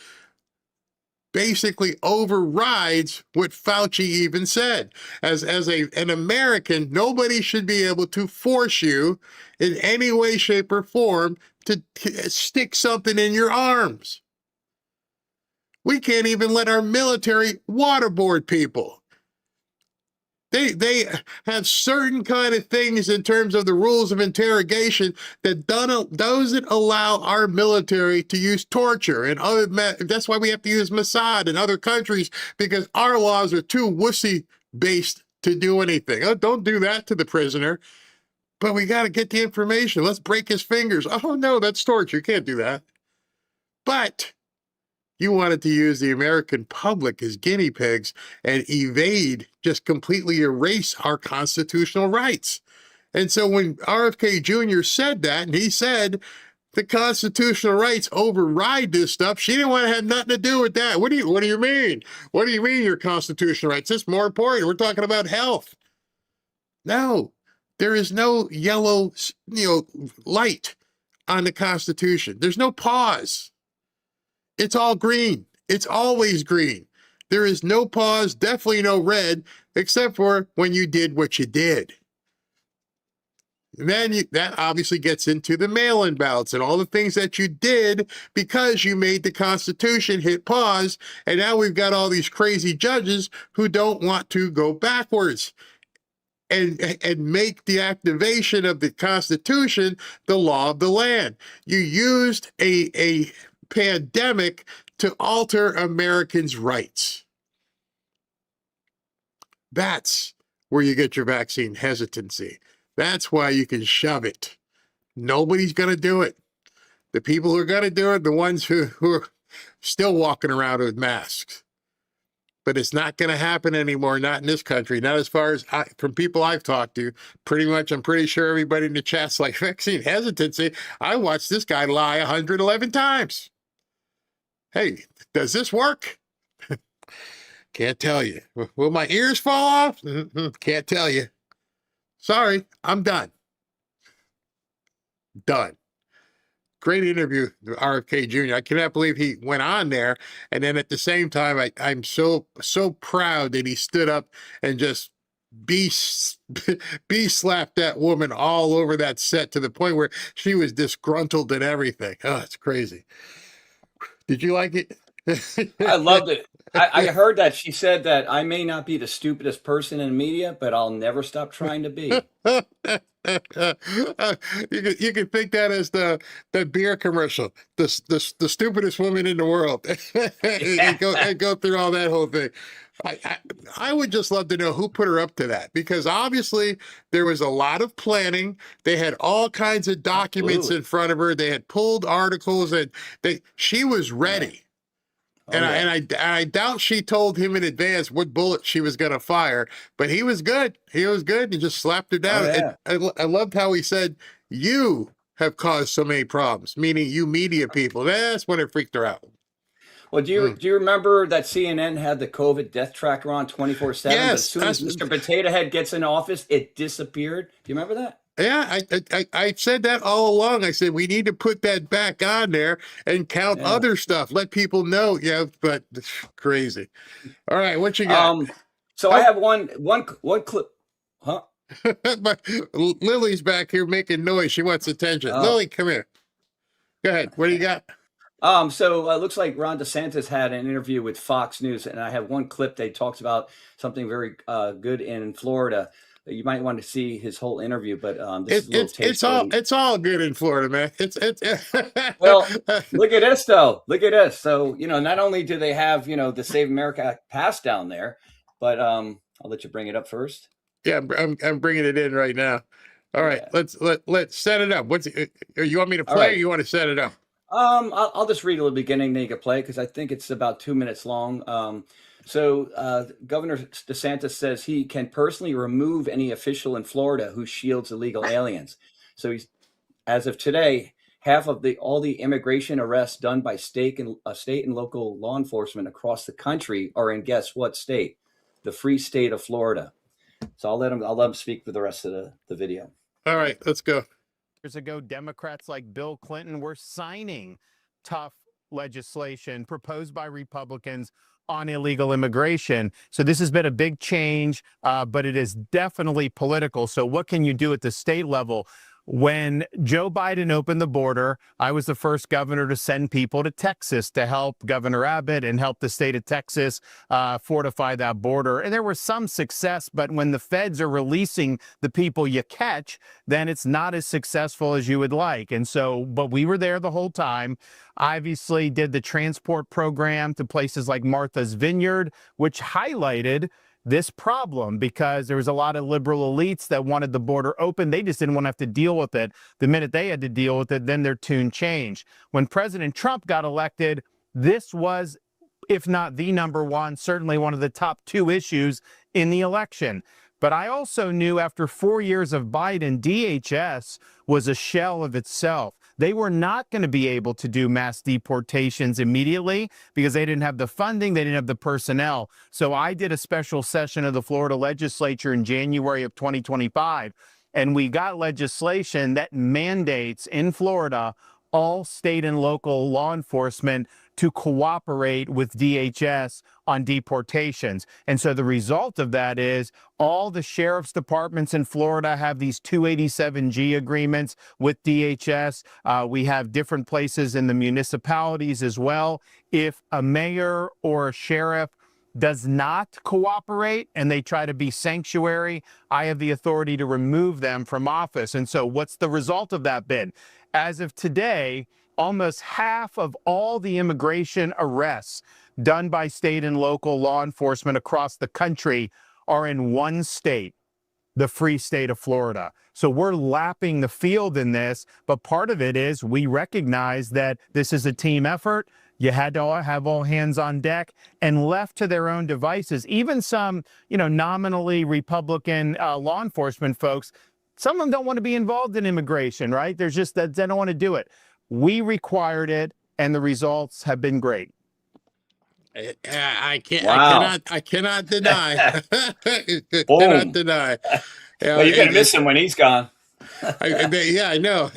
basically overrides what Fauci even said. As an American, nobody should be able to force you in any way, shape, or form to stick something in your arms. We can't even let our military waterboard people. They have certain kind of things in terms of the rules of interrogation that doesn't allow our military to use torture and other. That's why we have to use Mossad in other countries, because our laws are too wussy based to do anything. Oh, don't do that to the prisoner. But we got to get the information. Let's break his fingers. Oh no, that's torture. You can't do that. But you wanted to use the American public as guinea pigs and evade, just completely erase our constitutional rights. And so when RFK Jr. said that, and he said the constitutional rights override this stuff, she didn't want to have nothing to do with that. What do you mean? What do you mean your constitutional rights? It's more important. We're talking about health. No, there is no yellow, light on the Constitution. There's no pause. It's all green. It's always green. There is no pause, definitely no red, except for when you did what you did. And then that obviously gets into the mail-in ballots and all the things that you did because you made the Constitution hit pause. And now we've got all these crazy judges who don't want to go backwards and make the activation of the Constitution the law of the land. You used a pandemic to alter Americans' rights. That's where you get your vaccine hesitancy. That's why you can shove it. Nobody's going to do it. The people who are going to do it, the ones who are still walking around with masks. But it's not going to happen anymore, not in this country, not as far as from people I've talked to. Pretty much, I'm pretty sure everybody in the chat's like, vaccine hesitancy. I watched this guy lie 111 times. Hey, does this work? Can't tell you. Will my ears fall off? Can't tell you. Sorry, I'm done. Done. Great interview, RFK Jr. I cannot believe he went on there. And then at the same time, I'm so proud that he stood up and just bee slapped that woman all over that set to the point where she was disgruntled and everything. Oh, it's crazy. Did you like it? I loved it. I heard that she said that I may not be the stupidest person in media, but I'll never stop trying to be. You can think that as the beer commercial, the stupidest woman in the world, and go through all that whole thing. I would just love to know who put her up to that, because obviously there was a lot of planning. They had all kinds of documents in front of her. They had pulled articles, and she was ready. And I doubt she told him in advance what bullet she was going to fire, but he was good. He was good. He just slapped her down. And I loved how he said, "You have caused so many problems," meaning you media people. That's when it freaked her out. Well, do you remember that CNN had the COVID death tracker on 24/7? But as soon as Mr. Potato Head gets in office, it disappeared. Do you remember that? Yeah, I said that all along. I said we need to put that back on there and count other stuff. Let people know. Yeah, but it's crazy. All right, what you got? So I have one clip. Huh? Lily's back here making noise. She wants attention. Lily, come here. Go ahead. What do you got? So it looks like Ron DeSantis had an interview with Fox News, and I have one clip that talks about something very good in Florida. You might want to see his whole interview, but this is a little taste. It's all good in Florida, man. It's Well, look at this though. Look at this. So not only do they have the Save America Act passed down there, but I'll let you bring it up first. Yeah, I'm bringing it in right now. All right, let's set it up. You want me to play, or you want to set it up? I'll just read a little beginning, then you can play, because I think it's about 2 minutes long. Governor DeSantis says he can personally remove any official in Florida who shields illegal aliens. So as of today, half of all the immigration arrests done by state and local law enforcement across the country are in, guess what state? The free state of Florida. So I'll let him speak for the rest of the video. All right, let's go. Years ago, Democrats like Bill Clinton were signing tough legislation proposed by Republicans on illegal immigration. So this has been a big change, but it is definitely political. So what can you do at the state level? When Joe Biden opened the border, I was the first governor to send people to Texas to help Governor Abbott and help the state of Texas fortify that border. And there was some success, but when the feds are releasing the people you catch, then it's not as successful as you would like. And so, but we were there the whole time. Obviously did the transport program to places like Martha's Vineyard, which highlighted this problem because there was a lot of liberal elites that wanted the border open. They just didn't want to have to deal with it. The minute they had to deal with it, then their tune changed. When President Trump got elected, this was, if not the number one, certainly one of the top two issues in the election. But I also knew after 4 years of Biden, DHS was a shell of itself. They were not going to be able to do mass deportations immediately because they didn't have the funding, they didn't have the personnel. So I did a special session of the Florida legislature in January of 2025, and we got legislation that mandates in Florida all state and local law enforcement to cooperate with DHS on deportations. And so the result of that is all the sheriff's departments in Florida have these 287G agreements with DHS. We have different places in the municipalities as well. If a mayor or a sheriff does not cooperate and they try to be sanctuary, I have the authority to remove them from office. And so what's the result of that been? As of today, almost half of all the immigration arrests done by state and local law enforcement across the country are in one state, the free state of Florida. So we're lapping the field in this, but part of it is we recognize that this is a team effort. You had to have all hands on deck, and left to their own devices. Even some, nominally Republican law enforcement folks, some of them don't want to be involved in immigration, right? There's just that they don't want to do it. We required it, and the results have been great. I cannot deny. Boom. Cannot deny. Well, you're going to miss him when he's gone. Yeah, I know.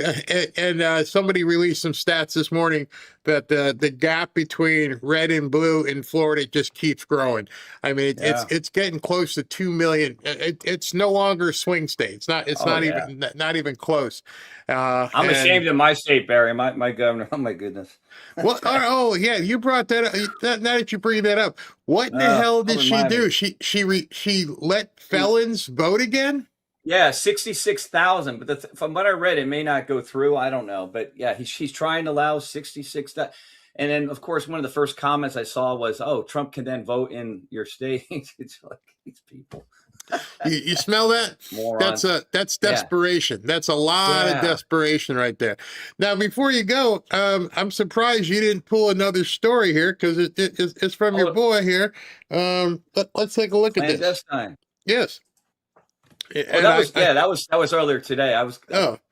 And somebody released some stats this morning that the gap between red and blue in Florida just keeps growing. I mean, Yeah. it's getting close to 2 million. It's no longer a swing state. It's Oh, not yeah. not even close. I'm ashamed of my state, Barry. My governor. Oh my goodness. Well, oh yeah, you brought that up. Now that you bring that up, what in the hell did Don't she remind do? me. She let felons vote again? Yeah, 66,000. But from what I read, it may not go through. I don't know. But yeah, she's trying to allow 66,000. And then, of course, one of the first comments I saw was, "Oh, Trump can then vote in your state." It's like these people. You smell that? Morons. That's Yeah. desperation. That's a lot of Yeah. desperation right there. Now, before you go, I'm surprised you didn't pull another story here because it's from your boy here. Let's take a look at this. Clandestine. Yes. Oh, that was earlier today.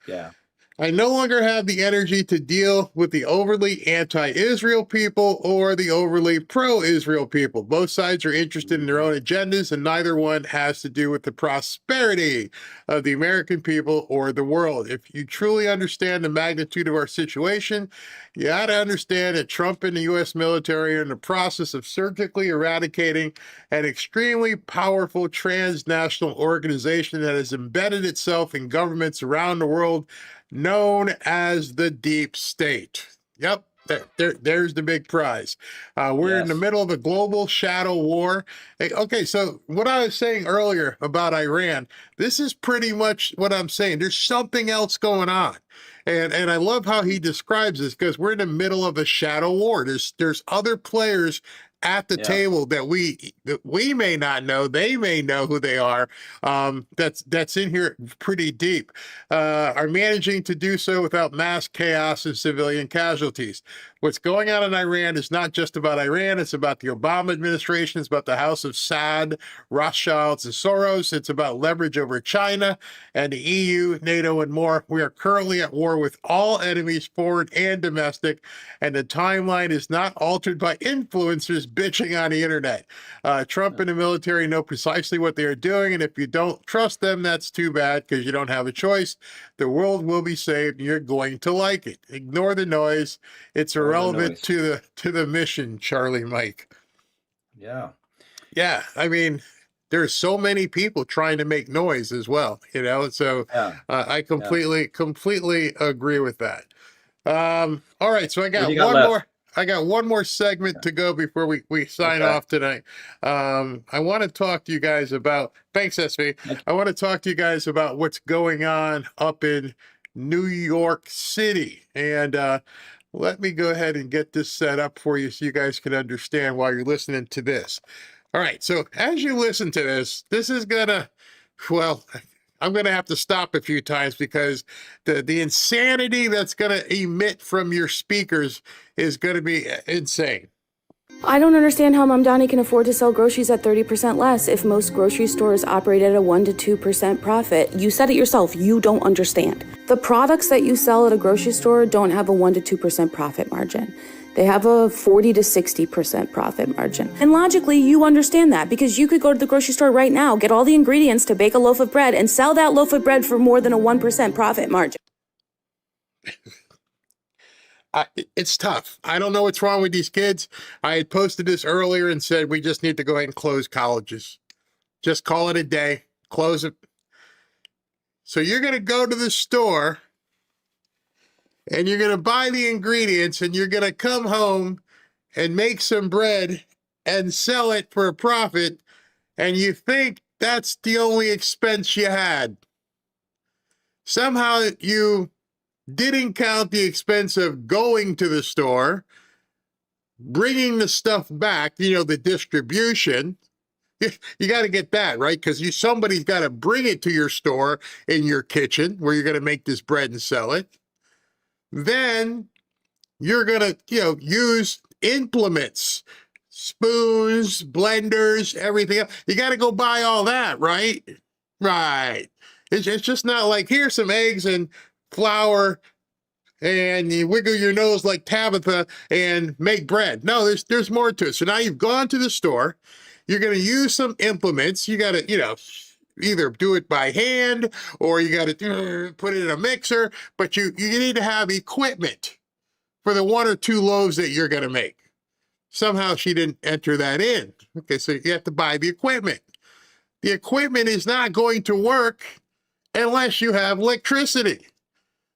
Yeah. I no longer have the energy to deal with the overly anti-Israel people or the overly pro-Israel people. Both sides are interested in their own agendas, and neither one has to do with the prosperity of the American people or the world. If you truly understand the magnitude of our situation, you got to understand that Trump and the U.S. military are in the process of surgically eradicating an extremely powerful transnational organization that has embedded itself in governments around the world, known as the deep state. Yep, there's the big prize. We're in the middle of a global shadow war. Okay, so what I was saying earlier about Iran, this is pretty much what I'm saying. There's something else going on. And I love how he describes this because we're in the middle of a shadow war. There's other players at the table that we may not know. They may know who they are. That's in here pretty deep. Are managing to do so without mass chaos and civilian casualties. What's going on in Iran is not just about Iran. It's about the Obama administration. It's about the House of Saud, Rothschilds, and Soros. It's about leverage over China and the EU, NATO, and more. We are currently at war with all enemies, foreign and domestic, and the timeline is not altered by influencers bitching on the internet. Trump and the military know precisely what they are doing, and if you don't trust them, that's too bad because you don't have a choice. The world will be saved, and you're going to like it. Ignore the noise. It's irrelevant to the mission, Charlie Mike. Yeah. Yeah, I mean, there's so many people trying to make noise as well, you know, so I completely agree with that. All right, so I got one more segment to go before we sign off tonight. I want to talk to you guys about, thanks SV, I want to talk to you guys about what's going on up in New York City. And let me go ahead and get this set up for you so you guys can understand while you're listening to this. All right, so as you listen to this, this is gonna, well, I'm gonna have to stop a few times because the insanity that's gonna emit from your speakers is gonna be insane. I don't understand how Mamdani can afford to sell groceries at 30% less if most grocery stores operate at a 1% to 2% profit. You said it yourself, you don't understand. The products that you sell at a grocery store don't have a 1% to 2% profit margin. They have a 40 to 60% profit margin. And logically, you understand that because you could go to the grocery store right now, get all the ingredients to bake a loaf of bread and sell that loaf of bread for more than a 1% profit margin. It's tough. I don't know what's wrong with these kids. I had posted this earlier and said we just need to go ahead and close colleges. Just call it a day. Close it. So you're going to go to the store and you're going to buy the ingredients and you're going to come home and make some bread and sell it for a profit, and you think that's the only expense you had. Somehow you didn't count the expense of going to the store, bringing the stuff back, you know, the distribution. You got to get that, right? Because somebody's got to bring it to your store in your kitchen where you're going to make this bread and sell it. Then you're going to, use implements, spoons, blenders, everything else. You got to go buy all that, right? Right. It's just not like, here's some eggs and flour and you wiggle your nose like Tabitha and make bread. No, there's more to it. So now you've gone to the store. You're going to use some implements. You got to, either do it by hand or you got to put it in a mixer, but you need to have equipment for the 1 or 2 loaves that you're going to make. Somehow she didn't enter that in. Okay, so you have to buy the equipment. The equipment is not going to work unless you have electricity.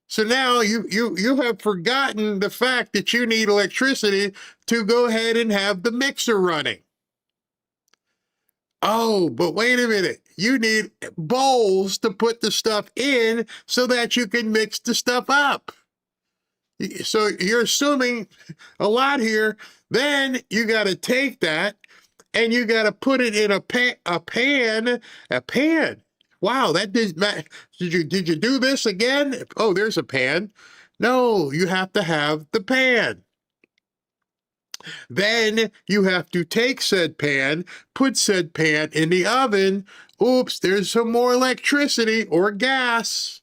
So now you have forgotten the fact that you need electricity to go ahead and have the mixer running. Oh, but wait a minute. You need bowls to put the stuff in so that you can mix the stuff up. So you're assuming a lot here. Then you got to take that and you got to put it in a pan. Wow, that did you do this again? Oh, there's a pan. No, you have to have the pan. Then you have to take said pan, put said pan in the oven. Oops, there's some more electricity or gas.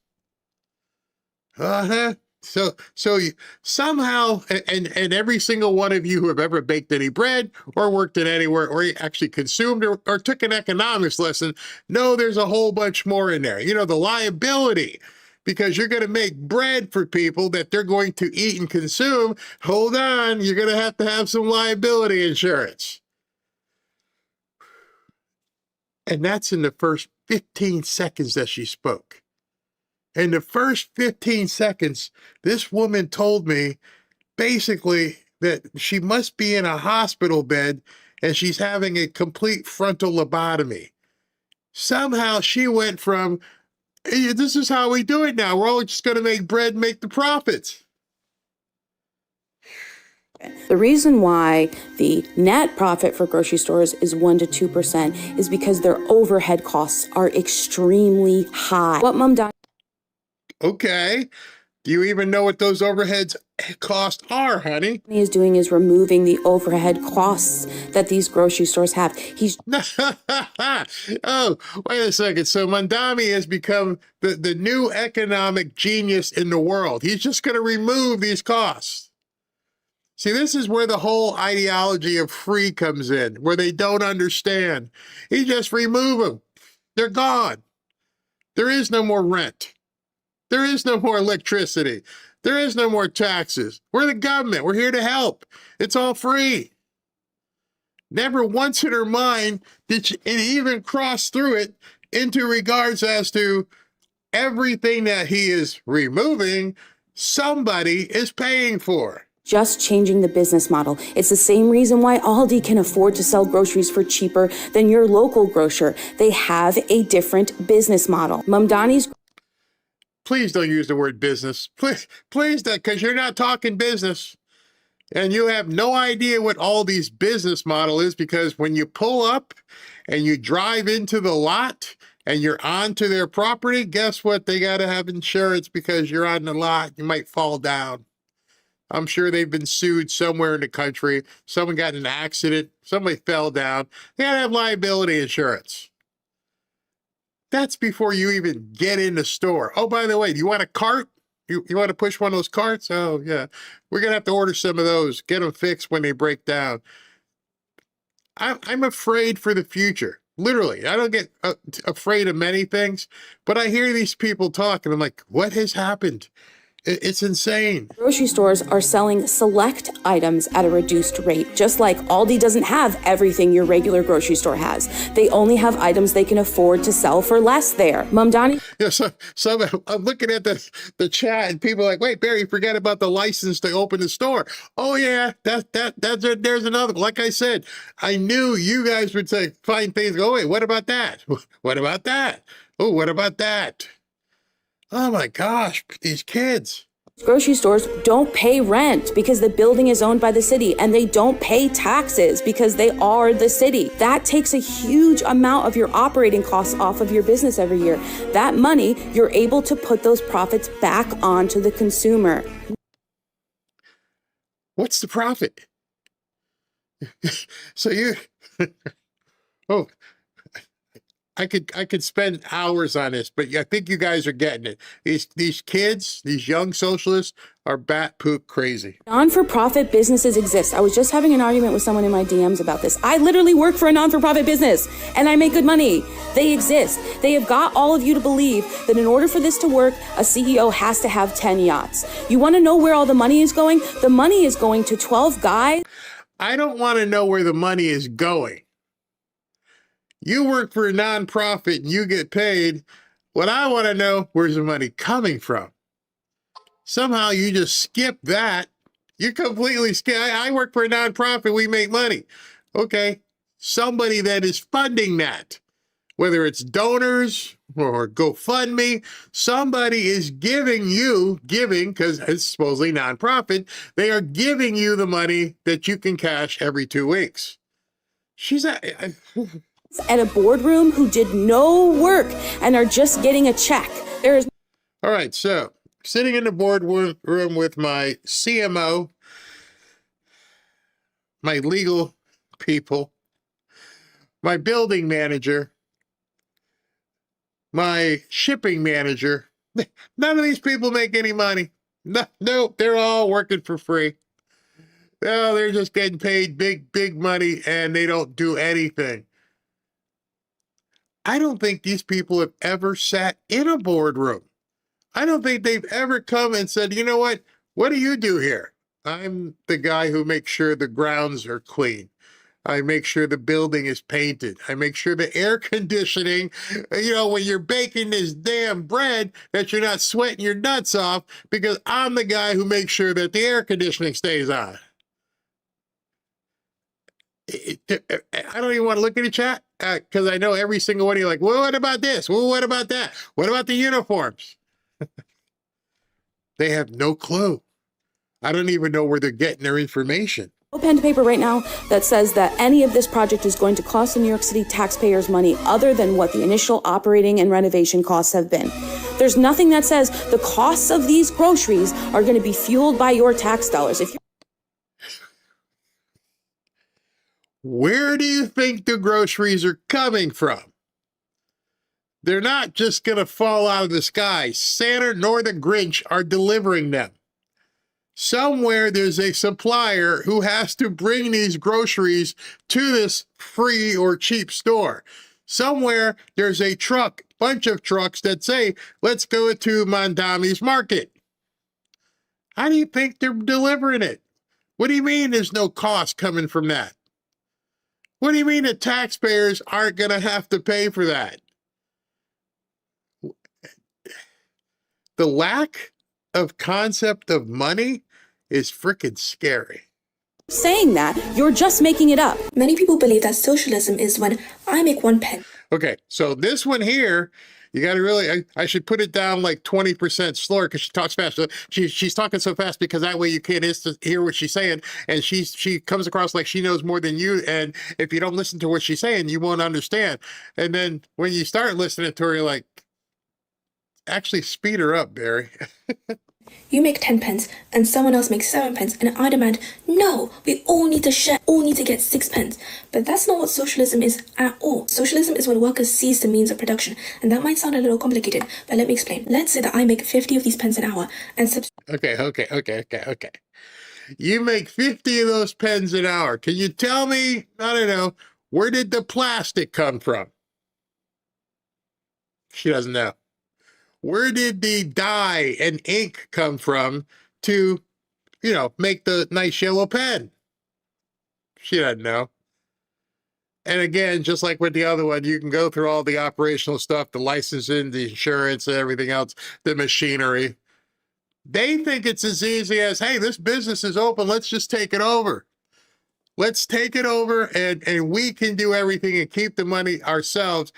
So you, somehow, and every single one of you who have ever baked any bread or worked in anywhere or actually consumed or took an economics lesson know there's a whole bunch more in there. You know, the liability, because you're going to make bread for people that they're going to eat and consume. Hold on, you're going to have some liability insurance. And that's in the first 15 seconds that she spoke. In the first 15 seconds, this woman told me basically that she must be in a hospital bed and she's having a complete frontal lobotomy. Somehow she went from, hey, this is how we do it now. We're all just going to make bread and make the profits. The reason why the net profit for grocery stores is 1 to 2% is because their overhead costs are extremely high. What Mom Donnie Okay. Do you even know what those overheads costs are, honey? is doing is removing the overhead costs that these grocery stores have. He's oh, wait a second. So Mandami has become the new economic genius in the world. He's just going to remove these costs. See, this is where the whole ideology of free comes in, where they don't understand. He just remove them. They're gone. There is no more rent. There is no more electricity. There is no more taxes. We're the government. We're here to help. It's all free. Never once in her mind did it even cross through it into regards as to everything that he is removing, somebody is paying for. just changing the business model. It's the same reason why Aldi can afford to sell groceries for cheaper than your local grocer. They have a different business model. Mamdani's. Please don't use the word business. Please don't, because you're not talking business. And you have no idea what Aldi's business model is, because when you pull up and you drive into the lot and you're onto their property, guess what? They got to have insurance because you're on the lot. You might fall down. I'm sure they've been sued somewhere in the country. Someone got in an accident. Somebody fell down. They got to have liability insurance. That's before you even get in the store. Oh, by the way, do you want a cart? You want to push one of those carts? Oh, yeah. We're going to have to order some of those. Get them fixed when they break down. I'm afraid for the future. Literally. I don't get afraid of many things, but I hear these people talk and I'm like, what has happened? It's insane. Grocery stores are selling select items at a reduced rate, just like Aldi doesn't have everything your regular grocery store has. They only have items they can afford to sell for less there. Mamdani? Yeah, so I'm looking at the chat and people are like, wait, Barry, forget about the license to open the store. Oh yeah, there's another. Like I said, I knew you guys would say, find things, go, wait, what about that? What about that? Oh, what about that? Oh my gosh, these kids. Grocery stores don't pay rent because the building is owned by the city, and they don't pay taxes because they are the city. That takes a huge amount of your operating costs off of your business every year. That money, you're able to put those profits back onto the consumer. What's the profit? So you, oh, I could spend hours on this, but I think you guys are getting it. These kids, these young socialists, are bat poop crazy. Non-for-profit businesses exist. I was just having an argument with someone in my DMs about this. I literally work for a non-for-profit business and I make good money. They exist. They have got all of you to believe that in order for this to work, a CEO has to have 10 yachts. You want to know where all the money is going? The money is going to 12 guys. I don't want to know where the money is going. You work for a nonprofit and you get paid. What I want to know, where's the money coming from? Somehow you just skip that. You completely skip. I work for a nonprofit. We make money. Okay. Somebody that is funding that, whether it's donors or GoFundMe, somebody is giving, because it's supposedly nonprofit, they are giving you the money that you can cash every 2 weeks. She's at a boardroom who did no work and are just getting a check. There's all right, so sitting in the boardroom with my CMO, my legal people, my building manager, my shipping manager. None of these people make any money. No, they're all working for free. No, they're just getting paid big money and they don't do anything. I don't think these people have ever sat in a boardroom. I don't think they've ever come and said, you know what do you do here? I'm the guy who makes sure the grounds are clean. I make sure the building is painted. I make sure the air conditioning, when you're baking this damn bread, that you're not sweating your nuts off, because I'm the guy who makes sure that the air conditioning stays on. I don't even want to look at the chat because I know every single one of you like, well, what about this? Well, what about that? What about the uniforms? They have no clue. I don't even know where they're getting their information. No pen to paper right now that says that any of this project is going to cost the New York City taxpayers money other than what the initial operating and renovation costs have been. There's nothing that says the costs of these groceries are going to be fueled by your tax dollars. Where do you think the groceries are coming from? They're not just going to fall out of the sky. Santa nor the Grinch are delivering them. Somewhere there's a supplier who has to bring these groceries to this free or cheap store. Somewhere there's a bunch of trucks that say, let's go to Mondami's Market. How do you think they're delivering it? What do you mean there's no cost coming from that? What do you mean the taxpayers aren't going to have to pay for that? The lack of concept of money is freaking scary. Saying that, you're just making it up. Many people believe that socialism is when I make 1 penny. Okay, so this one here, you got to really, I should put it down like 20% slower because she talks fast. She's talking so fast because that way you can't hear what she's saying. And she comes across like she knows more than you. And if you don't listen to what she's saying, you won't understand. And then when you start listening to her, you're like, actually speed her up, Barry. You make 10 pence and someone else makes 7 pence, and I demand, no, we all need to share, all need to get 6 pence. But that's not what socialism is at all. Socialism is when workers seize the means of production. And that might sound a little complicated, but let me explain. Let's say that I make 50 of these pence an hour and Okay. You make 50 of those pens an hour. Can you tell me, I don't know, where did the plastic come from? She doesn't know. Where did the dye and ink come from to, make the nice yellow pen? She doesn't know. And again, just like with the other one, you can go through all the operational stuff, the licensing, the insurance, and everything else, the machinery. They think it's as easy as, hey, this business is open, let's just take it over. Let's take it over and we can do everything and keep the money ourselves.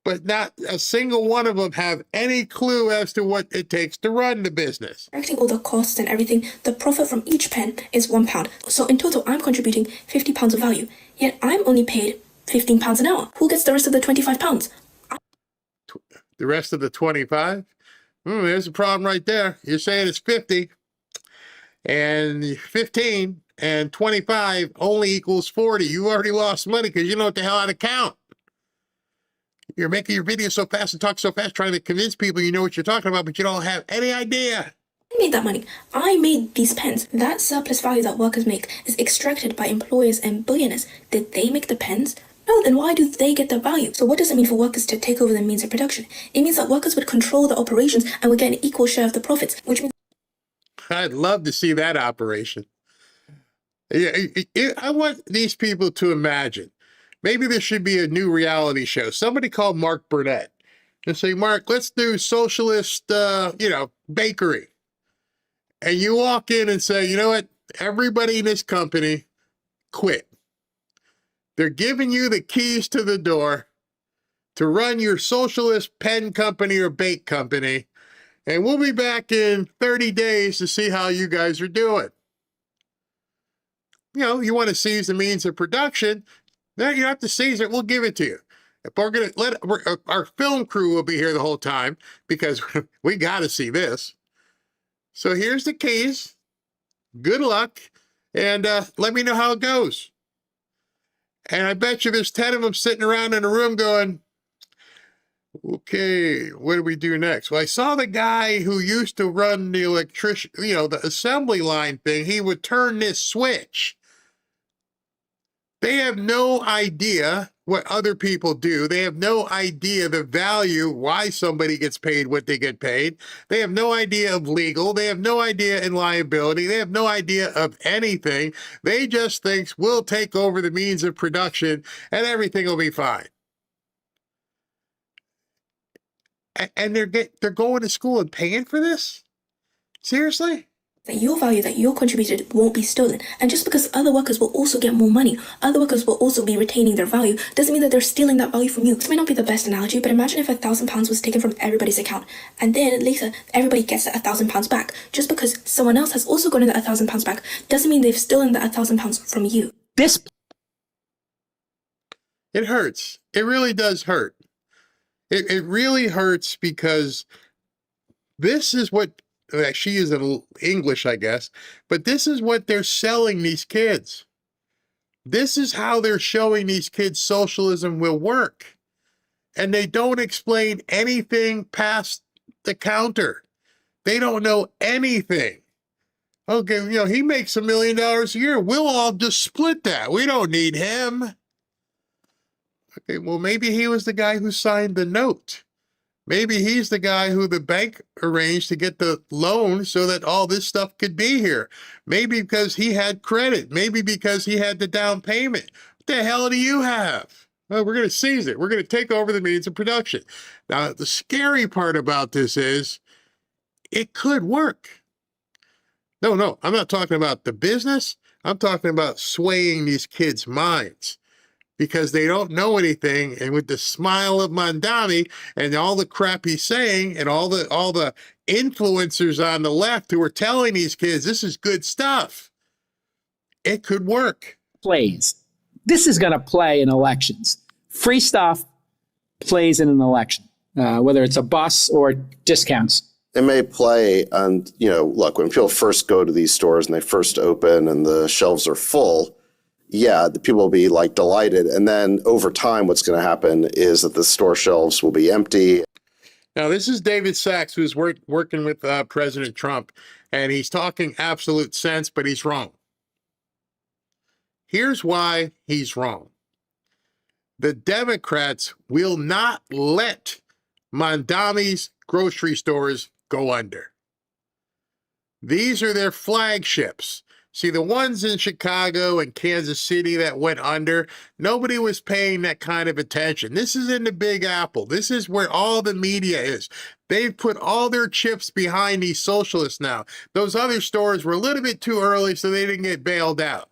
But not a single one of them have any clue as to what it takes to run the business. Correcting all the costs and everything, the profit from each pen is £1. So in total, I'm contributing £50 of value. Yet I'm only paid £15 an hour. Who gets the rest of the £25? The rest of the 25? There's a problem right there. You're saying it's 50, and 15 and 25 only equals 40. You already lost money because you know what the hell how to count. You're making your video so fast and talk so fast, trying to convince people you know what you're talking about, but you don't have any idea. I made that money. I made these pens. That surplus value that workers make is extracted by employers and billionaires. Did they make the pens? No, then why do they get the value? So what does it mean for workers to take over the means of production? It means that workers would control the operations and would get an equal share of the profits, which means I'd love to see that operation. Yeah, I want these people to imagine. Maybe there should be a new reality show. Somebody call Mark Burnett and say, Mark, let's do socialist, bakery. And you walk in and say, you know what? Everybody in this company quit. They're giving you the keys to the door to run your socialist pen company or bake company. And we'll be back in 30 days to see how you guys are doing. You want to seize the means of production. No, you don't have to seize it. We'll give it to you. If we're going to our film crew will be here the whole time because we got to see this. So here's the keys. Good luck. And let me know how it goes. And I bet you there's 10 of them sitting around in a room going, okay, what do we do next? Well, I saw the guy who used to run the the assembly line thing. He would turn this switch. They have no idea what other people do. They have no idea the value, why somebody gets paid what they get paid. They have no idea of legal. They have no idea in liability. They have no idea of anything. They just think we'll take over the means of production and everything will be fine. And they're going to school and paying for this? Seriously? that your value that you contributed won't be stolen. And just because other workers will also get more money, other workers will also be retaining their value, doesn't mean that they're stealing that value from you. This may not be the best analogy, but imagine if £1,000 was taken from everybody's account, and then later everybody gets that £1,000 back. Just because someone else has also gotten that £1,000 back, doesn't mean they've stolen that £1,000 from you. It hurts. It really does hurt. It really hurts because this is what, she is in English, I guess, but this is what they're selling these kids. This is how they're showing these kids socialism will work. And they don't explain anything past the counter. They don't know anything. Okay, he makes $1 million a year. We'll all just split that. We don't need him. Okay, well, maybe he was the guy who signed the note. Maybe he's the guy who the bank arranged to get the loan so that all this stuff could be here. Maybe because he had credit. Maybe because he had the down payment. What the hell do you have? Well, we're going to seize it. We're going to take over the means of production. Now, the scary part about this is it could work. No, I'm not talking about the business. I'm talking about swaying these kids' minds. Because they don't know anything, and with the smile of Mandami and all the crap he's saying, and all the influencers on the left who are telling these kids this is good stuff, it could work. Plays. This is going to play in elections. Free stuff plays in an election, whether it's a bus or discounts. It may play on, look, when people first go to these stores and they first open and the shelves are full. Yeah, the people will be delighted. And then over time, what's going to happen is that the store shelves will be empty. Now, this is David Sachs, who's working with President Trump, and he's talking absolute sense, but he's wrong. Here's why he's wrong. The Democrats will not let Mandami's grocery stores go under. These are their flagships. See, the ones in Chicago and Kansas City that went under, nobody was paying that kind of attention. This is in the Big Apple. This is where all the media is. They've put all their chips behind these socialists now. Those other stores were a little bit too early, so they didn't get bailed out.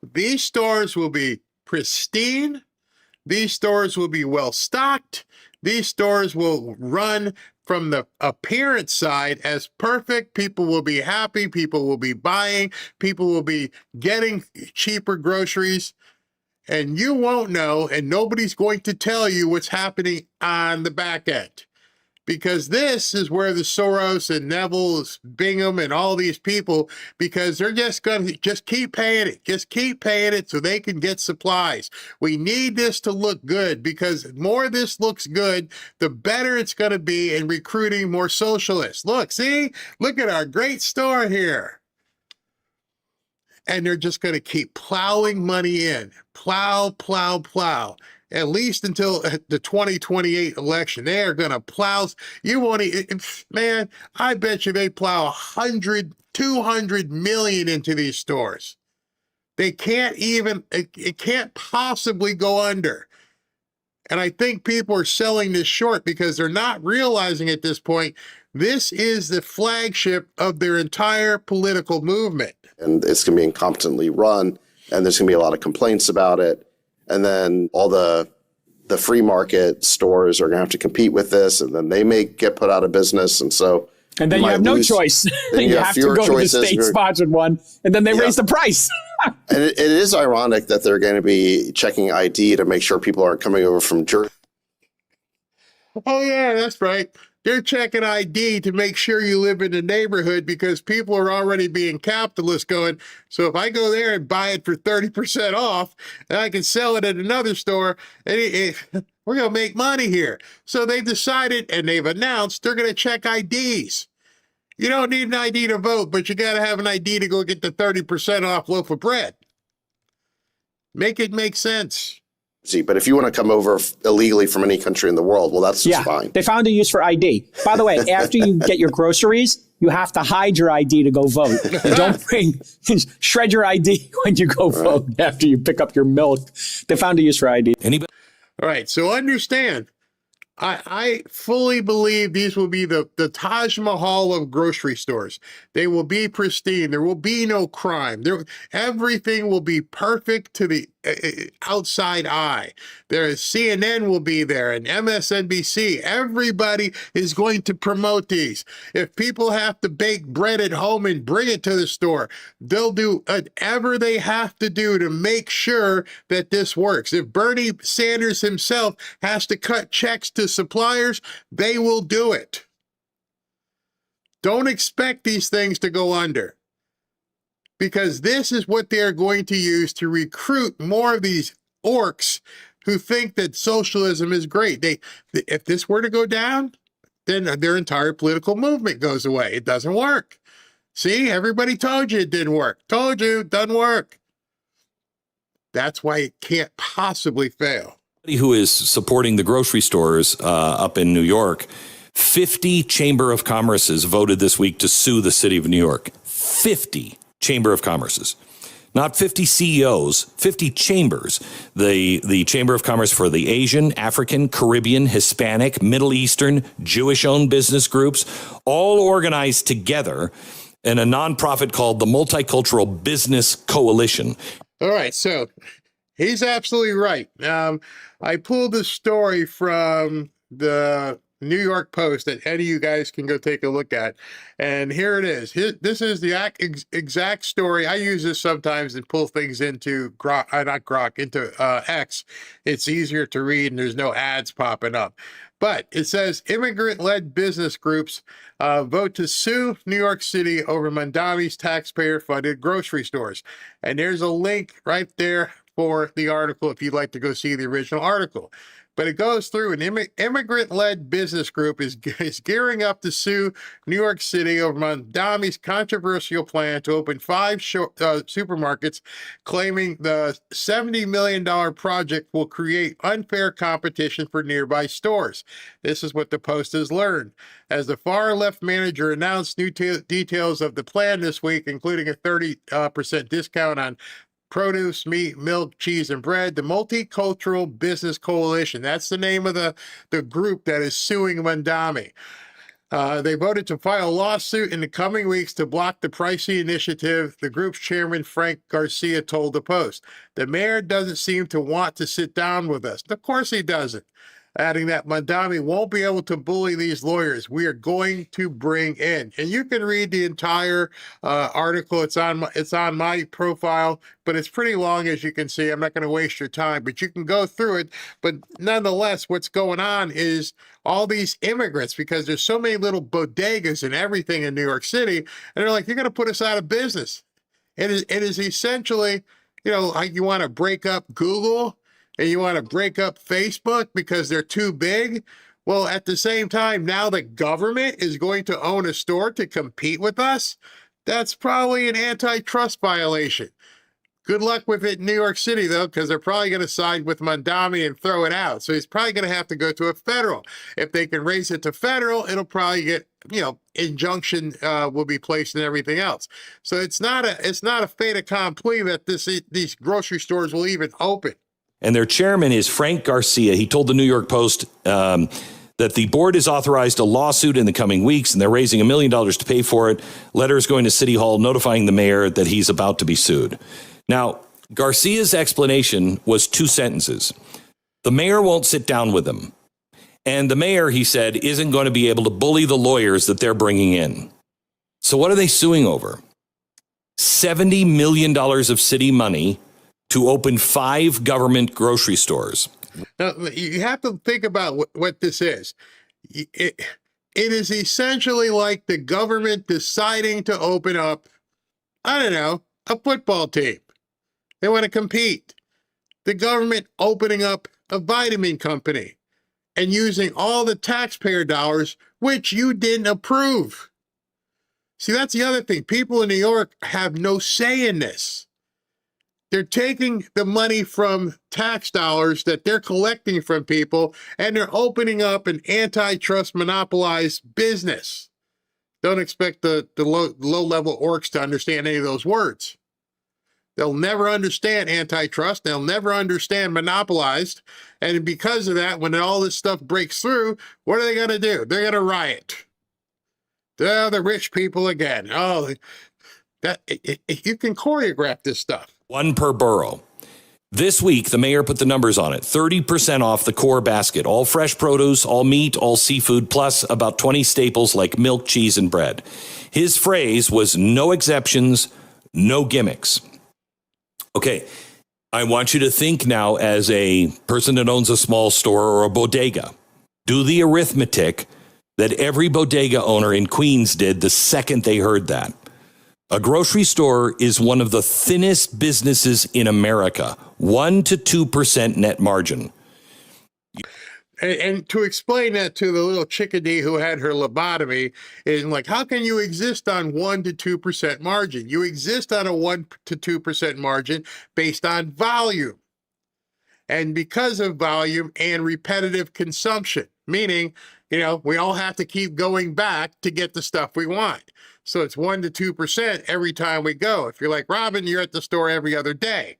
These stores will be pristine. These stores will be well stocked. These stores will run from the appearance side as perfect. People will be happy. People will be buying. People will be getting cheaper groceries. And you won't know, and nobody's going to tell you what's happening on the back end. because this is where the Soros and Neville's, Bingham and all these people, because they're just going to just keep paying it so they can get supplies. We need this to look good, because the more this looks good, the better it's going to be in recruiting more socialists. Look at our great store here. And they're just going to keep plowing money in, plow, at least until the 2028 election. They are going to plow. Man, I bet you they plow 100, 200 million into these stores. They can't even, it can't possibly go under. And I think people are selling this short because they're not realizing at this point, this is the flagship of their entire political movement. And it's going to be incompetently run, and there's going to be a lot of complaints about it. And then all the free market stores are going to have to compete with this, and then they may get put out of business. And so, and then you have no choice. You have to go to the state-sponsored one, and then they raise the price. And it is ironic that they're going to be checking ID to make sure people aren't coming over from Jersey. Oh, yeah, that's right. They're checking ID to make sure you live in the neighborhood, because people are already being capitalist going, so if I go there and buy it for 30% off, and I can sell it at another store, and we're going to make money here. So they've decided, and they've announced, they're going to check IDs. You don't need an ID to vote, but you got to have an ID to go get the 30% off loaf of bread. Make it make sense. But if you want to come over illegally from any country in the world, well, that's just fine. They found a use for ID. By the way, after you get your groceries, you have to hide your ID to go vote. You don't shred your ID when you go vote after you pick up your milk. They found a use for ID. All right, so understand, I fully believe these will be the Taj Mahal of grocery stores. They will be pristine. There will be no crime. Everything will be perfect to the outside eye. CNN will be there, and MSNBC. Everybody is going to promote these. If people have to bake bread at home and bring it to the store, they'll do whatever they have to do to make sure that this works. If Bernie Sanders himself has to cut checks to suppliers, they will do it. Don't expect these things to go under, because this is what they're going to use to recruit more of these orcs who think that socialism is great. If this were to go down, then their entire political movement goes away. It doesn't work. See, everybody told you it didn't work. Told you it doesn't work. That's why it can't possibly fail. Who is supporting the grocery stores up in New York, 50 Chamber of Commerces voted this week to sue the city of New York. 50 Chamber of Commerces. Not 50 CEOs, 50 chambers. The Chamber of Commerce for the Asian, African, Caribbean, Hispanic, Middle Eastern, Jewish-owned business groups, all organized together in a nonprofit called the Multicultural Business Coalition. All right, so he's absolutely right. I pulled this story from the New York Post that any of you guys can go take a look at. And here it is. This is the exact story. I use this sometimes and pull things into into X. It's easier to read and there's no ads popping up. But it says immigrant-led business groups vote to sue New York City over Mondami's taxpayer-funded grocery stores. And there's a link right there for the article if you'd like to go see the original article. But it goes through an immigrant-led business group is gearing up to sue New York City over Mondami's controversial plan to open 5 supermarkets, claiming the $70 million project will create unfair competition for nearby stores. This is what the Post has learned. As the far-left manager announced new details of the plan this week, including a 30% discount on produce, meat, milk, cheese, and bread, the Multicultural Business Coalition. That's the name of the group that is suing Mondami. They voted to file a lawsuit in the coming weeks to block the pricey initiative, the group's chairman, Frank Garcia, told the Post. The mayor doesn't seem to want to sit down with us. Of course he doesn't. adding that Mondami won't be able to bully these lawyers. We are going to bring in, and you can read the entire article. It's on my profile, but it's pretty long, as you can see. I'm not going to waste your time, but you can go through it. But nonetheless, what's going on is all these immigrants, because there's so many little bodegas and everything in New York City, and they're like, you're going to put us out of business. It is essentially, like you want to break up Google and you want to break up Facebook because they're too big. Well, at the same time, now the government is going to own a store to compete with us. That's probably an antitrust violation. Good luck with it in New York City, though, because they're probably going to side with Mondami and throw it out. So he's probably going to have to go to a federal. If they can raise it to federal, it'll probably get, injunction will be placed and everything else. So it's not a fait accompli that these grocery stores will even open. And their chairman is Frank Garcia. He told the New York Post that the board has authorized a lawsuit in the coming weeks, and they're raising $1 million to pay for it. Letters going to City Hall notifying the mayor that he's about to be sued. Now, Garcia's explanation was 2 sentences. The mayor won't sit down with them. And the mayor, he said, isn't going to be able to bully the lawyers that they're bringing in. So what are they suing over? $70 million of city money to open 5 government grocery stores. Now, you have to think about what this is. It is essentially like the government deciding to open up, a football team. They want to compete. The government opening up a vitamin company and using all the taxpayer dollars, which you didn't approve. See, that's the other thing. People in New York have no say in this. They're taking the money from tax dollars that they're collecting from people, and they're opening up an antitrust monopolized business. Don't expect the low-level orcs to understand any of those words. They'll never understand antitrust. They'll never understand monopolized. And because of that, when all this stuff breaks through, what are they going to do? They're going to riot. They're the rich people again. You can choreograph this stuff. 1 per borough. This week, the mayor put the numbers on it. 30% off the core basket. All fresh produce, all meat, all seafood, plus about 20 staples like milk, cheese, and bread. His phrase was no exceptions, no gimmicks. Okay, I want you to think now as a person that owns a small store or a bodega. Do the arithmetic that every bodega owner in Queens did the second they heard that. A grocery store is one of the thinnest businesses in America, 1 to 2% net margin. And to explain that to the little chickadee who had her lobotomy is like, how can you exist on 1 to 2% margin? You exist on a 1 to 2% margin based on volume. And because of volume and repetitive consumption, meaning, we all have to keep going back to get the stuff we want. So it's 1 to 2% every time we go. If you're like Robin, you're at the store every other day.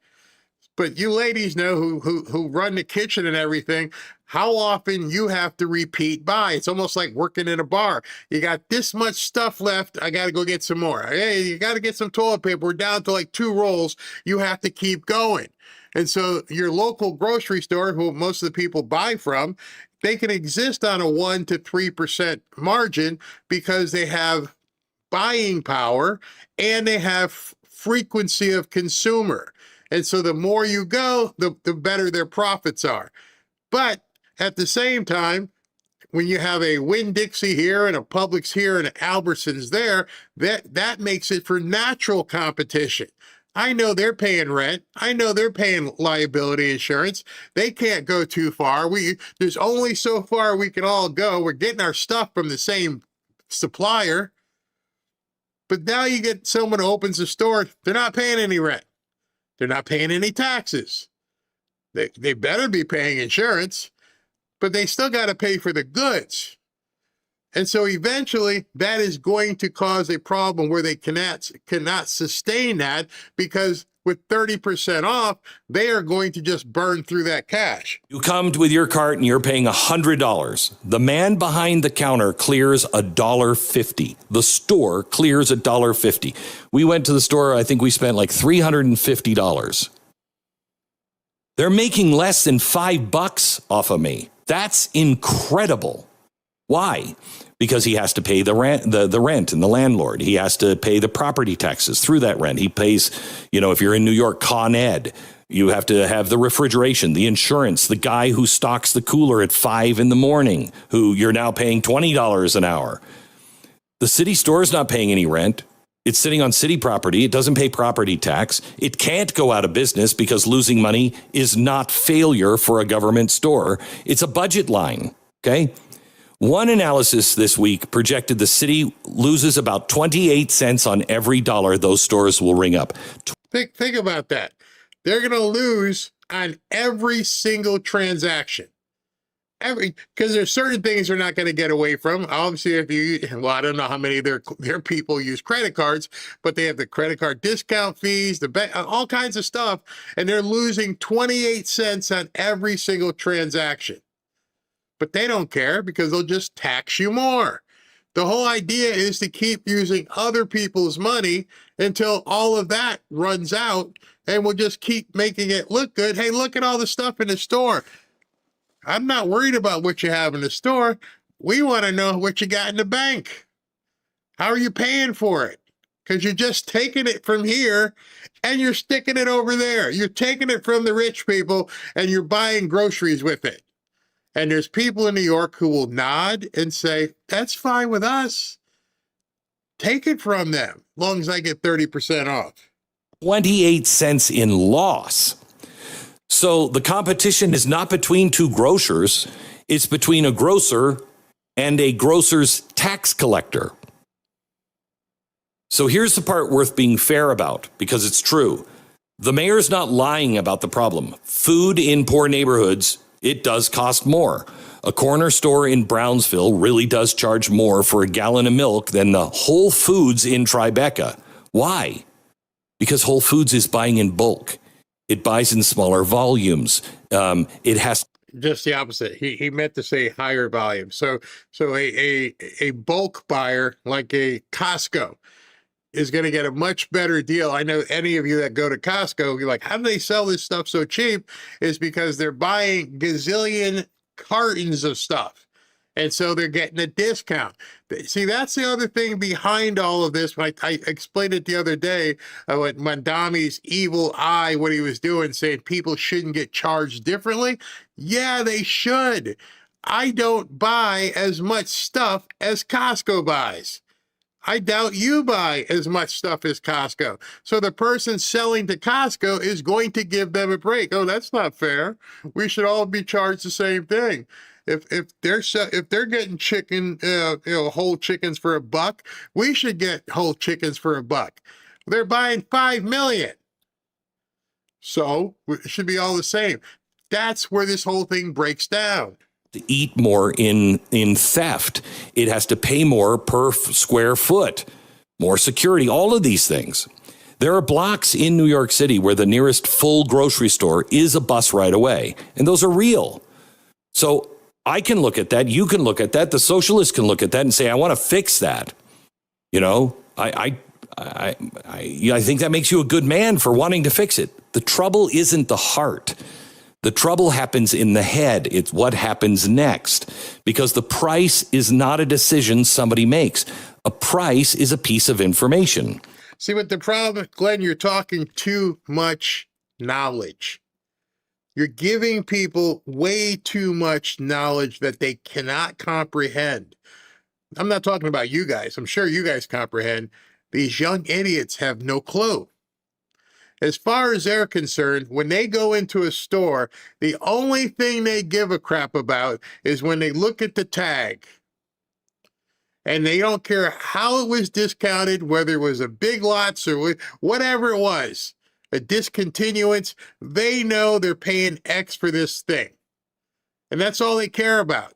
But you ladies know who run the kitchen and everything, how often you have to repeat buy. It's almost like working in a bar. You got this much stuff left. I got to go get some more. Hey, you got to get some toilet paper. We're down to like 2 rolls. You have to keep going. And so your local grocery store, who most of the people buy from, they can exist on a 1 to 3% margin because they have buying power and they have frequency of consumer. And so the more you go, the better their profits are. But at the same time, when you have a Winn-Dixie here and a Publix here and an Albertsons there, that makes it for natural competition. I know they're paying rent. I know they're paying liability insurance. They can't go too far. There's only so far we can all go. We're getting our stuff from the same supplier. But now you get someone who opens a store, they're not paying any rent. They're not paying any taxes. They better be paying insurance, but they still got to pay for the goods. And so eventually that is going to cause a problem where they cannot sustain that, because with 30% off, they are going to just burn through that cash. You come with your cart and you're paying $100. The man behind the counter clears $1.50. The store clears $1.50. We went to the store. I think we spent like $350. They're making less than $5 off of me. That's incredible. Why? Because he has to pay the rent, the rent and the landlord. He has to pay the property taxes through that rent. He pays, if you're in New York, Con Ed, you have to have the refrigeration, the insurance, the guy who stocks the cooler at 5 a.m, who you're now paying $20 an hour. The city store is not paying any rent. It's sitting on city property. It doesn't pay property tax. It can't go out of business because losing money is not failure for a government store. It's a budget line, okay? One analysis this week projected the city loses about 28 cents on every dollar those stores will ring up. Think about that. They're going to lose on every single transaction. Because there's certain things they're not going to get away from. Obviously, I don't know how many of their people use credit cards, but they have the credit card discount fees, all kinds of stuff, and they're losing 28 cents on every single transaction. But they don't care because they'll just tax you more. The whole idea is to keep using other people's money until all of that runs out, and we'll just keep making it look good. Hey, look at all the stuff in the store. I'm not worried about what you have in the store. We want to know what you got in the bank. How are you paying for it? Because you're just taking it from here and you're sticking it over there. You're taking it from the rich people and you're buying groceries with it. And there's people in New York who will nod and say, that's fine with us. Take it from them, as long as I get 30% off. 28 cents in loss. So the competition is not between two grocers. It's between a grocer and a grocer's tax collector. So here's the part worth being fair about, because it's true. The mayor's not lying about the problem. Food in poor neighborhoods, it does cost more. A corner store in Brownsville really does charge more for a gallon of milk than the Whole Foods in Tribeca. Why? Because Whole Foods is buying in bulk. It buys in smaller volumes. It has just the opposite. He meant to say higher volume. So a bulk buyer like a Costco is going to get a much better deal. I know any of you that go to Costco, you're like, how do they sell this stuff so cheap? Is because they're buying gazillion cartons of stuff. And so they're getting a discount. See, that's the other thing behind all of this. I explained it the other day, what Mondami's evil eye, what he was doing, saying people shouldn't get charged differently. Yeah, they should. I don't buy as much stuff as Costco buys. I doubt you buy as much stuff as Costco. So the person selling to Costco is going to give them a break. Oh, that's not fair. We should all be charged the same thing. If they're getting chicken, whole chickens for $1, we should get whole chickens for $1. They're buying 5 million. So it should be all the same. That's where this whole thing breaks down. To eat more in theft. It has to pay more per square foot, more security, all of these things. There are blocks in New York City where the nearest full grocery store is a bus ride away, and those are real. So I can look at that. You can look at that. The socialists can look at that and say, I want to fix that. I think that makes you a good man for wanting to fix it. The trouble isn't the heart. The trouble happens in the head. It's what happens next, because the price is not a decision somebody makes. A price is a piece of information. See, what the problem, Glenn, you're talking too much knowledge. You're giving people way too much knowledge that they cannot comprehend. I'm not talking about you guys. I'm sure you guys comprehend. These young idiots have no clue. As far as they're concerned, when they go into a store, the only thing they give a crap about is when they look at the tag. And they don't care how it was discounted, whether it was a Big Lots or whatever it was, a discontinuance, they know they're paying X for this thing. And that's all they care about.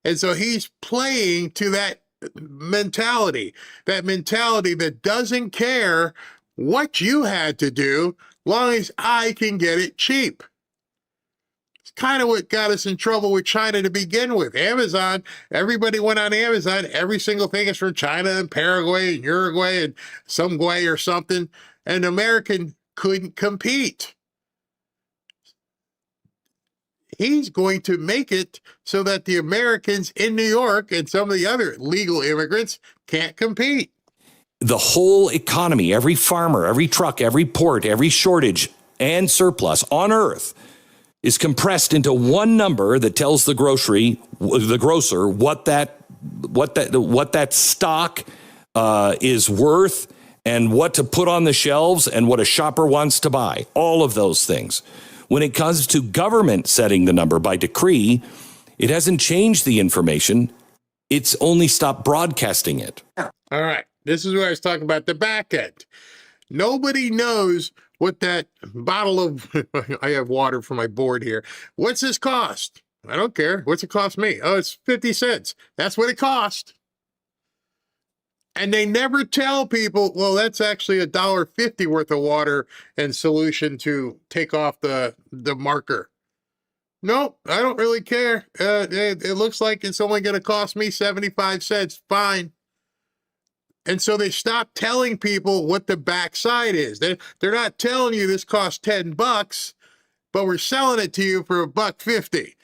And so he's playing to that mentality that doesn't care what you had to do, long as I can get it cheap. It's kind of what got us in trouble with China to begin with. Amazon, everybody went on Amazon. Every single thing is from China and Paraguay and Uruguay and some way or something. And American couldn't compete. he's going to make it so that the Americans in New York and some of the other legal immigrants can't compete. The whole economy, every farmer, every truck, every port, every shortage and surplus on earth is compressed into one number that tells the grocer what that stock is worth and what to put on the shelves and what a shopper wants to buy. All of those things. When it comes to government setting the number by decree, it hasn't changed the information. It's only stopped broadcasting it. All right. This is where I was talking about the back end. Nobody knows what that bottle of, I have water for my board here. What's this cost? I don't care. What's it cost me? Oh, it's 50 cents. That's what it cost. And they never tell people, well, that's actually $1.50 worth of water and solution to take off the marker. Nope, I don't really care. It looks like it's only going to cost me 75 cents. Fine. And so they stop telling people what the backside is. They're not telling you this costs $10, but we're selling it to you for $1.50.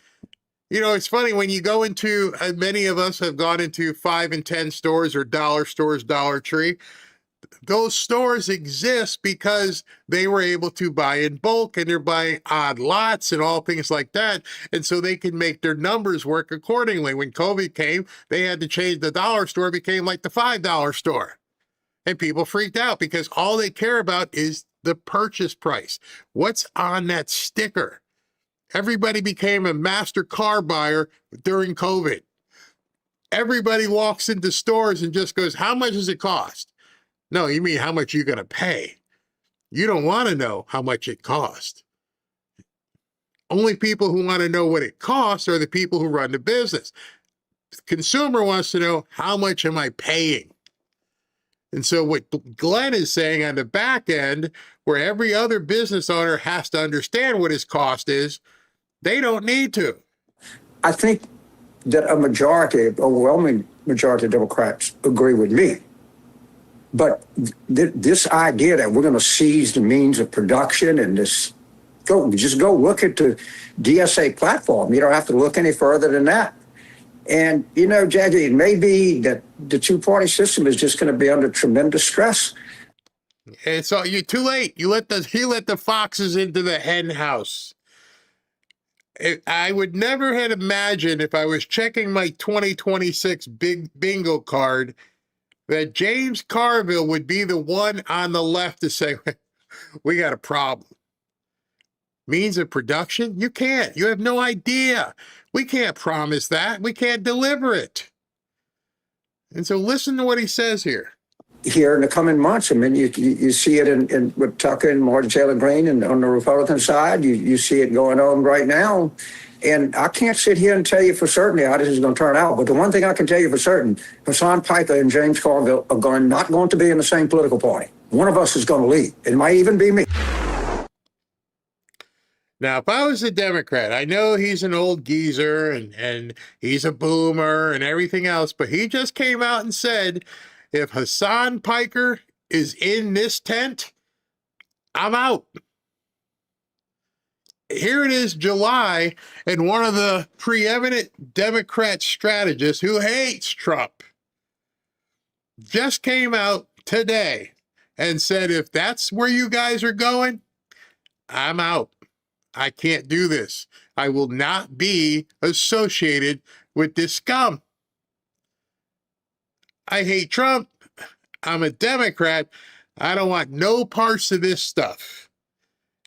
You know, it's funny when you go into, many of us have gone into 5 and 10 stores or dollar stores, Dollar Tree. Those stores exist because they were able to buy in bulk and they're buying odd lots and all things like that. And so they can make their numbers work accordingly. When COVID came, they had to change the dollar store, became like the $5 store. And people freaked out because all they care about is the purchase price. What's on that sticker? Everybody became a master car buyer during COVID. Everybody walks into stores and just goes, how much does it cost? No, you mean how much you're going to pay. You don't want to know how much it costs. Only people who want to know what it costs are the people who run the business. The consumer wants to know, how much am I paying? And so what Glenn is saying on the back end, where every other business owner has to understand what his cost is, they don't need to. I think that a majority, overwhelming majority of Democrats agree with me. But this idea that we're going to seize the means of production and just go look at the DSA platform. You don't have to look any further than that. And, you know, Jackie, it may be that the two-party system is just going to be under tremendous stress. And so you're too late. He let the foxes into the hen house. I would never have imagined, if I was checking my 2026 big bingo card, that James Carville would be the one on the left to say, we got a problem. Means of production? You can't. You have no idea. We can't promise that. We can't deliver it. And so listen to what he says here. Here in the coming months, I mean, you see it in with Tucker and Martin Taylor Greene, and on the Republican side, you see it going on right now. And I can't sit here and tell you for certain how this is going to turn out. But the one thing I can tell you for certain, Hassan Piker and James Carville are not going to be in the same political party. One of us is going to leave. It might even be me. Now, if I was a Democrat, I know he's an old geezer and he's a boomer and everything else, but he just came out and said, if Hassan Piker is in this tent, I'm out. Here it is, July, and one of the preeminent Democrat strategists who hates Trump just came out today and said, if that's where you guys are going, I'm out. I can't do this. I will not be associated with this scum. I hate Trump. I'm a Democrat. I don't want no parts of this stuff.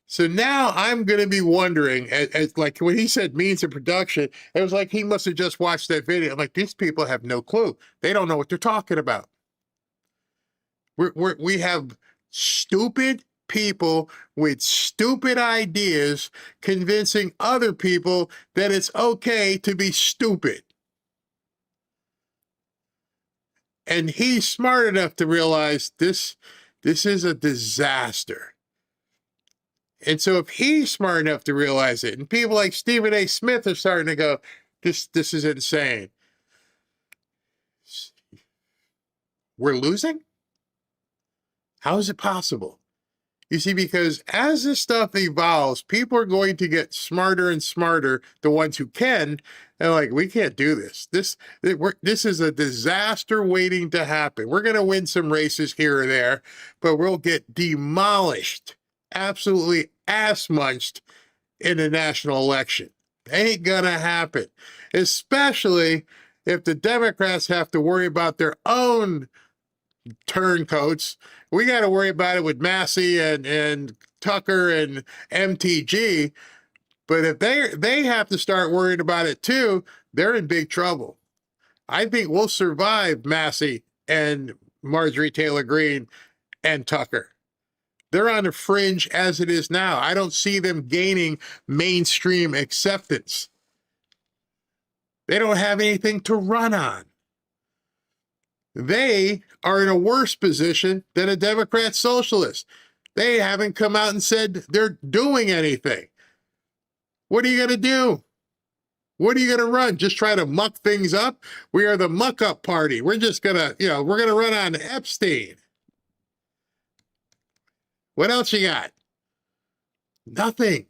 So now I'm going to be wondering, like when he said means of production, it was like he must have just watched that video. I'm like, these people have no clue. They don't know what they're talking about. We have stupid people with stupid ideas convincing other people that it's okay to be stupid. And he's smart enough to realize this is a disaster. And so if he's smart enough to realize it, and people like Stephen A. Smith are starting to go, this is insane. We're losing? How is it possible? You see, because as this stuff evolves, people are going to get smarter and smarter, the ones who can, and like, we can't do this. This is a disaster waiting to happen. We're going to win some races here or there, but we'll get demolished, absolutely ass-munched in the national election. Ain't gonna happen, especially if the Democrats have to worry about their own turncoats. We got to worry about it with Massey and Tucker and MTG. But if they have to start worrying about it too, they're in big trouble. I think we'll survive Massey and Marjorie Taylor Greene and Tucker. They're on the fringe as it is now. I don't see them gaining mainstream acceptance. They don't have anything to run on. They are in a worse position than a Democrat socialist. They haven't come out and said they're doing anything. What are you going to do? What are you going to run? Just try to muck things up? We are the muck up party. We're just going to, we're going to run on Epstein. What else you got? Nothing.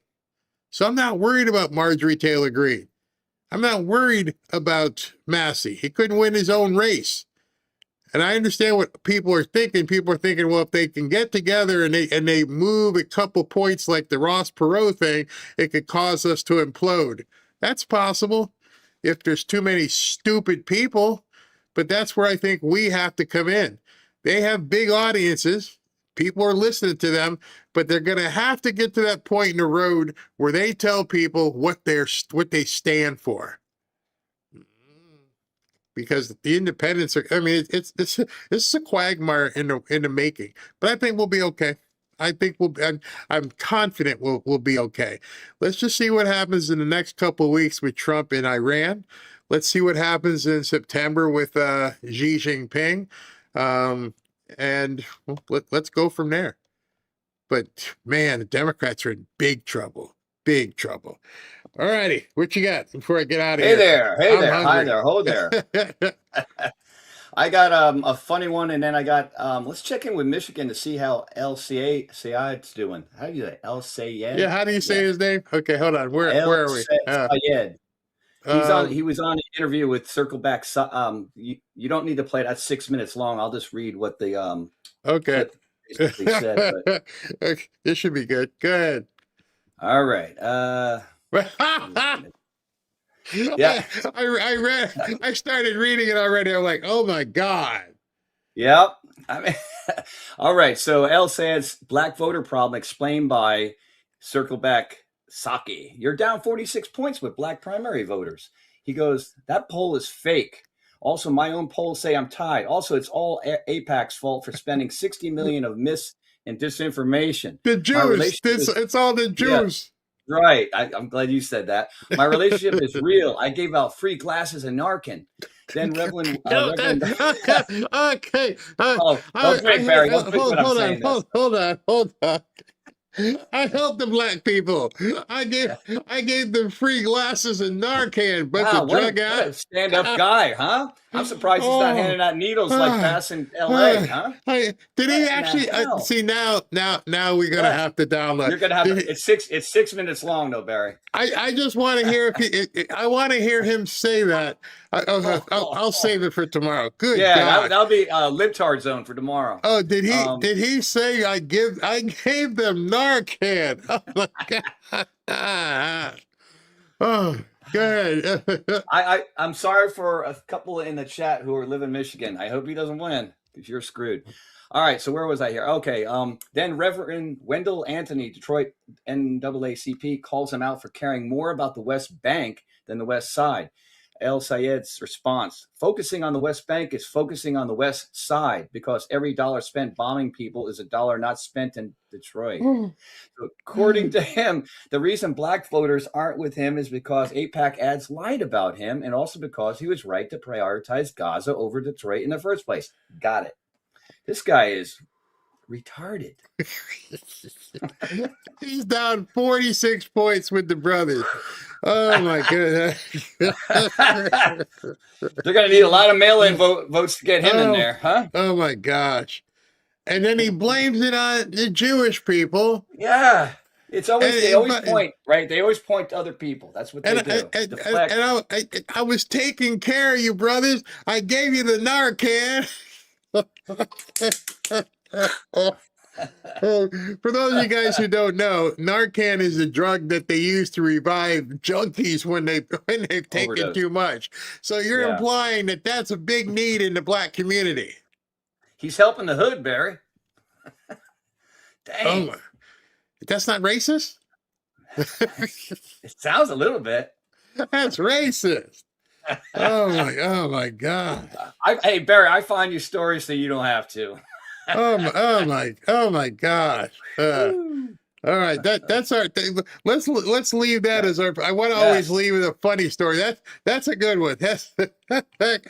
So I'm not worried about Marjorie Taylor Greene. I'm not worried about Massey. He couldn't win his own race. And I understand what people are thinking. People are thinking, well, if they can get together and they move a couple points like the Ross Perot thing, it could cause us to implode. That's possible if there's too many stupid people. But that's where I think we have to come in. They have big audiences. People are listening to them, but they're going to have to get to that point in the road where they tell people what they stand for. Because the independents are, I mean, it's a quagmire in the making. But I think we'll be okay. I think I'm confident we'll be okay. Let's just see what happens in the next couple of weeks with Trump and Iran. Let's see what happens in September with Xi Jinping. And let's go from there. But man, the Democrats are in big trouble. Big trouble. All righty, what you got before I get out of here? Hey I'm there, hi hungry. there, hold there. I got a funny one, and then I got let's check in with Michigan to see how El Sayed's doing. How do you say El Sayed? Yeah, how do you say his name? Okay, hold on. Where are we? Sayed. He was on an interview with Circleback. You don't need to play. That's 6 minutes long. I'll just read what the okay. basically said. But... Okay, this should be good. Go ahead. All right. Yeah. I started reading it already. I'm like, oh my God. Yep. I mean, all right. So El Sayed's black voter problem explained by Circleback Saki. You're down 46 points with black primary voters. He goes, that poll is fake. Also, my own polls say I'm tied. Also, it's all AIPAC's fault for spending $60 million of and disinformation. The Jews. It's all the Jews. Yeah, right. I'm glad you said that. My relationship is real. I gave out free glasses and Narcan. Then Reverend. Okay. Don't drink, Barry. Don't drink what I'm saying. Hold on. I helped the black people. I gave them free glasses and Narcan, but the drug what a stand-up guy, huh? I'm surprised he's not handing out needles like Bass in L.A., huh? Did he actually see now we're gonna have to download. You're gonna have to, it's 6 minutes long though, Barry. I just want to hear I want to hear him say that. I'll save it for tomorrow. Good God. That'll be libtard zone for tomorrow. Oh, did he say I gave them Narcan? Oh my God. Oh, good. I'm sorry for a couple in the chat who live in Michigan. I hope he doesn't win because you're screwed. All right, so where was I here? Okay, then Reverend Wendell Anthony, Detroit NAACP, calls him out for caring more about the West Bank than the West Side. El Sayed's response, focusing on the West Bank is focusing on the West Side because every dollar spent bombing people is a dollar not spent in Detroit. So according to him, the reason black voters aren't with him is because AIPAC ads lied about him and also because he was right to prioritize Gaza over Detroit in the first place. Got it. This guy is retarded. He's down 46 points with the brothers. Oh my goodness. They're going to need a lot of mail-in votes to get him in there, huh? Oh my gosh. And then he blames it on the Jewish people. Yeah. It's always, they always but- point, right? They always point to other people. That's what they do. Deflect. I was taking care of you, brothers. I gave you the Narcan. For those of you guys who don't know, Narcan is a drug that they use to revive junkies when they've taken Overdose. too much. So you're Yeah. implying that that's a big need in the black community. He's helping the hood, Barry. Dang. Oh, that's not racist? It sounds a little bit. That's racist. Oh my God. Hey, Barry, I find you stories so you don't have to. Oh my gosh. All right, that's our thing. Let's leave that as our. I want to always leave with a funny story. That's a good one.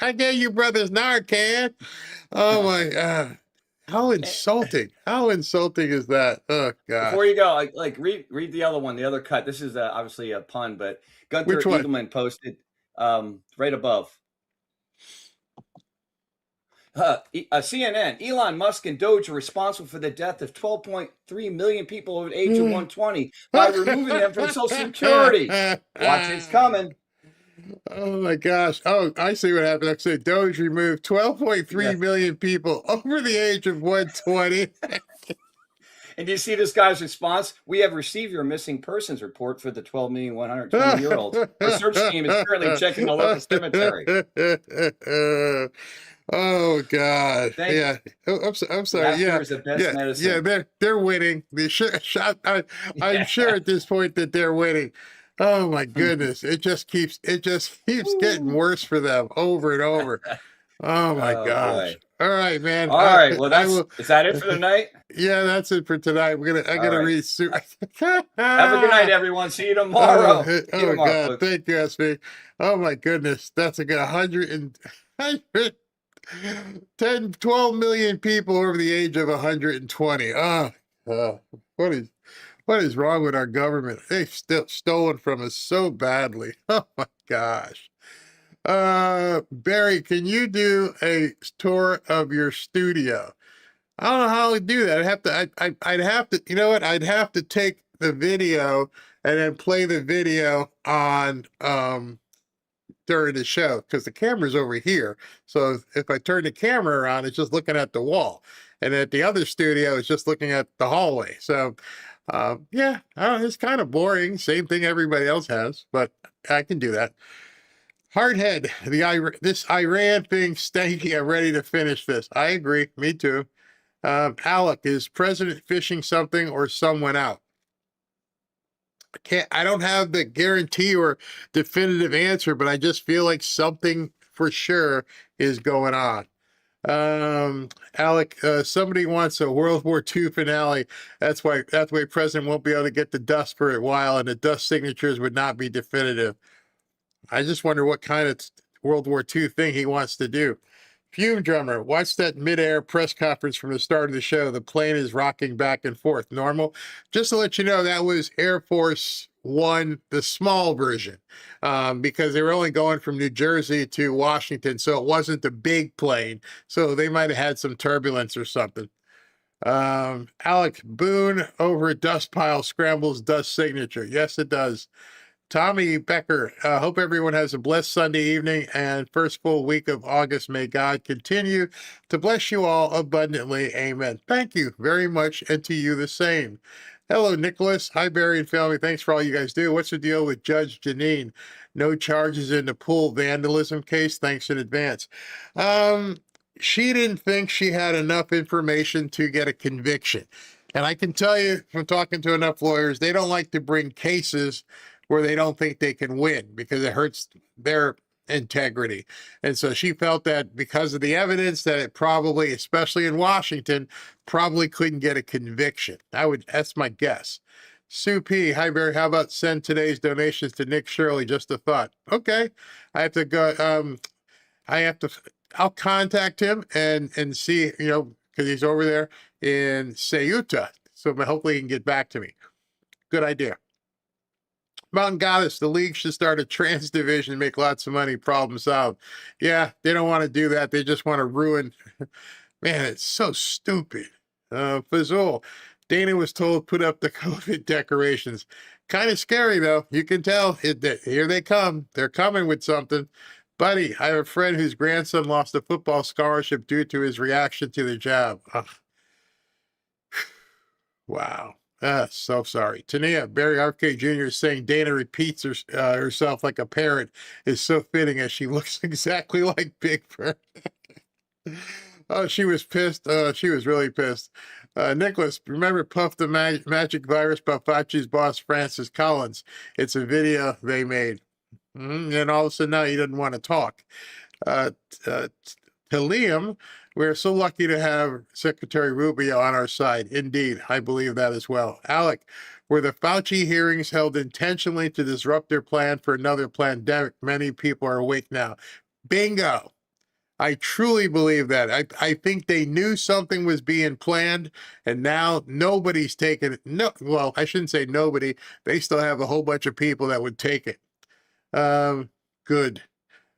I gave you brothers Narcan. Oh my God. How insulting! How insulting is that? Oh God! Before you go, read the other one, the other cut. This is obviously a pun, but Gunther Which one? Eagleman posted right above. CNN, Elon Musk and Doge are responsible for the death of 12.3 million people over the age of 120 by removing them from Social Security. Watch, it's coming. Oh my gosh. Oh, I see what happened. I said Doge removed 12.3 million people over the age of 120. And do you see this guy's response? We have received your missing persons report for the 12,120-year-olds. Our search team is currently checking the local cemetery. Oh God! Yeah, I'm sorry. Laughter is the best medicine. Yeah, they're winning. I'm sure at this point that they're winning. Oh my goodness! It just keeps getting worse for them over and over. Oh my gosh! Boy. All right, man. All right. Well, is that it for the night? Yeah, that's it for tonight. I'm gonna read. Have a good night, everyone. See you tomorrow. Oh God! Folks. Thank you, SB. Oh my goodness, that's a good 12 million people over the age of 120. What is wrong with our government? They've still stolen from us so badly. Oh my gosh. Barry, can you do a tour of your studio? I don't know how to do that. I'd have to, you know what? I'd have to take the video and then play the video on during the show because the camera's over here. So if I turn the camera around, it's just looking at the wall. And at the other studio, it's just looking at the hallway. So yeah, it's kind of boring. Same thing everybody else has, but I can do that. Hardhead, this Iran thing stanky. I'm ready to finish this. I agree. Me too. Alec, is President fishing something or someone out? I don't have the guarantee or definitive answer, but I just feel like something for sure is going on. Alec, somebody wants a World War II finale. That's why President won't be able to get the dust for a while, and the dust signatures would not be definitive. I just wonder what kind of World War II thing he wants to do. Fume Drummer, watch that midair press conference from the start of the show. The plane is rocking back and forth. Normal. Just to let you know, that was Air Force One, the small version, because they were only going from New Jersey to Washington, so it wasn't the big plane. So they might have had some turbulence or something. Alec, Boone over a dust pile scrambles dust signature. Yes, it does. Tommy Becker, hope everyone has a blessed Sunday evening and first full week of August. May God continue to bless you all abundantly. Amen. Thank you very much, and to you the same. Hello, Nicholas. Hi, Barry and family. Thanks for all you guys do. What's the deal with Judge Janine? No charges in the pool vandalism case. Thanks in advance. She didn't think she had enough information to get a conviction. And I can tell you from talking to enough lawyers, they don't like to bring cases where they don't think they can win because it hurts their integrity. And so she felt that because of the evidence that it probably, especially in Washington, probably couldn't get a conviction. That's my guess. Sue P. Hi, Barry. How about send today's donations to Nick Shirley? Just a thought. Okay. I have to go. I'll contact him and see, because he's over there in Ceuta. So hopefully he can get back to me. Good idea. Mountain Goddess, the league should start a trans division, make lots of money, problem solved. Yeah, they don't want to do that. They just want to ruin. Man, it's so stupid. Fazul. Dana was told put up the COVID decorations. Kind of scary though. You can tell here they come. They're coming with something. Buddy, I have a friend whose grandson lost a football scholarship due to his reaction to the jab. Ugh. Wow. So sorry. Tania, Barry RFK Jr. is saying Dana repeats herself like a parrot is so fitting as she looks exactly like Big Bird. Oh, she was pissed. She was really pissed. Nicholas, remember Puff the Magic Virus by Fauci's boss, Francis Collins? It's a video they made. And all of a sudden now he doesn't want to talk. To Liam, we're so lucky to have Secretary Rubio on our side. Indeed, I believe that as well. Alec, were the Fauci hearings held intentionally to disrupt their plan for another pandemic? Many people are awake now. Bingo. I truly believe that. I think they knew something was being planned, and now nobody's taking it. No, well, I shouldn't say nobody. They still have a whole bunch of people that would take it. Good.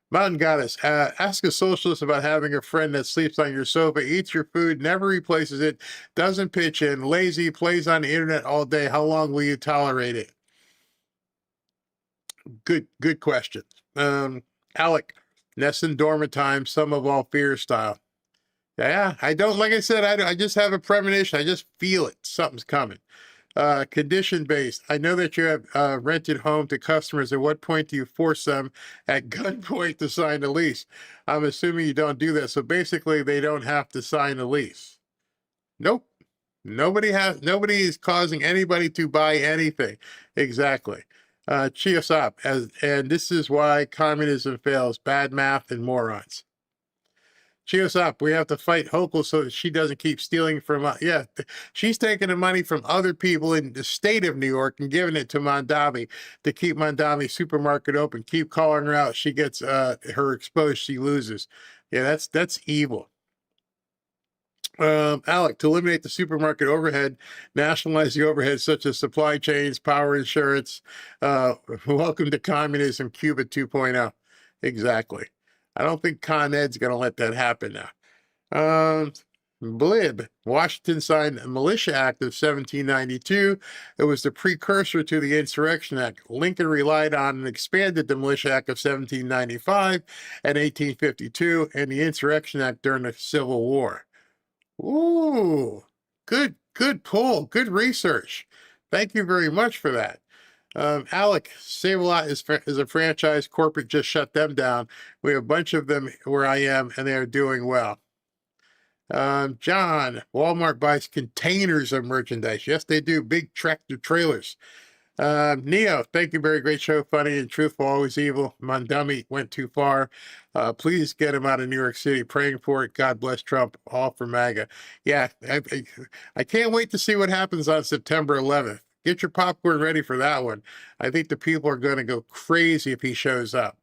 Mountain Goddess, ask a socialist about having a friend that sleeps on your sofa, eats your food, never replaces it, doesn't pitch in, lazy, plays on the internet all day. How long will you tolerate it? Good question. Alec, Nest and dormant time, some of all fear style. Yeah, I don't, like I said, I just have a premonition. I just feel it. Something's coming. Condition based. I know that you have rented home to customers. At what point do you force them at gunpoint to sign a lease? I'm assuming you don't do that. So basically, they don't have to sign a lease. Nope. Nobody is causing anybody to buy anything. Exactly. Chiosop, and this is why communism fails. Bad math and morons. Chiosop, we have to fight Hochul so that she doesn't keep stealing from us. Yeah, she's taking the money from other people in the state of New York and giving it to Mondavi to keep Mondavi supermarket open. Keep calling her out. She gets her exposed. She loses. Yeah, that's evil. Alec, to eliminate the supermarket overhead, nationalize the overhead such as supply chains, power insurance. Welcome to communism, Cuba 2.0. Exactly. I don't think Con Ed's going to let that happen now. Blib, Washington signed the Militia Act of 1792. It was the precursor to the Insurrection Act. Lincoln relied on and expanded the Militia Act of 1795 and 1852 and the Insurrection Act during the Civil War. Ooh, good pull, good research. Thank you very much for that. Alec, Save-A-Lot is a franchise. Corporate just shut them down. We have a bunch of them where I am, and they are doing well. John, Walmart buys containers of merchandise. Yes, they do. Big tractor trailers. Neo, thank you. Very great show. Funny and truthful, always evil. Mondami went too far. Please get him out of New York City. Praying for it. God bless Trump. All for MAGA. Yeah, I can't wait to see what happens on September 11th. Get your popcorn ready for that one. I think the people are going to go crazy if he shows up.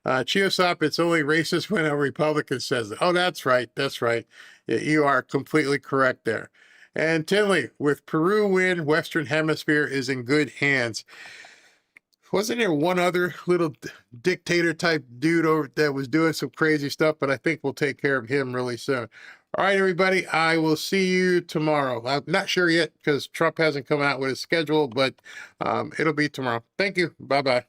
Chiosop, it's only racist when a Republican says it. Oh, that's right. That's right. You are completely correct there. And Tinley, with Peru win, Western Hemisphere is in good hands. Wasn't there one other little dictator type dude over that was doing some crazy stuff, but I think we'll take care of him really soon. All right, everybody, I will see you tomorrow. I'm not sure yet because Trump hasn't come out with his schedule, but it'll be tomorrow. Thank you. Bye-bye.